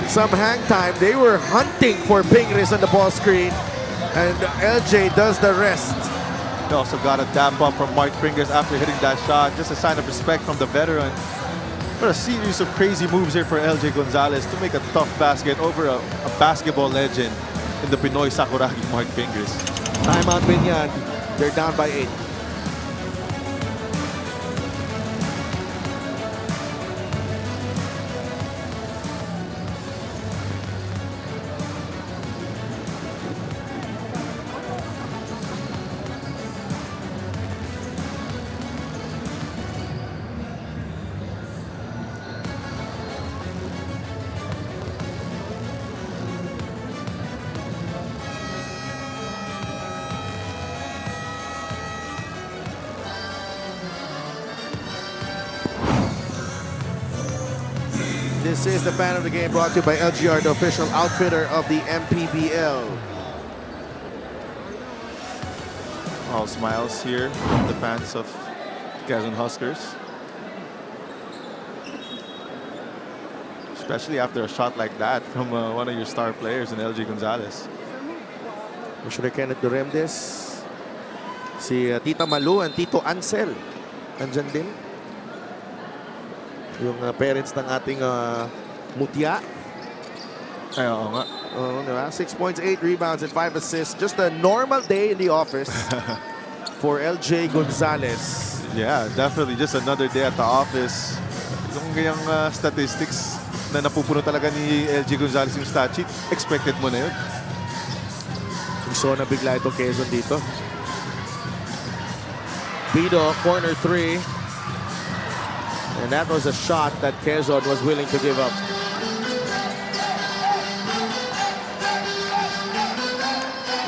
[SPEAKER 2] some hang time. They were hunting for Pingris on the ball screen, and LJ does the rest.
[SPEAKER 7] They also got a dap up from Mark Pringles after hitting that shot. Just a sign of respect from the veteran. But a series of crazy moves here for LJ Gonzalez to make a tough basket over a basketball legend in the Pinoy Sakuragi, Mark Pingles.
[SPEAKER 2] Timeout Biñan. They're down by 8. This is the fan of the game brought to you by LGR, the official outfitter of the MPBL.
[SPEAKER 7] All smiles here from the fans of Quezon Huskers. Especially after a shot like that from one of your star players in LJ Gonzalez.
[SPEAKER 2] Commissioner Kenneth Duremdes, si Tita Malu and Tito Ansel. Andyan din. Yung parents ng ating mutya.
[SPEAKER 7] Ay, oo nga.
[SPEAKER 2] Diba? 6 points, 8 rebounds, and 5 assists. Just a normal day in the office for LJ Gonzalez.
[SPEAKER 7] Yeah, definitely. Just another day at the office. Yung ganyang statistics na napupuno talaga ni LJ Gonzalez yung stat sheet, expected mo na yun.
[SPEAKER 2] So na bigla itong Quezon dito. Bido, corner 3. And that was a shot that Quezon was willing to give up.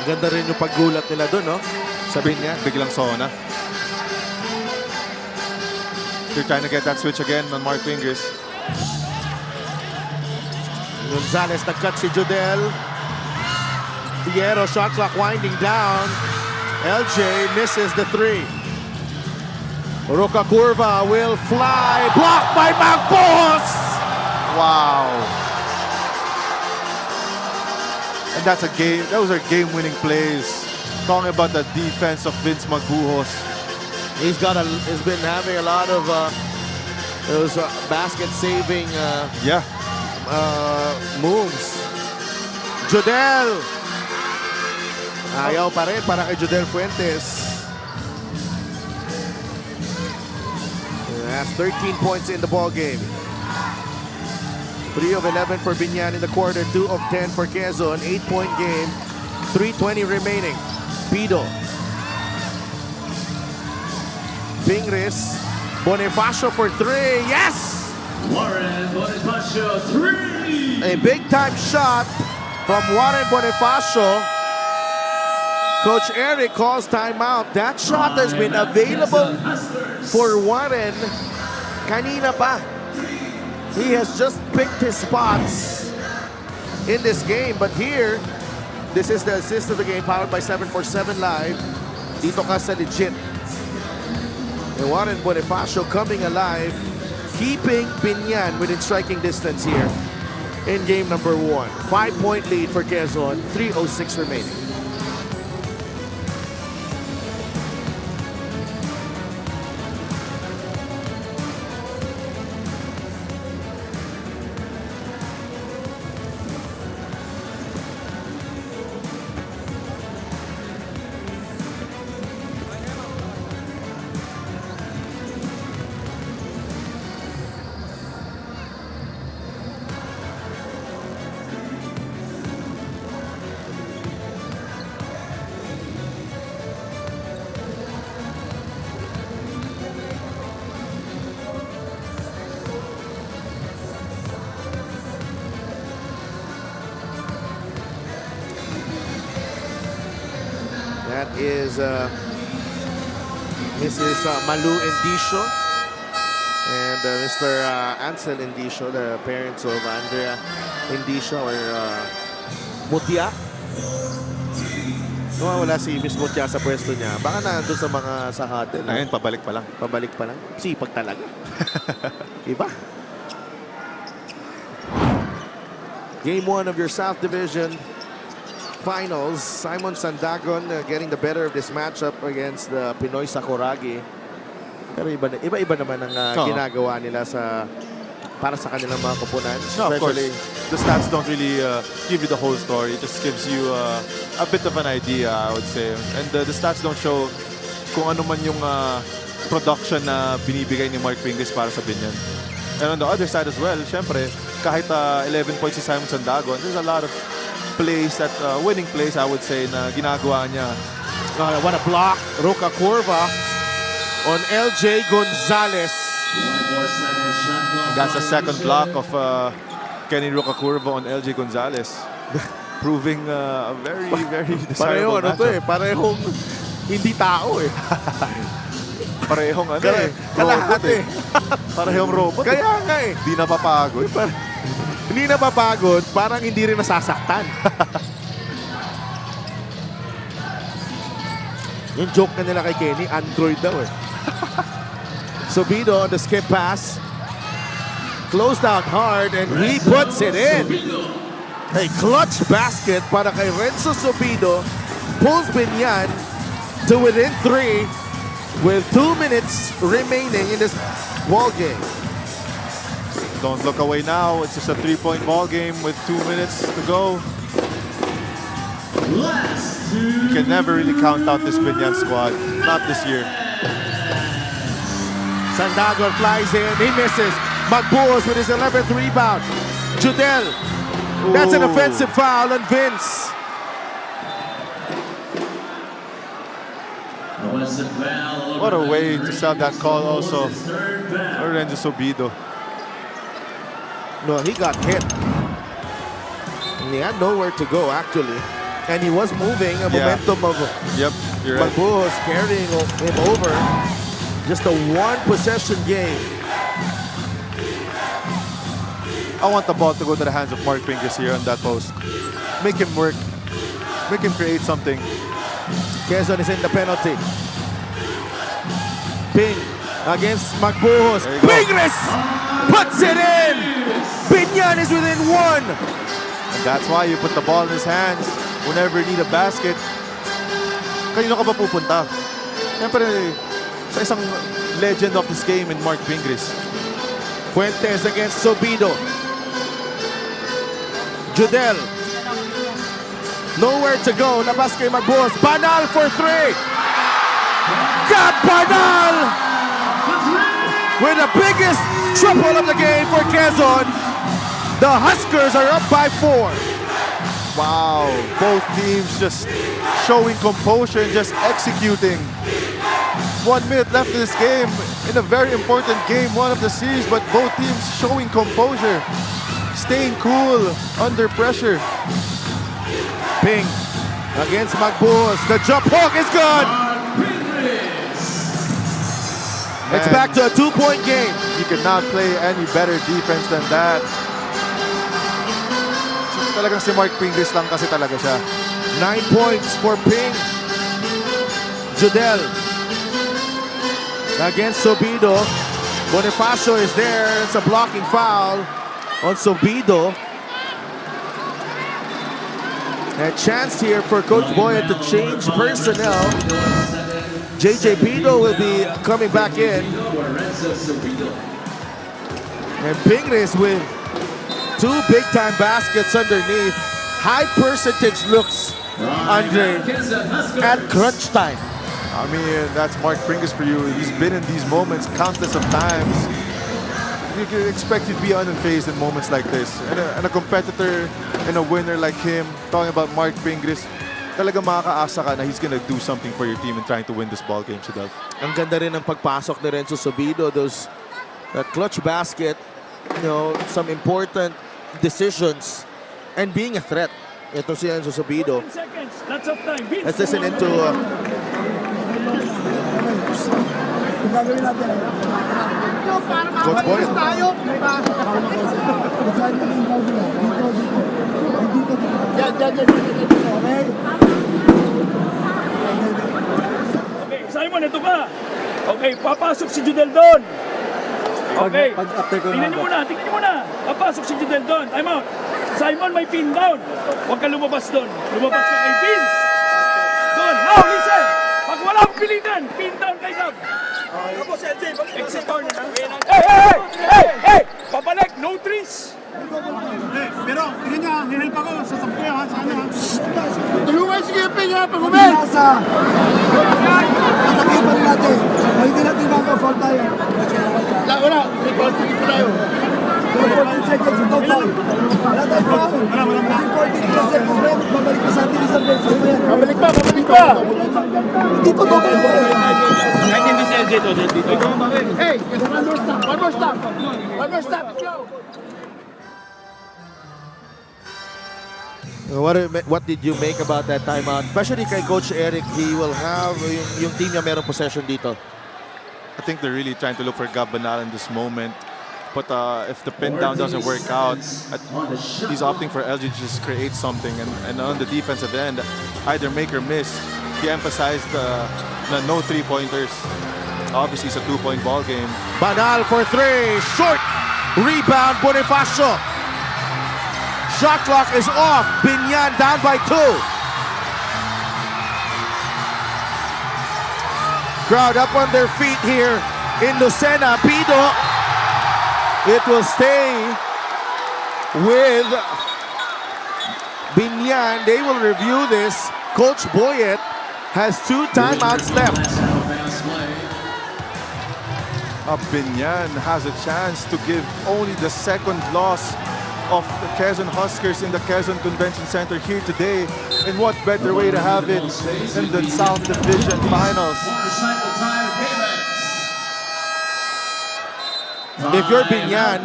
[SPEAKER 2] Ganda rin yung paggulat nila doon, no? Sabihin niya.
[SPEAKER 7] Biglang sona. They're trying to get that switch again on Mark Fingers.
[SPEAKER 2] Gonzalez nag-cut si Judel. Piero, shot clock winding down. LJ misses the 3. Roca Curva will fly. Blocked by Magpos!
[SPEAKER 7] Wow. And that's a game. Those are game-winning plays. Talking about the defense of Vince Magbuhos.
[SPEAKER 2] He's been having a lot of those basket-saving moves. Jodel. Ayaw pa rin para kay Jodel Fuentes. That's 13 points in the ball game. 3 of 11 for Biñan in the quarter, 2 of 10 for Quezon. 8-point game, 3:20 remaining. Pido. Pingris. Bonifacio for 3. Yes!
[SPEAKER 13] Warren Bonifacio, 3!
[SPEAKER 2] A big-time shot from Warren Bonifacio. Coach Eric calls timeout. That shot has been available for Warren kanina pa. He has just picked his spots in this game. But here, this is the assist of the game powered by 747 Live. Dito ka sa legit. And Warren Bonifacio coming alive, keeping Biñan within striking distance here in game number 1. 5-point lead for Quezon, 3:06 remaining. is Mrs. Malu Indicio and Mr. Ansel Indicio, the parents of Andrea Indicio or Mutia. Wala si Miss Mutia sa pwesto niya. Baka nandun sa mga sahatin.
[SPEAKER 7] Ayun, pabalik pa lang.
[SPEAKER 2] Pabalik pa lang. Sipag talaga. Iba. Game 1 of your South Division Finals. Simon Sandagon getting the better of this matchup against the Pinoy Sakuragi. Pero iba-iba naman ang ginagawa nila para sa kanilang mga koponan.
[SPEAKER 7] No, of course. The stats don't really give you the whole story. It just gives you a bit of an idea, I would say. And the stats don't show kung ano man yung production na binibigay ni Mark Pringles para sa Biñan. And on the other side as well, syempre, kahit 11 points si Simon Sandagon, there's a lot of plays, winning plays, I would say, na ginagawa niya.
[SPEAKER 2] What a block. Roca Curva on LJ Gonzalez.
[SPEAKER 7] That's the second block of Kenny Roca Curva on LJ Gonzalez. Proving a very, very desirable matchup.
[SPEAKER 2] Parehong hindi tao eh.
[SPEAKER 7] Parehong
[SPEAKER 2] Kalahat eh.
[SPEAKER 7] Parehong robot.
[SPEAKER 2] Kaya nga eh.
[SPEAKER 7] Hindi napapagod.
[SPEAKER 2] Hindi napapagod, parang hindi rin nasasaktan. Yung joke na nila kay Kenny, Android daw eh. Subido on the skip pass. Closed out hard and he puts it in. A clutch basket para kay Renzo Subido. Pulls Biñan to within 3 with 2 minutes remaining in this ball game.
[SPEAKER 7] Don't look away now. It's just a 3-point ball game with 2 minutes to go. You can never really count out this Biñan squad. Not this year.
[SPEAKER 2] Sandagon flies in. He misses. Magbuos with his 11th rebound. Judel. That's an offensive foul on Vince.
[SPEAKER 7] What a way to sell that call also. Lorenzo Subido.
[SPEAKER 2] No, he got hit. He had nowhere to go, actually. And he was moving. A momentum of
[SPEAKER 7] Yep, you're right.
[SPEAKER 2] Magbuos carrying him over. Just a one-possession game.
[SPEAKER 7] I want the ball to go to the hands of Mark Pringles here on that post. Make him work. Make him create something.
[SPEAKER 2] Quezon is in the penalty. Ping against Magbuos. Pingres puts it in! Biñan is within 1.
[SPEAKER 7] And that's why you put the ball in his hands whenever you need a basket. Kanino ka ba pupunta? Siyempre, sa isang legend of this game in Mark Pringles.
[SPEAKER 2] Fuentes against Subido. Judel. Nowhere to go. Labas kay Magbuos. Banal for 3. Got Banal! With the biggest triple of the game for Quezon. The Huskers are up by 4.
[SPEAKER 7] Wow, both teams just showing composure and just executing. 1 minute left in this game, in a very important game, 1 of the series, but both teams showing composure, staying cool under pressure.
[SPEAKER 2] Ping against Magbuos. The jump hook is good. It's back to a 2-point game.
[SPEAKER 7] You cannot play any better defense than that. Talagang si Mark Pringles lang kasi talaga siya.
[SPEAKER 2] 9 points for Ping. Judel against Subido. Bonifacio is there. It's a blocking foul on Subido. A chance here for Coach Boya to change personnel. JJ Pido will be coming back in. And Pingres with 2 big-time baskets underneath. High percentage looks, Andre, at crunch time.
[SPEAKER 7] I mean, that's Mark Pringles for you. He's been in these moments countless of times. You can expect you to be unfazed in moments like this. And a competitor and a winner like him, talking about Mark Pringles, talagang makakaasa ka na he's gonna do something for your team in trying to win this ball game, Sidav.
[SPEAKER 2] Ang ganda rin ng pagpasok ni Renzo Subido. That clutch basket, some important decisions and being a threat. Ito si Enzo Subido.
[SPEAKER 8] Seconds. Lots of time. Vince,
[SPEAKER 2] Let's listen into Coach Boy.
[SPEAKER 8] Okay, Simon, ito ka. Okay, papasok si Judel doon. Okay. Tingnan niyo muna. Papasok si Judel doon. Time out. Simon, may pin down. Huwag ka lumabas doon. Lumabas ka kay Vince. Doon. Now, listen. Pag wala akong pilitan, pin down kay Gab. Tapos, LJ, exit corner. Hey! Pabalik, no trees.
[SPEAKER 3] Pero, tingnan niya, hihelp ako sa sampo ha, sa ano ha. Tulungan si Kiping ha, pag-umit! Atake pa rin natin. Hindi natin maka-fall tayo. Wala, may ball to keep tayo. 14 seconds, ito foul. Wala tayo foul. 14 seconds, babalik pa sa atin isang beses. Babalik pa! Dito. Naintindihan si LJ dito. Hey, one more stop, go!
[SPEAKER 2] What did you make about that timeout? Especially kay Coach Eric, he will have yung team niya merong possession dito.
[SPEAKER 7] I think they're really trying to look for Gab Banal in this moment. But if the pin down doesn't work out, he's opting for LG to just create something. And on the defensive end, either make or miss. He emphasized the no three-pointers. Obviously, it's a 2-point ball game.
[SPEAKER 2] Banal for 3, short! Rebound, Bonifacio. Shot clock is off. Biñan down by 2. Crowd up on their feet here in Lucena. Pido. It will stay with Biñan. They will review this. Coach Boyet has 2 timeouts left.
[SPEAKER 7] Biñan has a chance to give only the second loss of the Quezon Huskers in the Quezon Convention Center here today. And what better way to have it in the South Division Finals?
[SPEAKER 2] If you're Biñan,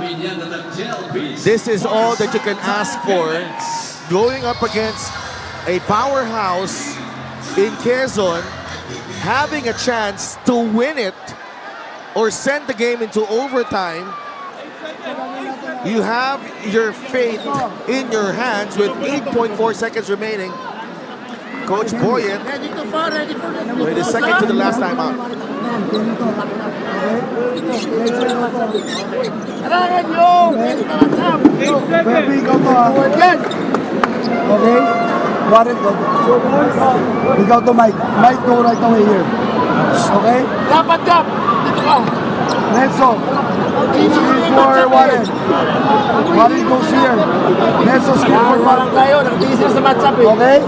[SPEAKER 2] this is all that you can ask for. Going up against a powerhouse in Quezon, having a chance to win it or send the game into overtime. You have your fate in your hands with 8.4 seconds remaining. Coach Boyet with a second to the last time out.
[SPEAKER 3] Okay? Warren, go. Ikaw to Mike. Mike, go right away here. Okay? Dapat Gab! Dito ka! Nelson. 3 for Warren. Warren goes here. Nelson screen for Warren. Tayo, nakatingin sila sa matchup eh. Okay?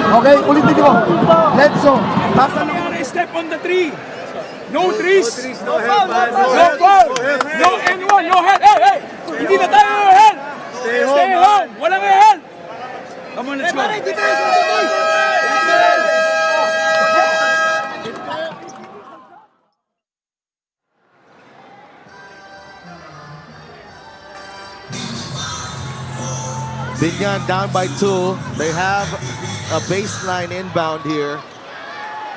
[SPEAKER 3] Okay, ulitin ko. Nelson.
[SPEAKER 8] Step on the 3. No trees. No foul. No N1. No head. Hey! Hindi na tayo head. Stay home. Walang head. Come on, let's go.
[SPEAKER 2] Biñan down by 2. They have a baseline inbound here.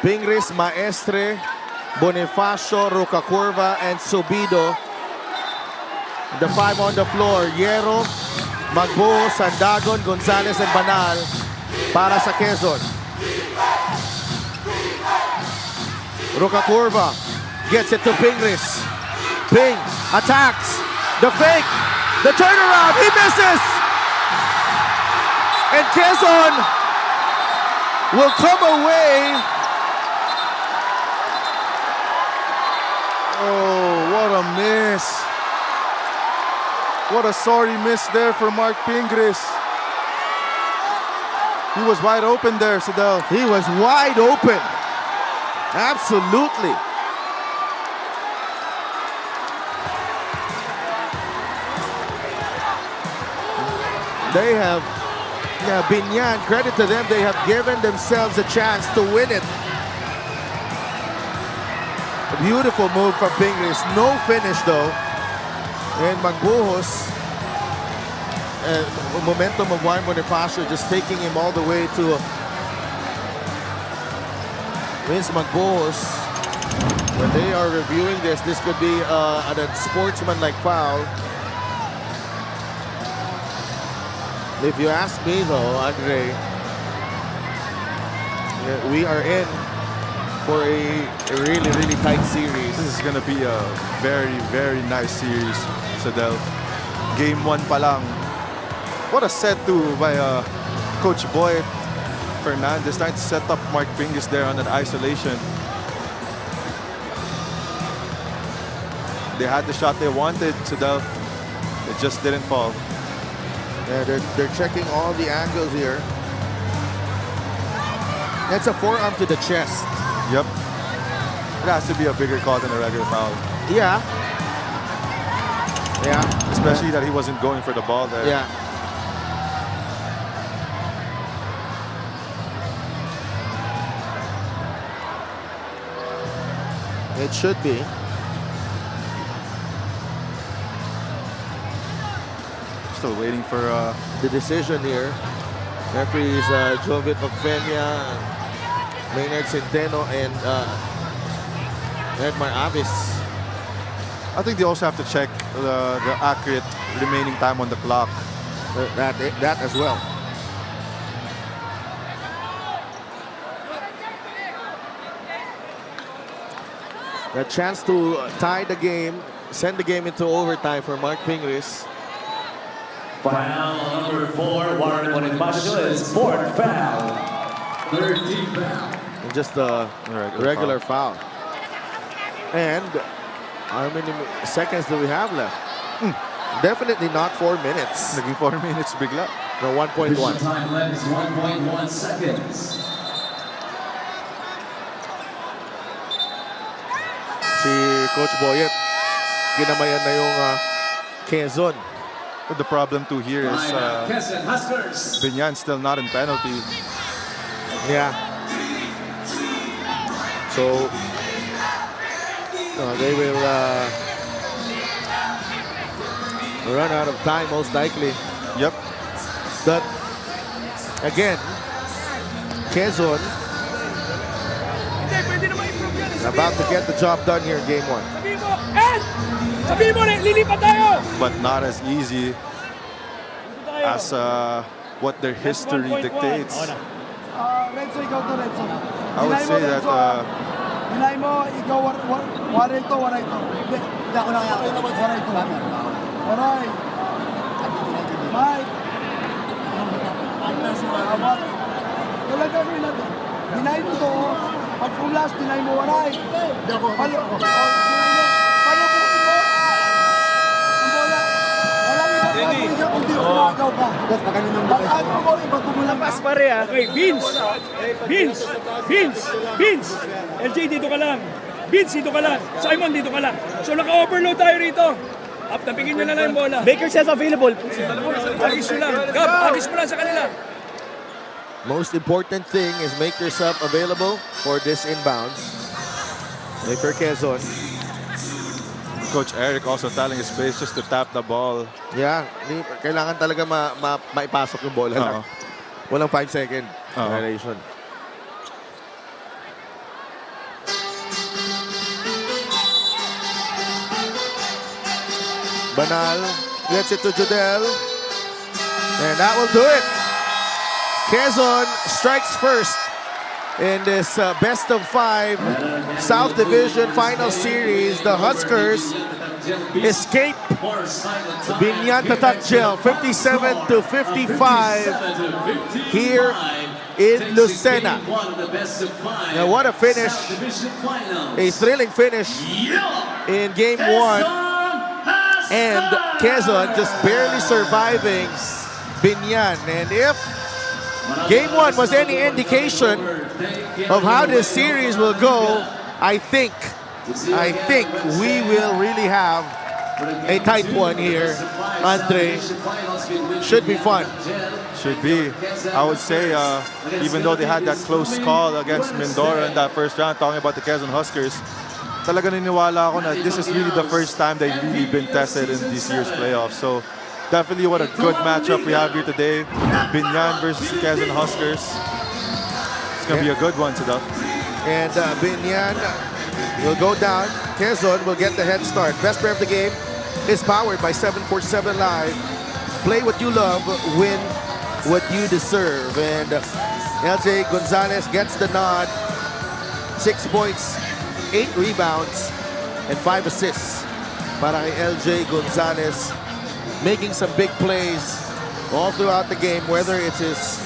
[SPEAKER 2] Pingris, Maestre, Bonifacio, Rocacurva, and Subido. The 5 on the floor. Hierro, Magbuo, Sandagon, Gonzalez, and Banal para sa Quezon. Rocacurva gets it to Pingris. Ping attacks. The fake. The turnaround. He misses. And Quezon will come away.
[SPEAKER 7] Oh, what a miss. What a sorry miss there for Mark Pingris. He was wide open there, Sidel.
[SPEAKER 2] He was wide open. Absolutely. They have, Biñan, credit to them, they have given themselves a chance to win it. A beautiful move from Pingris. No finish though. And Magbuhos momentum of Juan Bonifacio just taking him all the way to Vince Magbohos. When they are reviewing this could be a sportsman-like foul. If you ask me though, Andre, we are in for a really, really tight series.
[SPEAKER 7] This is going to be a very, very nice series, Sadel. Game 1 pa lang. What a set to by Coach Boyd Fernandez, trying to set up Mark Pingus there on an isolation. They had the shot they wanted, Sadel. It just didn't fall.
[SPEAKER 2] Yeah, they're checking all the angles here. That's a forearm to the chest.
[SPEAKER 7] Yep. It has to be a bigger call than a regular foul.
[SPEAKER 2] Yeah. Yeah.
[SPEAKER 7] Especially that he wasn't going for the ball there.
[SPEAKER 2] Yeah. It should be.
[SPEAKER 7] Still waiting for
[SPEAKER 2] the decision here. Referees Jovit Ocfenia, Maynard Centeno, and Edmar Avis.
[SPEAKER 7] I think they also have to check the accurate remaining time on the clock.
[SPEAKER 2] That as well. The chance to tie the game, send the game into overtime for Mark Pingris.
[SPEAKER 13] Foul number 4, Warren Bonifacio, is 4th foul. 13th foul.
[SPEAKER 2] And just a regular foul. And how many seconds do we have left? Definitely not 4 minutes.
[SPEAKER 7] Naging 4 minutes bigla.
[SPEAKER 2] No, 1.1.
[SPEAKER 13] Time left is 1.1 seconds.
[SPEAKER 2] Si Coach Boyet, ginamayan na yung Quezon.
[SPEAKER 7] But the problem too here is
[SPEAKER 13] Quezon Huskers.
[SPEAKER 7] Biñan still not in penalty.
[SPEAKER 2] Yeah. So they will run out of time most likely.
[SPEAKER 7] Yep.
[SPEAKER 2] But again, Quezon about to get the job done here in game 1.
[SPEAKER 7] But not as easy as what their history dictates. I would say that
[SPEAKER 3] Hinay mo, ikaw waray to. Hindi ako na kaya. Waray to. Waray. Mike. Wala gagawin natin. Hinay mo to. Pag fulas, hinay mo waray. Hindi ako. Paano po mo? Ang bola. Walang iba kundi umagaw ka. Pag-agaw mo, iba tumulang ka.
[SPEAKER 8] Pare ah. Okay, Vince. LJ, dito ka lang. Vince, dito ka lang. Simon, dito ka lang. So naka-overload tayo rito. Tapigin nyo na lang yung bola. Make yourself available. Agis nyo lang. Gab, agis mo lang sa kanila.
[SPEAKER 2] Most important thing is make yourself available for this inbound. For Quezon.
[SPEAKER 7] Coach Eric also telling his players just to tap the ball.
[SPEAKER 2] Yeah, kailangan talaga maipasok yung bola lang. Walang 5-second violation. Banal gets it to Jodel. And that will do it. Quezon strikes first in this best of 5 South Division Final Series. The Huskers escape Biñan Tatakjel 57-55 here in Lucena. Now what a finish, a thrilling finish in game 1. And Quezon just barely surviving Biñan. And if game 1 was any indication of how this series will go, I think we will really have a tight one here. Andre, should be fun.
[SPEAKER 7] Should be. I would say, even though they had that close call against Mindoro in that first round, talking about the Quezon Huskers, talaga niniwala ako na this is really the first time they've really been tested in this year's playoffs. So definitely what a good matchup we have here today. Biñan versus Quezon Huskers. It's going to be a good one, Sadaf.
[SPEAKER 2] And Biñan will go down. Quezon will get the head start. Best player of the game is powered by 747 Live. Play what you love, win what you deserve. And LJ Gonzalez gets the nod. 6 points, 8 rebounds, and 5 assists para kay LJ Gonzalez, making some big plays all throughout the game, whether it's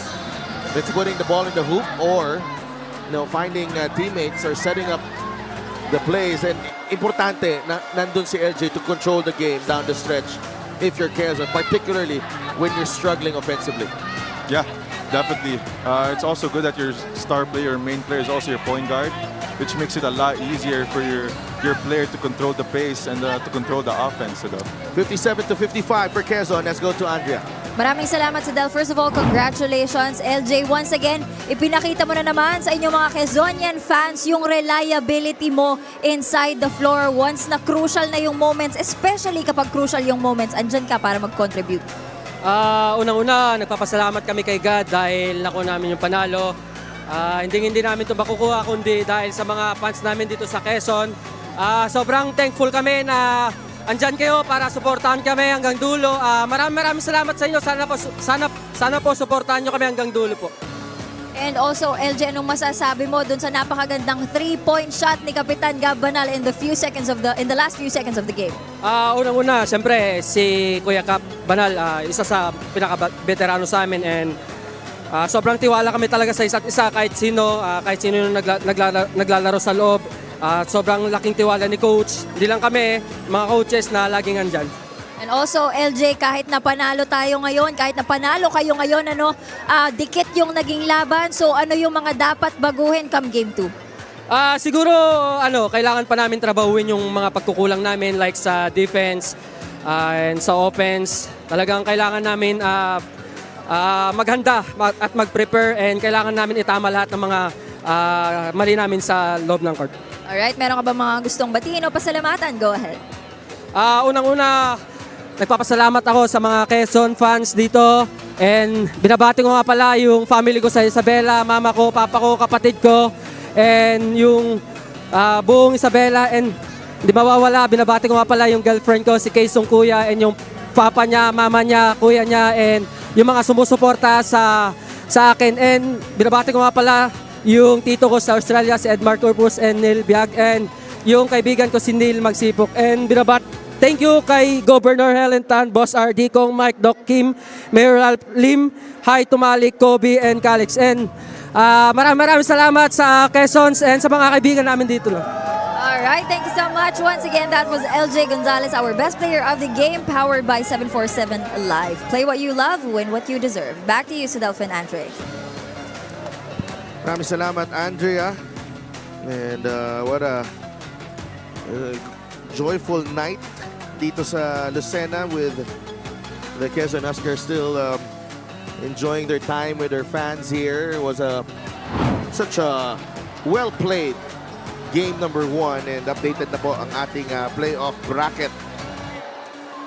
[SPEAKER 2] putting the ball in the hoop or finding teammates or setting up the plays. And importante na nandun si LJ to control the game down the stretch if you're Quezon, particularly when you're struggling offensively.
[SPEAKER 7] Yeah, definitely. It's also good that your star player, main player, is also your point guard, which makes it a lot easier for your player to control the pace and to control the offense.
[SPEAKER 2] 57-55 for Quezon. Let's go to Andrea.
[SPEAKER 4] Maraming salamat sa Del. First of all, congratulations, LJ. Once again, ipinakita mo na naman sa inyong mga Quezonian fans yung reliability mo inside the floor. Once na crucial na yung moments, especially kapag crucial yung moments, andyan ka para mag-contribute.
[SPEAKER 10] Unang-una, nagpapasalamat kami kay God dahil nakuha namin yung panalo. Hindi namin ito makukuha kundi dahil sa mga fans namin dito sa Quezon. Sobrang thankful kami na andyan kayo para suportahan kami hanggang dulo. Maraming salamat sa inyo. Sana po suportahan nyo kami hanggang dulo po.
[SPEAKER 4] And also, LJ, anong masasabi mo dun sa napakagandang 3-point shot ni Kapitan Gab Banal in the last few seconds of the game?
[SPEAKER 10] Unang-una, siyempre si Kuya Cap Banal, isa sa pinaka-veterano sa amin, and sobrang tiwala kami talaga sa isa't isa kahit sino yung naglalaro sa loob. Sobrang laking tiwala ni coach. Hindi lang kami, mga coaches na laging andyan.
[SPEAKER 4] And also, LJ, kahit na panalo tayo ngayon, kahit na panalo kayo ngayon, dikit yung naging laban. So ano yung mga dapat baguhin come game 2?
[SPEAKER 10] Siguro, kailangan pa namin trabahuin yung mga pagkukulang namin like sa defense and sa offense. Talagang kailangan namin maghanda at mag-prepare, and kailangan namin itama lahat ng mga mali namin sa loob ng court.
[SPEAKER 4] Alright, meron ka ba mga gustong batiin o pasalamatan? Go ahead.
[SPEAKER 10] Unang-una, nagpapasalamat ako sa mga Quezon fans dito, and binabati ko nga pala yung family ko sa Isabela, mama ko, papa ko, kapatid ko, and yung buong Isabela, and di mawawala, binabati ko nga pala yung girlfriend ko, si Quezon Kuya, and yung papa niya, mama niya, kuya niya, and yung mga sumusuporta sa akin, and binabati ko nga pala yung tito ko sa Australia, si Edmar Corpus and Neil Biag, and yung kaibigan ko si Neil Magsipok, and thank you kay Governor Helen Tan, Boss RD Kong, Mike, Doc Kim, Mayor Ralph Lim, Hi to Malik, Kobe, and Calix. And maraming salamat sa Quezons and sa mga kaibigan namin dito.
[SPEAKER 4] Alright, thank you so much. Once again, that was LJ Gonzalez, our best player of the game, powered by 747 Live. Play what you love, win what you deserve. Back to you, Sudelphin Andre.
[SPEAKER 2] Maraming salamat, Andrea. And what a joyful night dito sa Lucena with the Quezon Huskers still enjoying their time with their fans here. It was such a well-played game number 1, and updated na po ang ating playoff bracket.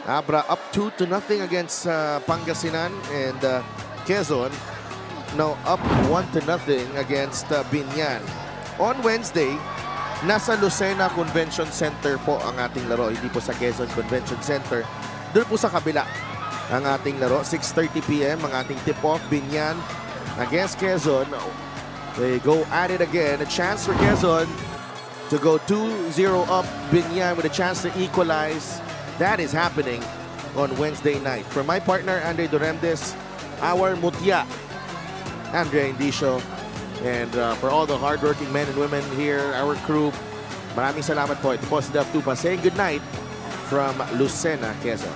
[SPEAKER 2] Abra up 2-0 against Pangasinan, and Quezon now up 1-0 against Biñan. On Wednesday, nasa Lucena Convention Center po ang ating laro, hindi po sa Quezon Convention Center. Doon po sa kabila ang ating laro. 6:30 p.m. ang ating tip-off, Biñan against Quezon. They go at it again. A chance for Quezon to go 2-0 up. Biñan with a chance to equalize. That is happening on Wednesday night. For my partner, Andre Duremdes, our Mutya, Andrea Indicio, and for all the hardworking men and women here, our crew, maraming salamat po. Ito po si Daf Tupa saying good night from Lucena, Quezon.